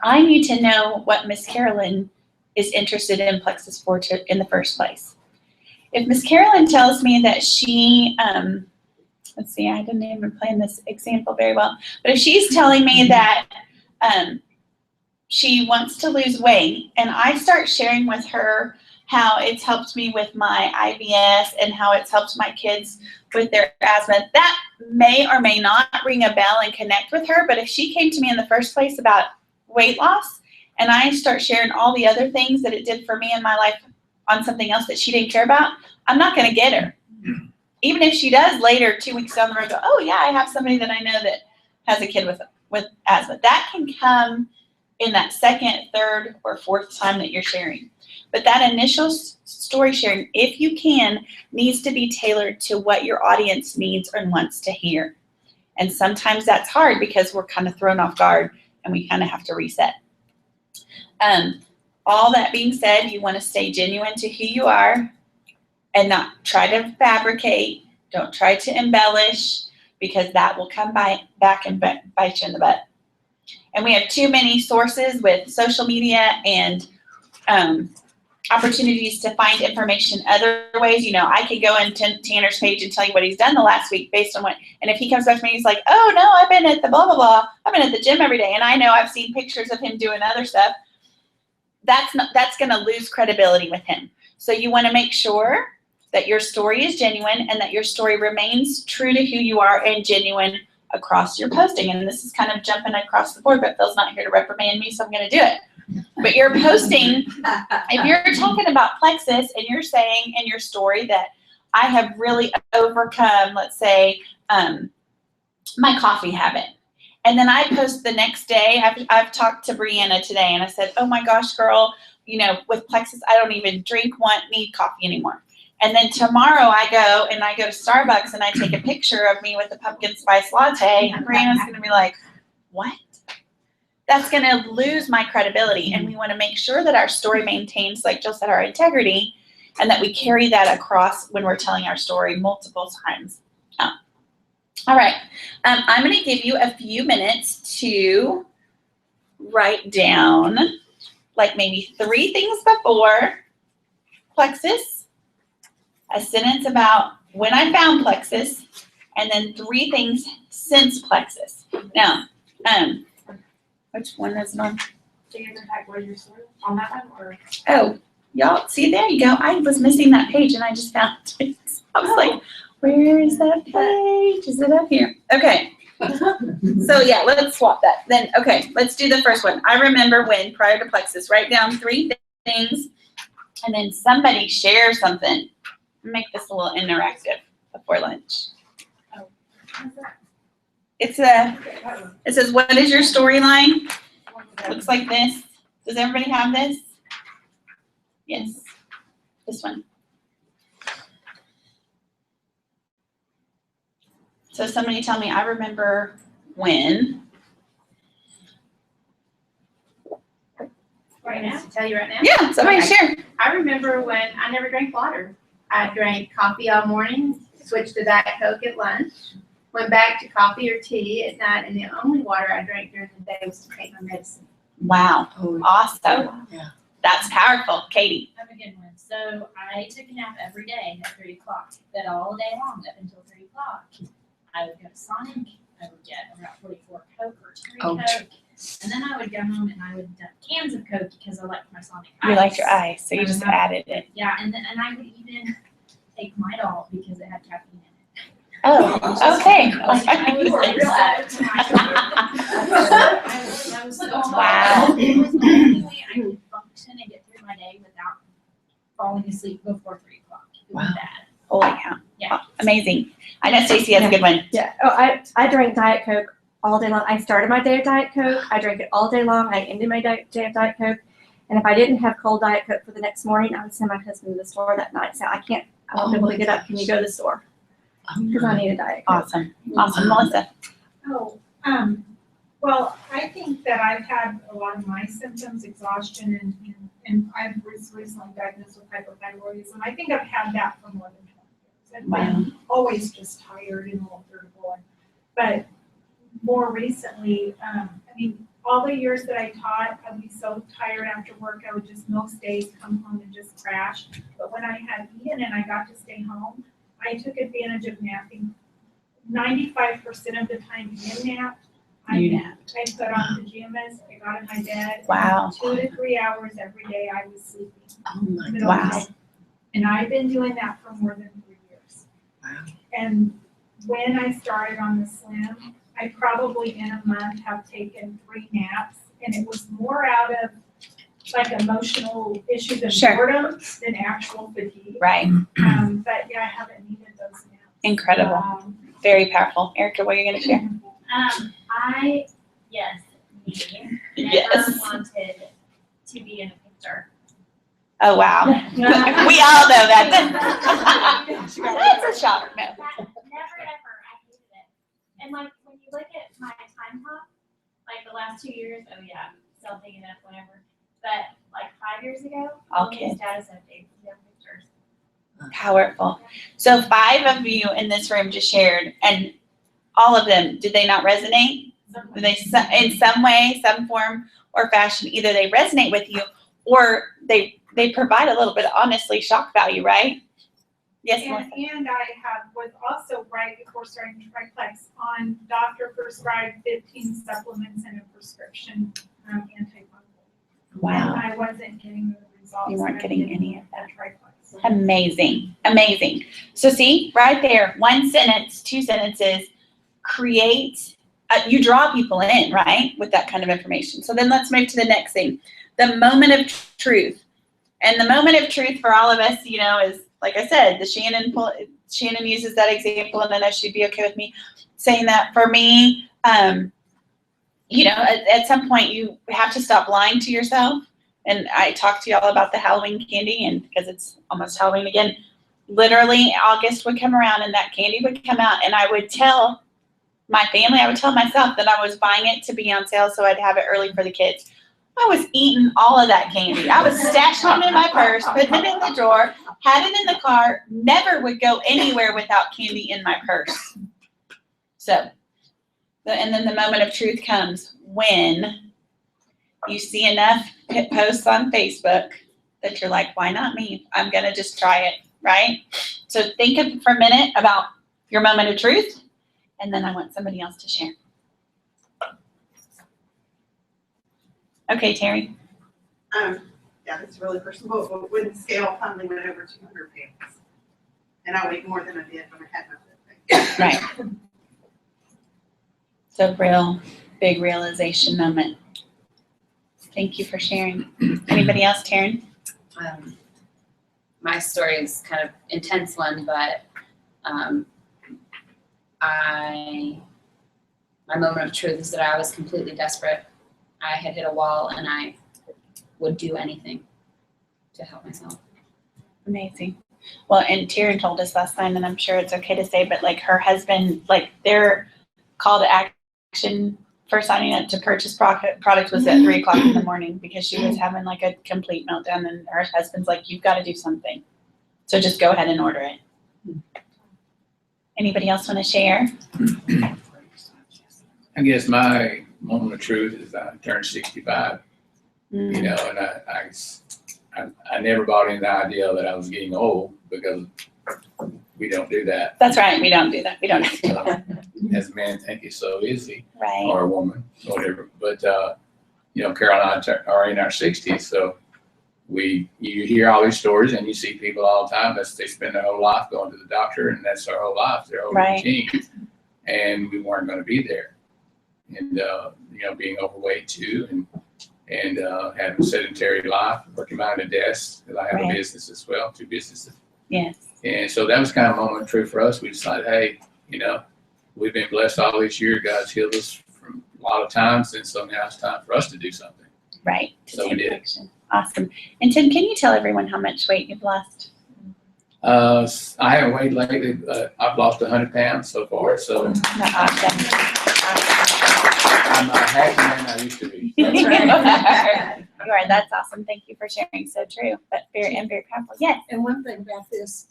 [SPEAKER 1] I need to know what Miss Carolyn is interested in Plexus for in the first place. If Miss Carolyn tells me that she, let's see, I didn't even plan this example very well, but if she's telling me that she wants to lose weight and I start sharing with her how it's helped me with my IBS and how it's helped my kids with their asthma, that may or may not ring a bell and connect with her. But if she came to me in the first place about weight loss and I start sharing all the other things that it did for me in my life on something else that she didn't care about, I'm not going to get her. Even if she does later, 2 weeks down the road, go, oh yeah, I have somebody that I know that has a kid with asthma. That can come in that second, third, or fourth time that you're sharing. But that initial story sharing, if you can, needs to be tailored to what your audience needs and wants to hear. And sometimes that's hard because we're kind of thrown off guard and we kind of have to reset. All that being said, you want to stay genuine to who you are and not try to fabricate. Don't try to embellish because that will come back and bite you in the butt. And we have too many sources with social media and opportunities to find information other ways. You know, I could go in Tanner's page and tell you what he's done the last week based on what, and if he comes back to me, he's like, oh no, I've been at the blah, blah, blah. I've been at the gym every day. And I know I've seen pictures of him doing other stuff. That's going to lose credibility with him. So you want to make sure that your story is genuine and that your story remains true to who you are and genuine across your posting. And this is kind of jumping across the board, but Phil's not here to reprimand me, so I'm going to do it. But you're posting, if you're talking about plexus and you're saying in your story that I have really overcome, let's say, my coffee habit. And then I post the next day, I've talked to Brianna today and I said, oh my gosh, girl, you know, with plexus, I don't even need coffee anymore. And then tomorrow I go to Starbucks and I take a picture of me with the pumpkin spice latte. And Brianna's going to be like, what? That's going to lose my credibility. And we want to make sure that our story maintains, like Jill said, our integrity, and that we carry that across when we're telling our story multiple times. All right. I'm going to give you a few minutes to write down like maybe 3 things before plexus, a sentence about when I found plexus, and then 3 things since plexus. Now, which one is it on?
[SPEAKER 6] So you're gonna type where you're sorted on that one, or?
[SPEAKER 1] Oh, y'all, see, there you go. I was missing that page and I just found it. I was like, where is that page? Is it up here? Okay. So yeah, let's swap that. Then, okay, let's do the first one. I remember when, prior to plexus, write down 3 things and then somebody share something. Make this a little interactive before lunch. It says, what is your storyline? Looks like this. Does everybody have this? Yes. This one. So somebody tell me, I remember when.
[SPEAKER 6] Right now? Tell you right now?
[SPEAKER 1] Yeah, somebody
[SPEAKER 6] Okay.
[SPEAKER 1] share.
[SPEAKER 6] I remember when I never drank water. I drank coffee all morning, switched to Diet Coke at lunch, went back to coffee or tea at night, and the only water I drank during the day was to take my medicine.
[SPEAKER 1] Wow. Awesome.
[SPEAKER 8] Yeah.
[SPEAKER 1] That's powerful. Katie.
[SPEAKER 10] I have a good one. So I took a nap every day at 3 o'clock, but all day long up until 3 o'clock, I would go to Sonic, I would get about 44 Coke or 3 Coke, and then I would go home and I would dump cans of Coke because I liked my Sonic ice.
[SPEAKER 1] You like your ice, so you just added it.
[SPEAKER 10] Yeah, and I would even take my doll because it had caffeine in it.
[SPEAKER 1] Oh, okay.
[SPEAKER 10] I was a real addict to my I was so
[SPEAKER 1] Wow.
[SPEAKER 10] It was the only way I could function and get through my day without falling asleep before 3 o'clock. It was bad.
[SPEAKER 1] Holy cow.
[SPEAKER 10] Yeah.
[SPEAKER 1] Amazing. I know Stacey has a good one.
[SPEAKER 11] Yeah. Oh, I drank Diet Coke all day long. I started my day of Diet Coke. I drank it all day long. I ended my day of Diet Coke. And if I didn't have cold Diet Coke for the next morning, I would send my husband to the store that night. So I won't be able to get up. Can you go to the store? Because I need a Diet Coke.
[SPEAKER 1] Awesome. Awesome. Melissa.
[SPEAKER 4] Oh, well, I think that I've had a lot of my symptoms, exhaustion, and I've recently diagnosed with hypothyroidism. I think I've had that for more than 20 years. I've been always just tired and a little irritable. But more recently, I mean, all the years that I taught, I'd be so tired after work, I would just most days come home and just crash. But when I had Ian and I got to stay home, I took advantage of napping. 95% of the time Ian napped. I put on pajamas, I got in my bed.
[SPEAKER 1] Wow.
[SPEAKER 4] 2 to 3 hours every day I was sleeping.
[SPEAKER 8] Oh my
[SPEAKER 4] Middle of the
[SPEAKER 1] Wow.
[SPEAKER 4] day. And I've been doing that for more than 3 years.
[SPEAKER 8] Wow.
[SPEAKER 4] And when I started on the Slim, I probably in a month have taken 3 naps, and it was more out of like emotional issues and
[SPEAKER 1] Sure.
[SPEAKER 4] boredom than actual fatigue.
[SPEAKER 1] Right.
[SPEAKER 4] But yeah, I haven't needed those naps.
[SPEAKER 1] Incredible. Very powerful. Erica, what are you going to share?
[SPEAKER 10] Me,
[SPEAKER 1] Yes.
[SPEAKER 10] never wanted to be in a picture.
[SPEAKER 1] Oh, wow. We all know that. It's a shock. No.
[SPEAKER 10] Never ever, I hated it. And like, when you look at my time hop, like the last 2 years, oh yeah, still taking up whatever. But like 5 years ago,
[SPEAKER 1] All
[SPEAKER 10] these
[SPEAKER 1] kids.
[SPEAKER 10] status updates, no pictures.
[SPEAKER 1] Powerful. So 5 of you in this room just shared, and all of them, did they not resonate? in some way, some form or fashion, either they resonate with you or they provide a little bit of, honestly, shock value, right? Yes, Melissa.
[SPEAKER 4] And I was also right before starting Triplex on doctor prescribed 15 supplements and a prescription antifungal.
[SPEAKER 1] Wow.
[SPEAKER 4] And I wasn't getting the results.
[SPEAKER 1] You weren't getting any of that.
[SPEAKER 4] Triplex.
[SPEAKER 1] Amazing. Amazing. So see, right there, 1 sentence, 2 sentences, create, you draw people in, right, with that kind of information. So then let's move to the next thing, the moment of truth. And the moment of truth for all of us, you know, is, like I said, Shannon uses that example, and I know she'd be okay with me saying that. For me, you know, at some point you have to stop lying to yourself. And I talked to y'all about the Halloween candy, and because it's almost Halloween again, literally August would come around and that candy would come out, and I would tell my family, I would tell myself that I was buying it to be on sale so I'd have it early for the kids. I was eating all of that candy. I was stashing it in my purse, putting it in the drawer, had it in the car, never would go anywhere without candy in my purse. So, and then the moment of truth comes when you see enough posts on Facebook that you're like, why not me? I'm going to just try it, right? So think for a minute about your moment of truth, and then I want somebody else to share. Okay, Terry.
[SPEAKER 7] Yeah, that's really personal. But when the scale finally went over 200 pounds, and I weighed more than I did when I had my birthday.
[SPEAKER 1] Right. So real big realization moment. Thank you for sharing. Anybody else, Taryn?
[SPEAKER 12] My story is kind of intense one, but my moment of truth is that I was completely desperate. I had hit a wall, and I would do anything to help myself.
[SPEAKER 1] Amazing. Well, and Taryn told us last time, and I'm sure it's okay to say, but like her husband, like their call to action for signing up to purchase product was at 3 o'clock in the morning because she was having like a complete meltdown, and her husband's like, you've got to do something. So just go ahead and order it. Anybody else want to share?
[SPEAKER 8] I guess my moment of truth is I turned 65, you know, and I never bought into the idea that I was getting old, because we don't do that.
[SPEAKER 1] That's right. We don't do that. We don't do that.
[SPEAKER 8] As a man, think it's so easy,
[SPEAKER 1] Right.
[SPEAKER 8] or a woman, whatever. But, you know, Carol and I are in our 60s, so you hear all these stories, and you see people all the time they spend their whole life going to the doctor, and that's their whole life, their whole routine. And we weren't going to be there. And, you know, being overweight too, and having a sedentary life, working behind a desk, because I have a business as well, 2 businesses.
[SPEAKER 1] Yes.
[SPEAKER 8] And so that was kind of a moment of truth for us. We decided, hey, you know, we've been blessed all this year. God's healed us from a lot of times, and so now it's time for us to do something.
[SPEAKER 1] Right.
[SPEAKER 8] So we did.
[SPEAKER 1] Awesome. And Tim, can you tell everyone how much weight you've lost?
[SPEAKER 8] I haven't weighed lately, but I've lost 100 pounds so far. So
[SPEAKER 1] Awesome.
[SPEAKER 8] I'm a happy man I used to be.
[SPEAKER 1] That's right. You are. That's awesome. Thank you for sharing. So true, but very powerful. Yes.
[SPEAKER 7] And one thing about this,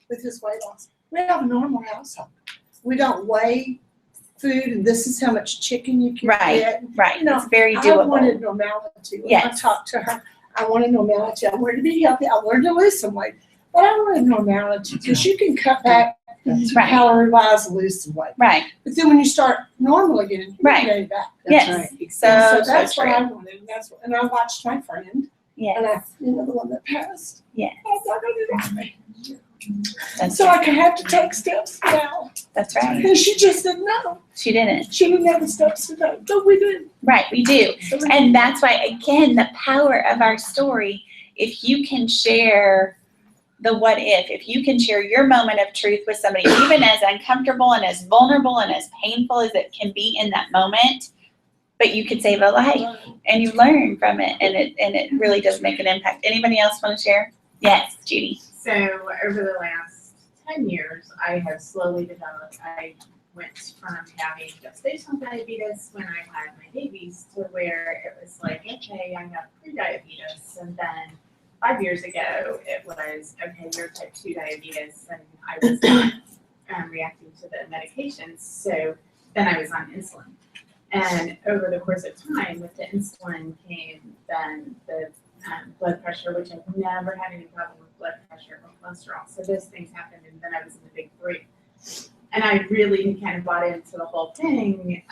[SPEAKER 7] with his weight loss, we have a normal household. We don't weigh food, and this is how much chicken you can get.
[SPEAKER 1] Right.
[SPEAKER 7] You know,
[SPEAKER 1] it's very
[SPEAKER 7] I
[SPEAKER 1] doable.
[SPEAKER 7] wanted normality. When I
[SPEAKER 1] Yes.
[SPEAKER 7] talked to her, I wanted normality. I wanted to be healthy. I wanted to lose some weight. But I wanted normality, because you can cut back
[SPEAKER 1] right.
[SPEAKER 7] calorie-wise and lose some weight.
[SPEAKER 1] Right.
[SPEAKER 7] But then when you start normal again, you
[SPEAKER 1] Right.
[SPEAKER 7] can gain back.
[SPEAKER 1] Yes.
[SPEAKER 7] So that's what
[SPEAKER 1] true.
[SPEAKER 7] I wanted. And I watched my friend,
[SPEAKER 1] Yes.
[SPEAKER 7] and the one that passed.
[SPEAKER 1] Yes.
[SPEAKER 7] I was like, I did that.
[SPEAKER 1] That's,
[SPEAKER 7] So I can have to take steps now.
[SPEAKER 1] that's right.
[SPEAKER 7] And she just said no.
[SPEAKER 1] She didn't.
[SPEAKER 7] She didn't have the steps to do. But we did.
[SPEAKER 1] Right. We do.
[SPEAKER 7] So we
[SPEAKER 1] And that's why, again, the power of our story, if you can share the what if you can share your moment of truth with somebody, even as uncomfortable and as vulnerable and as painful as it can be in that moment, but you could save a life and you learn from it, and it really does make an impact. Anybody else want to share? Yes, Judy.
[SPEAKER 6] So over the last 10 years, I have slowly developed. I went from having gestational diabetes when I had my babies to where it was like, okay, I have pre-diabetes, and then 5 years ago, it was, okay, you're type 2 diabetes, and I was not reacting to the medications. So then I was on insulin. And over the course of time, with the insulin came then the blood pressure, which I've never had any problem with blood pressure or cholesterol. So those things happened, and then I was in the big three. And I really kind of bought into the whole thing,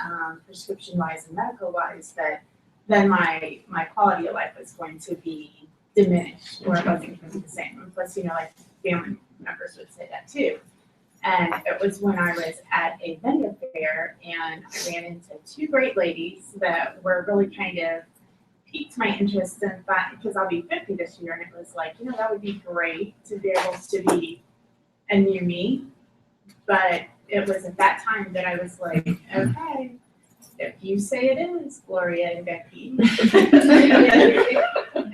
[SPEAKER 6] prescription-wise and medical-wise, that then my quality of life was going to be diminished, or it wasn't going to be the same. And plus, like family members would say that too. And it was when I was at a vendor fair, and I ran into two great ladies that were really kind of piqued my interest in that, because I'll be 50 this year, and it was like, that would be great to be able to be a new me. But it was at that time that I was like, okay, if you say it is, Gloria and Becky.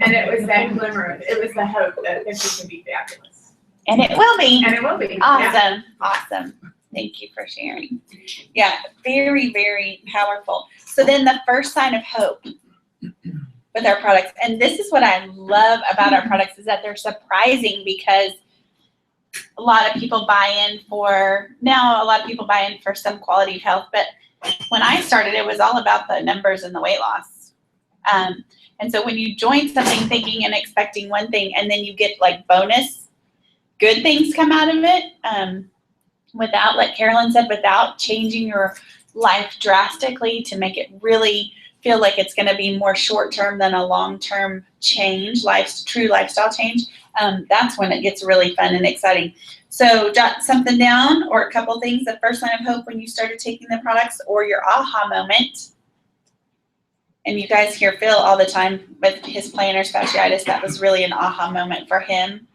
[SPEAKER 6] And it was that glimmer, it was the hope that this could be fabulous.
[SPEAKER 1] And it will be.
[SPEAKER 6] And it will be.
[SPEAKER 1] Awesome. Awesome. Thank you for sharing. Yeah, very, very powerful. So then the first sign of hope with our products, and this is what I love about our products, is that they're surprising, because a lot of people buy in for some quality of health, but when I started, it was all about the numbers and the weight loss. And so when you join something thinking and expecting one thing, and then you get like bonus good things come out of it, without, like Carolyn said, without changing your life drastically to make it really feel like it's going to be more short-term than a long-term change, true lifestyle change, that's when it gets really fun and exciting. So jot something down, or a couple things. The first sign of hope when you started taking the products, or your aha moment. And you guys hear Phil all the time with his plantar fasciitis. That was really an aha moment for him.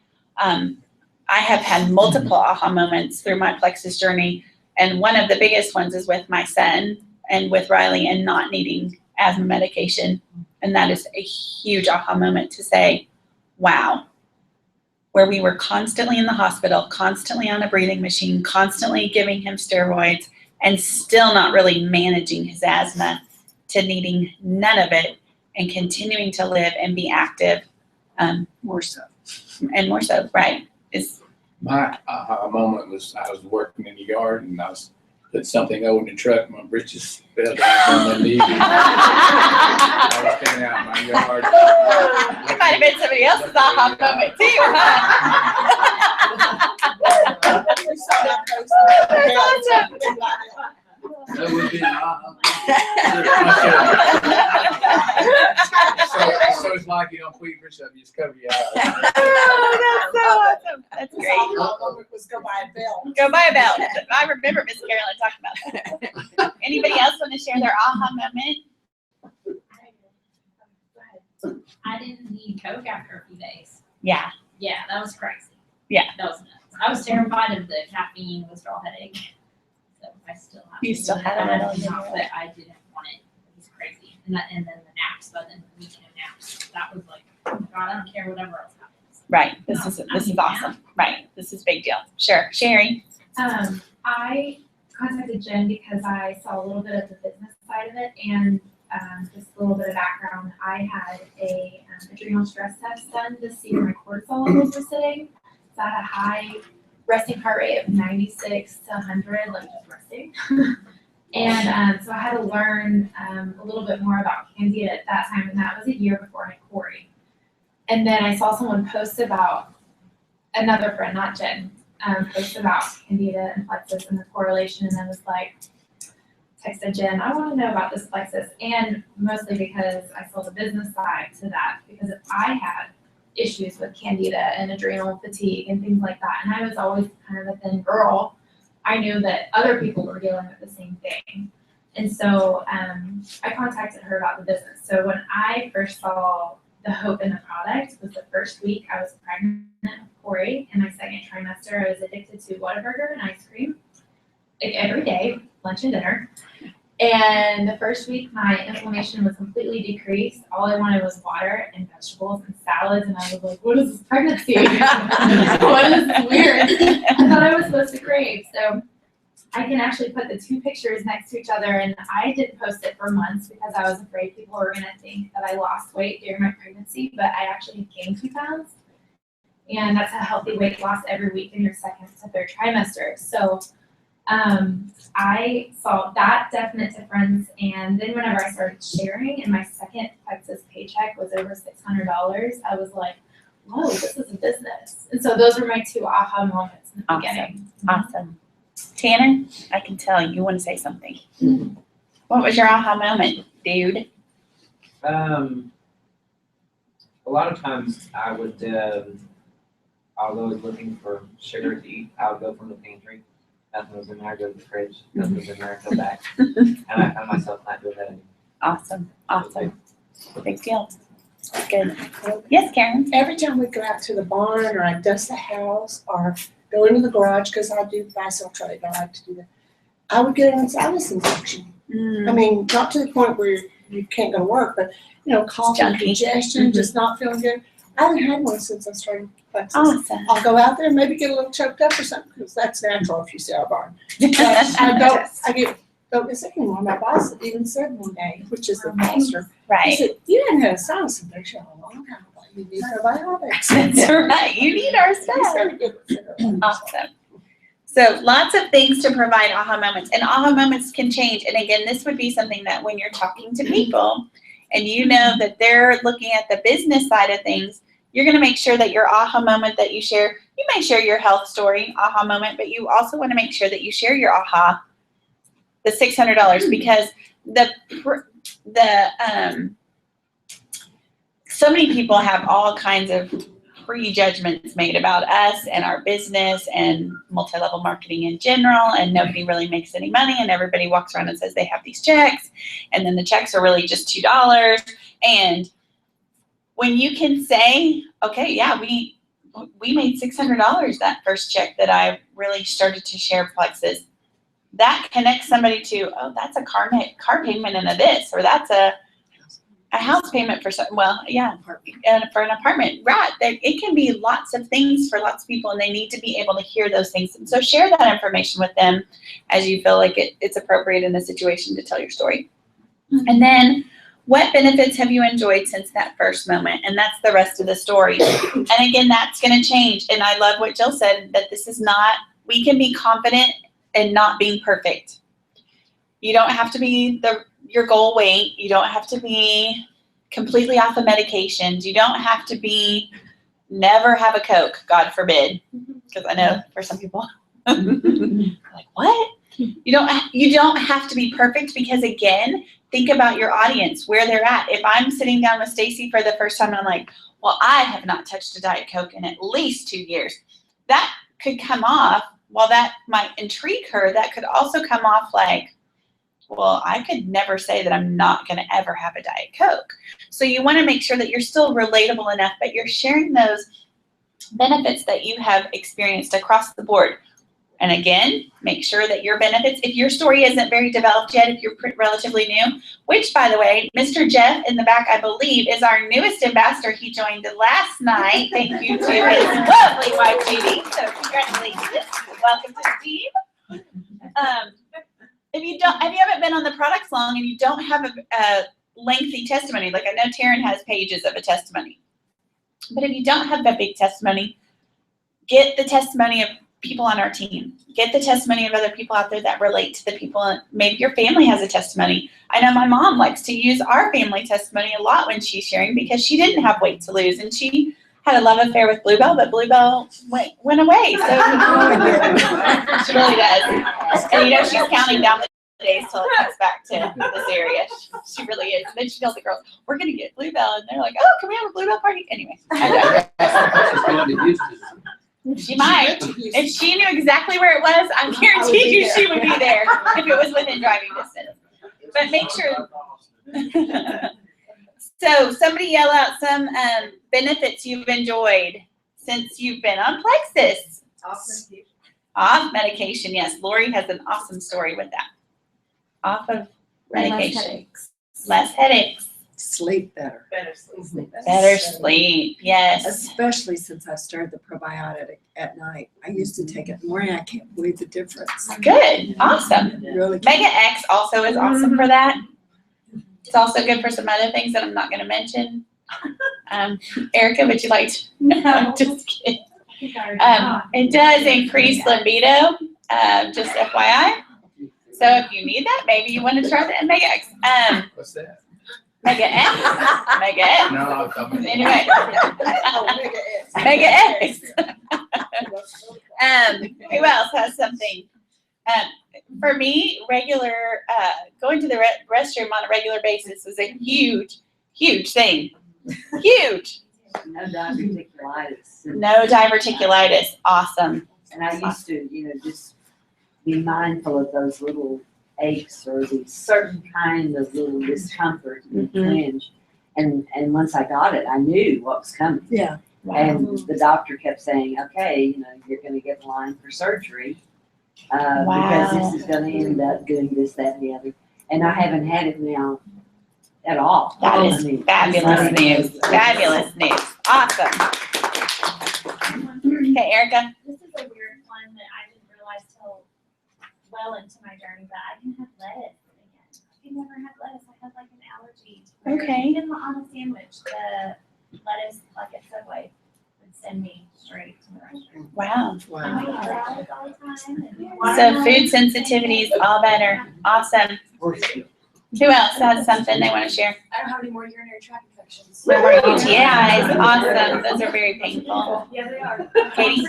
[SPEAKER 1] I have had multiple aha moments through my plexus journey, and one of the biggest ones is with my son and with Riley, and not needing asthma medication. And that is a huge aha moment to say, wow, where we were constantly in the hospital, constantly on a breathing machine, constantly giving him steroids, and still not really managing his asthma, to needing none of it and continuing to live and be active.
[SPEAKER 3] More so.
[SPEAKER 1] And more so, right?
[SPEAKER 8] My aha moment was, I was working in the yard, and I was putting something over in the truck, my britches fell down on my knee. I was standing out in my yard.
[SPEAKER 1] It might have been somebody else's aha moment too, huh?
[SPEAKER 7] We saw that post.
[SPEAKER 8] That would be an aha. So it's like you don't put your britches up, you just cover your eyes.
[SPEAKER 1] Oh, that's so awesome. That's great.
[SPEAKER 7] Was go buy a belt.
[SPEAKER 1] Go buy a belt. I remember Miss Carolyn talking about that. Anybody else want to share their aha moment?
[SPEAKER 10] I didn't need Coke after a few days.
[SPEAKER 1] Yeah.
[SPEAKER 10] Yeah, that was crazy.
[SPEAKER 1] Yeah.
[SPEAKER 10] That was nuts. I was terrified of the caffeine withdrawal headache. So I still have
[SPEAKER 1] You still had it.
[SPEAKER 10] but I didn't want it. It was crazy. And then the naps, but then the weekend naps. That was like, oh my God, I don't care whatever else happens.
[SPEAKER 1] Right. This is awesome. Right. This is a big deal. Sure. Sherry.
[SPEAKER 13] I contacted Jen because I saw a little bit of the business side of it, and just a little bit of background. I had a adrenal stress test done to see where my cortisol levels were sitting. So I had a high resting heart rate of 96 to 100, like just resting. And so I had to learn a little bit more about Candida at that time, and that was a year before I had Corey. And then I saw someone post about, another friend, not Jen, post about Candida and plexus and the correlation, and I was like, texted Jen, I want to know about this plexus, and mostly because I saw the business side to that, because if I had issues with Candida and adrenal fatigue and things like that, and I was always kind of a thin girl, I knew that other people were dealing with the same thing. And so I contacted her about the business. So when I first saw the hope in the product was the first week I was pregnant with Corey. In my second trimester, I was addicted to Whataburger and ice cream, like every day, lunch and dinner. And the first week, my inflammation was completely decreased. All I wanted was water and vegetables and salads. And I was like, what is this pregnancy? What is this weird? I thought I was supposed to crave. So I can actually put the two pictures next to each other. And I didn't post it for months because I was afraid people were going to think that I lost weight during my pregnancy. But I actually gained 2 pounds. And that's a healthy weight loss every week in your second to third trimester. So I saw that definite difference, and then whenever I started sharing, and my second Texas paycheck was over $600, I was like, whoa, this is a business. And so those were my two aha moments in the beginning.
[SPEAKER 1] Awesome. Tanner, I can tell you want to say something. What was your aha moment, dude?
[SPEAKER 14] A lot of times I would, I'll go looking for sugar to eat. I would go from the pantry. Nothing was in there. I go to the fridge. Nothing was in there. I go back. And I found myself not doing that anymore.
[SPEAKER 1] Awesome. Awesome. Big deal. Good. Yes, Karen?
[SPEAKER 7] Every time we go out to the barn or I dust the house or go into the garage, because I do buy-sell trade, I like to do that, I would get an sinus infection. I mean, not to the point where you can't go to work, but, cough and congestion, just not feeling good. I haven't had one since I started Plexus.
[SPEAKER 1] Awesome.
[SPEAKER 7] I'll go out there and maybe get a little choked up or something, because that's natural if you see our barn. But don't get sick anymore. My boss even said one day, which is the pastor, he
[SPEAKER 1] Right.
[SPEAKER 7] said, you haven't had a sinus infection in a long time. You need probiotics.
[SPEAKER 1] That's right. You need our stuff. Awesome. So lots of things to provide aha moments, and aha moments can change. And again, this would be something that when you're talking to people and you know that they're looking at the business side of things, you're going to make sure that your aha moment that you share, you may share your health story, aha moment, but you also want to make sure that you share your aha, the $600, because so many people have all kinds of prejudgments made about us and our business and multi-level marketing in general, and nobody really makes any money, and everybody walks around and says they have these checks, and then the checks are really just $2. And when you can say, okay, yeah, we made $600 that first check that I really started to share Plexus, that connects somebody to, oh, that's a car payment and a this, or that's a house payment for some, well, yeah, and for an apartment, right? It can be lots of things for lots of people, and they need to be able to hear those things. And so share that information with them as you feel like it's appropriate in the situation to tell your story. And then, what benefits have you enjoyed since that first moment? And that's the rest of the story. And again, that's going to change. And I love what Jill said, that this is not, we can be confident in not being perfect. You don't have to be your goal weight. You don't have to be completely off of medications. You don't have to be, never have a Coke, God forbid. Because I know for some people, like, what? You don't have to be perfect, because again, think about your audience, where they're at. If I'm sitting down with Stacy for the first time and I'm like, well, I have not touched a Diet Coke in at least 2 years. That could come off, while that might intrigue her, that could also come off like, well, I could never say that I'm not going to ever have a Diet Coke. So you want to make sure that you're still relatable enough, but you're sharing those benefits that you have experienced across the board. And again, make sure that your benefits, if your story isn't very developed yet, if you're relatively new, which, by the way, Mr. Jeff in the back, I believe, is our newest ambassador. He joined last night. Thank you to his lovely wife, Judy. So congratulations. Welcome to the team. If you haven't been on the products long and you don't have a lengthy testimony, like I know Taryn has pages of a testimony, but if you don't have that big testimony, get the testimony of people on our team. Get the testimony of other people out there that relate to the people. Maybe your family has a testimony. I know my mom likes to use our family testimony a lot when she's sharing, because she didn't have weight to lose, and she had a love affair with Bluebell, but Bluebell went away. So she really does. And she's counting down the days till it comes back to this area. She really is. And then she tells the girls, we're going to get Bluebell. And they're like, oh, can we have a Bluebell party? Anyway. She might. If she knew exactly where it was, I guarantee you she would be there if it was within driving distance. But make sure. So somebody yell out some benefits you've enjoyed since you've been on Plexus. Off medication, yes. Lori has an awesome story with that. Off of medication. Less headaches.
[SPEAKER 15] Sleep better.
[SPEAKER 1] Better sleep, yes.
[SPEAKER 15] Especially since I started the probiotic at night. I used to take it in the morning. I can't believe the difference.
[SPEAKER 1] Good, awesome.
[SPEAKER 15] Really
[SPEAKER 1] Mega X also is awesome for that. It's also good for some other things that I'm not going to mention. Erica, would you like to? No, I'm just kidding. It does increase libido. Just FYI. So if you need that, maybe you want to try the Mega X.
[SPEAKER 8] What's that?
[SPEAKER 1] Mega X. Mega X.
[SPEAKER 8] No, I'm talking.
[SPEAKER 1] Anyway. Mega X. Who else has something? For me, going to the restroom on a regular basis is a huge, huge thing. Huge.
[SPEAKER 16] No diverticulitis.
[SPEAKER 1] No diverticulitis. Awesome.
[SPEAKER 16] And I used to, just be mindful of those little aches or these certain kind of little discomfort and twinge. And once I got it, I knew what was coming.
[SPEAKER 7] Yeah.
[SPEAKER 1] Wow.
[SPEAKER 16] And the doctor kept saying, okay, you're going to get in line for surgery because this is going to end up doing this, that, and the other. And I haven't had it now at all.
[SPEAKER 1] That is fabulous news. Fabulous news. Awesome. Okay, Erica.
[SPEAKER 10] This is a weird one that I didn't realize till well into my journey, but I can have lettuce again. I can never have lettuce. I had like an allergy.
[SPEAKER 1] Okay.
[SPEAKER 10] Even on a sandwich, the lettuce, like at Subway, would send me straight to the restroom.
[SPEAKER 1] Wow.
[SPEAKER 10] And I get allergies all the time.
[SPEAKER 1] So food sensitivities, all better. Awesome. Who else has something they want to share?
[SPEAKER 5] I don't have any more urinary tract infections.
[SPEAKER 1] No more UTIs. Awesome. Those are very painful.
[SPEAKER 10] Yeah, they are.
[SPEAKER 1] Katie?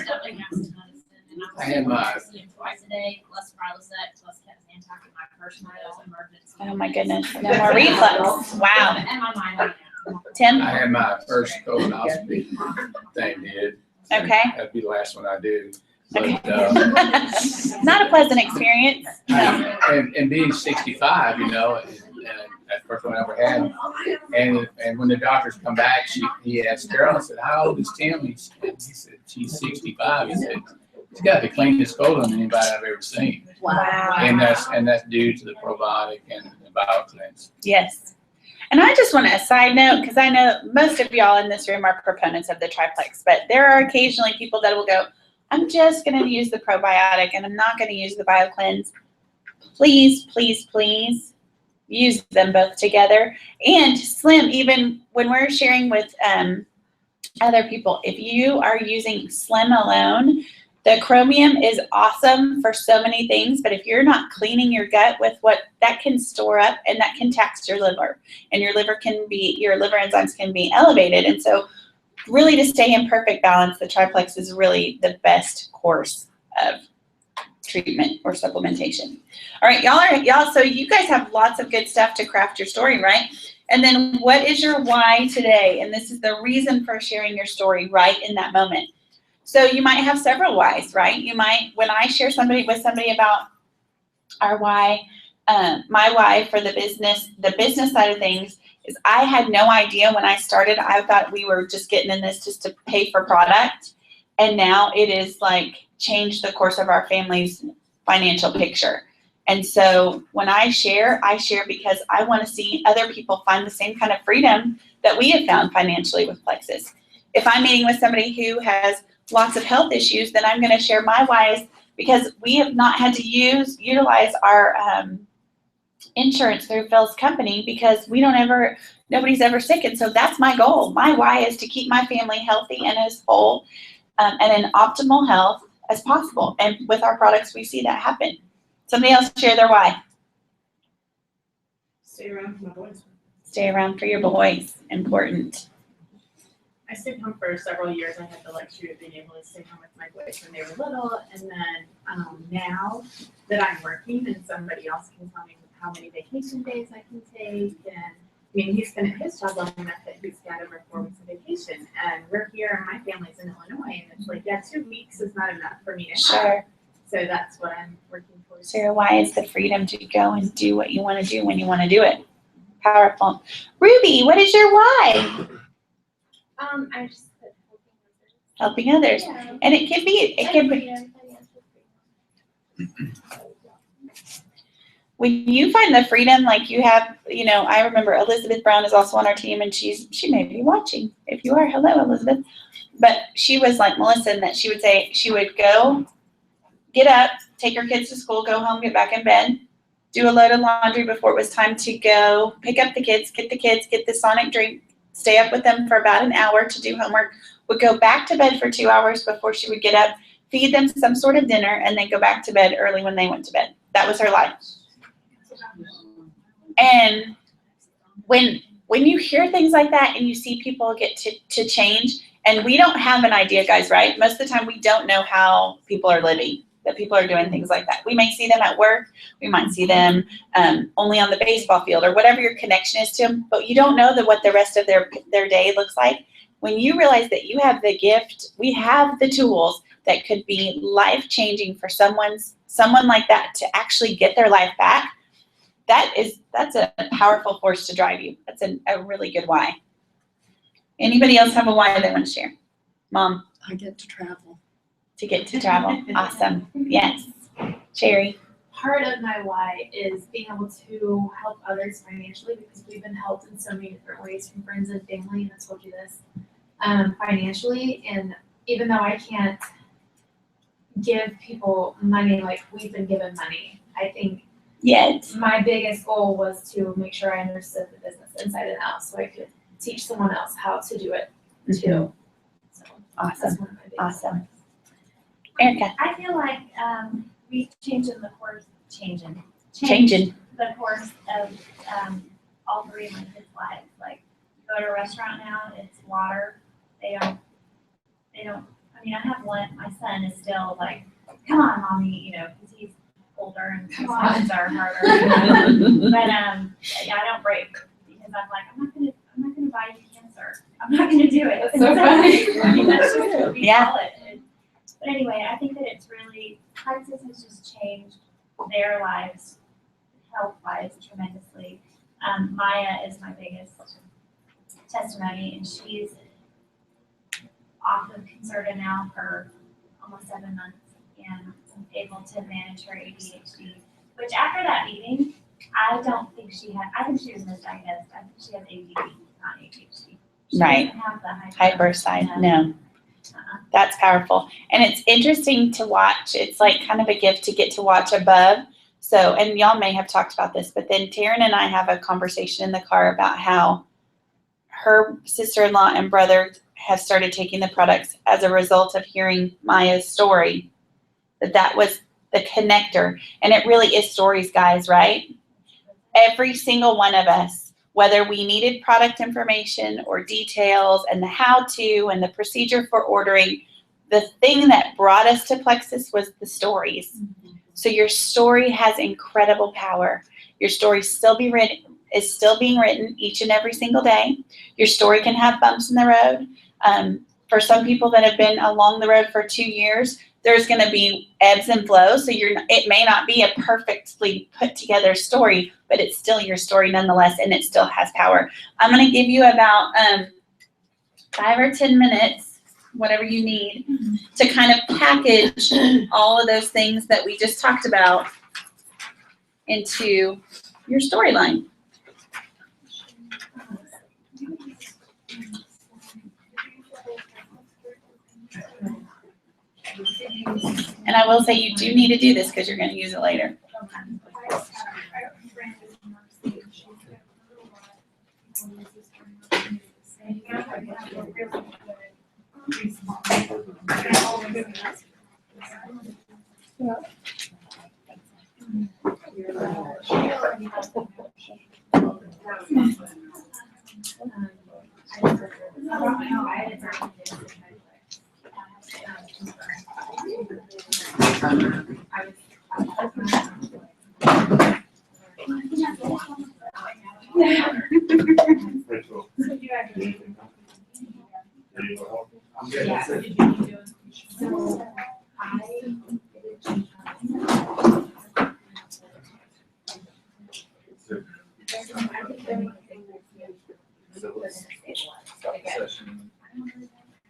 [SPEAKER 8] I had my.
[SPEAKER 10] Twice a day, plus Prilosec, plus Zantac in my personal emergency.
[SPEAKER 1] Oh my goodness. No more reflux. Wow.
[SPEAKER 10] And my mind.
[SPEAKER 1] Tim?
[SPEAKER 8] I had my first colonoscopy thing did.
[SPEAKER 1] Okay.
[SPEAKER 8] That'd be the last one I do. But,
[SPEAKER 1] Not a pleasant experience. No.
[SPEAKER 8] and being 65, and that's the first one I ever had. And when the doctors come back, he asked Carol, I said, how old is Tim? He said, she's 65. He said, he's got the cleanest colon anybody I've ever seen.
[SPEAKER 1] Wow.
[SPEAKER 8] And that's due to the probiotic and the BioCleanse.
[SPEAKER 1] Yes. And I just want a side note, because I know most of y'all in this room are proponents of the triplex, but there are occasionally people that will go, I'm just going to use the probiotic and I'm not going to use the BioCleanse. Please, please, please use them both together. And Slim, even when we're sharing with other people, if you are using Slim alone, the chromium is awesome for so many things, but if you're not cleaning your gut with what that can store up, and that can tax your liver, and your liver enzymes can be elevated. And so really to stay in perfect balance, the triplex is really the best course of treatment or supplementation. All right, y'all, so you guys have lots of good stuff to craft your story, right? And then what is your why today? And this is the reason for sharing your story right in that moment. So you might have several whys, right? You might, when I share with somebody about our why, my why for the business side of things is I had no idea when I started. I thought we were just getting in this just to pay for product. And now it is like changed the course of our family's financial picture. And so when I share because I want to see other people find the same kind of freedom that we have found financially with Plexus. If I'm meeting with somebody who has lots of health issues, then I'm going to share my whys because we have not had to utilize our insurance through Phil's company because nobody's ever sick. And so that's my goal. My why is to keep my family healthy and as whole and in optimal health as possible. And with our products, we see that happen. Somebody else share their why.
[SPEAKER 17] Stay around for my boys.
[SPEAKER 1] Stay around for your boys. Important.
[SPEAKER 17] I stayed home for several years. I had the luxury of being able to stay home with my boys when they were little. And then now that I'm working and somebody else can tell me how many vacation days I can take. And I mean, he's been at his job long enough that he's got over 4 weeks of vacation. And we're here and my family's in Illinois. And it's like, yeah, 2 weeks is not enough for me to have.
[SPEAKER 1] Sure.
[SPEAKER 17] So that's what I'm working towards.
[SPEAKER 1] So your why is the freedom to go and do what you want to do when you want to do it. Powerful. Ruby, what is your why?
[SPEAKER 10] I just put
[SPEAKER 1] Helping others.
[SPEAKER 10] Yeah.
[SPEAKER 1] And it can be, when you find the freedom, like you have, I remember Elizabeth Brown is also on our team and she may be watching. If you are, hello, Elizabeth. But she was like Melissa in that she would say, she would go, get up, take her kids to school, go home, get back in bed, do a load of laundry before it was time to go, pick up the kids, get the Sonic drink, stay up with them for about an hour to do homework, would go back to bed for 2 hours before she would get up, feed them some sort of dinner, and then go back to bed early when they went to bed. That was her life. And when you hear things like that and you see people get to change, and we don't have an idea, guys, right? Most of the time we don't know how people are living, that people are doing things like that. We may see them at work, we might see them only on the baseball field or whatever your connection is to them, but you don't know what the rest of their day looks like. When you realize that you have the gift, we have the tools that could be life-changing for someone like that to actually get their life back, that's a powerful force to drive you. That's a really good why. Anybody else have a why they want to share? Mom?
[SPEAKER 15] I get to travel.
[SPEAKER 1] To get to travel. Awesome. Yes. Cherry?
[SPEAKER 13] Part of my why is being able to help others financially, because we've been helped in so many different ways from friends and family, and I told you this, financially. And even though I can't give people money like we've been given money, I think my biggest goal was to make sure I understood the business inside and out so I could teach someone else how to do it too. So
[SPEAKER 1] awesome.
[SPEAKER 13] That's
[SPEAKER 1] awesome. Erica?
[SPEAKER 10] I feel like we've changed the course the course of all three of my kids' lives. Like, you go to a restaurant now, it's water. They don't, I mean, I have one, my son is still like, come on, mommy, you know, because he's older and his hands are harder. But yeah, I don't break, because I'm like, I'm not gonna buy you cancer. I'm not gonna do it.
[SPEAKER 17] That's so funny.
[SPEAKER 10] I mean, that's just what we
[SPEAKER 1] Yeah.
[SPEAKER 10] call it. But anyway, I think that it's really, Texas has just changed their lives, health lives tremendously. Maya is my biggest testimony, and she's off of Concerta now for almost 7 months and able to manage her ADHD, which after that meeting, I don't think she had, I think she was misdiagnosed. I think she had ADD, not ADHD. She
[SPEAKER 1] Right.
[SPEAKER 10] doesn't have the
[SPEAKER 1] Hyper side. No. That's powerful. And it's interesting to watch. It's like kind of a gift to get to watch above. So, and y'all may have talked about this, but then Taryn and I have a conversation in the car about how her sister-in-law and brother have started taking the products as a result of hearing Maya's story, that was the connector. And it really is stories, guys, right? Every single one of us, whether we needed product information or details and the how-to and the procedure for ordering, the thing that brought us to Plexus was the stories. So your story has incredible power. Your story is still being written each and every single day. Your story can have bumps in the road. For some people that have been along the road for 2 years, there's going to be ebbs and flows. So it may not be a perfectly put together story, but it's still your story nonetheless, and it still has power. I'm going to give you about 5 or 10 minutes, whatever you need, to kind of package all of those things that we just talked about into your storyline. And I will say you do need to do this because you're going to use it later.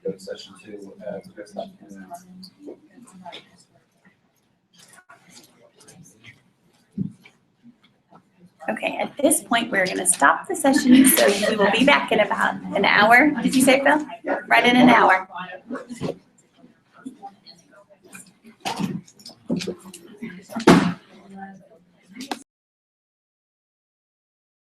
[SPEAKER 2] Go to session 2.
[SPEAKER 1] Okay, at this point, we're going to stop the session, so we will be back in about an hour. Did you say, Phil? Right in an hour.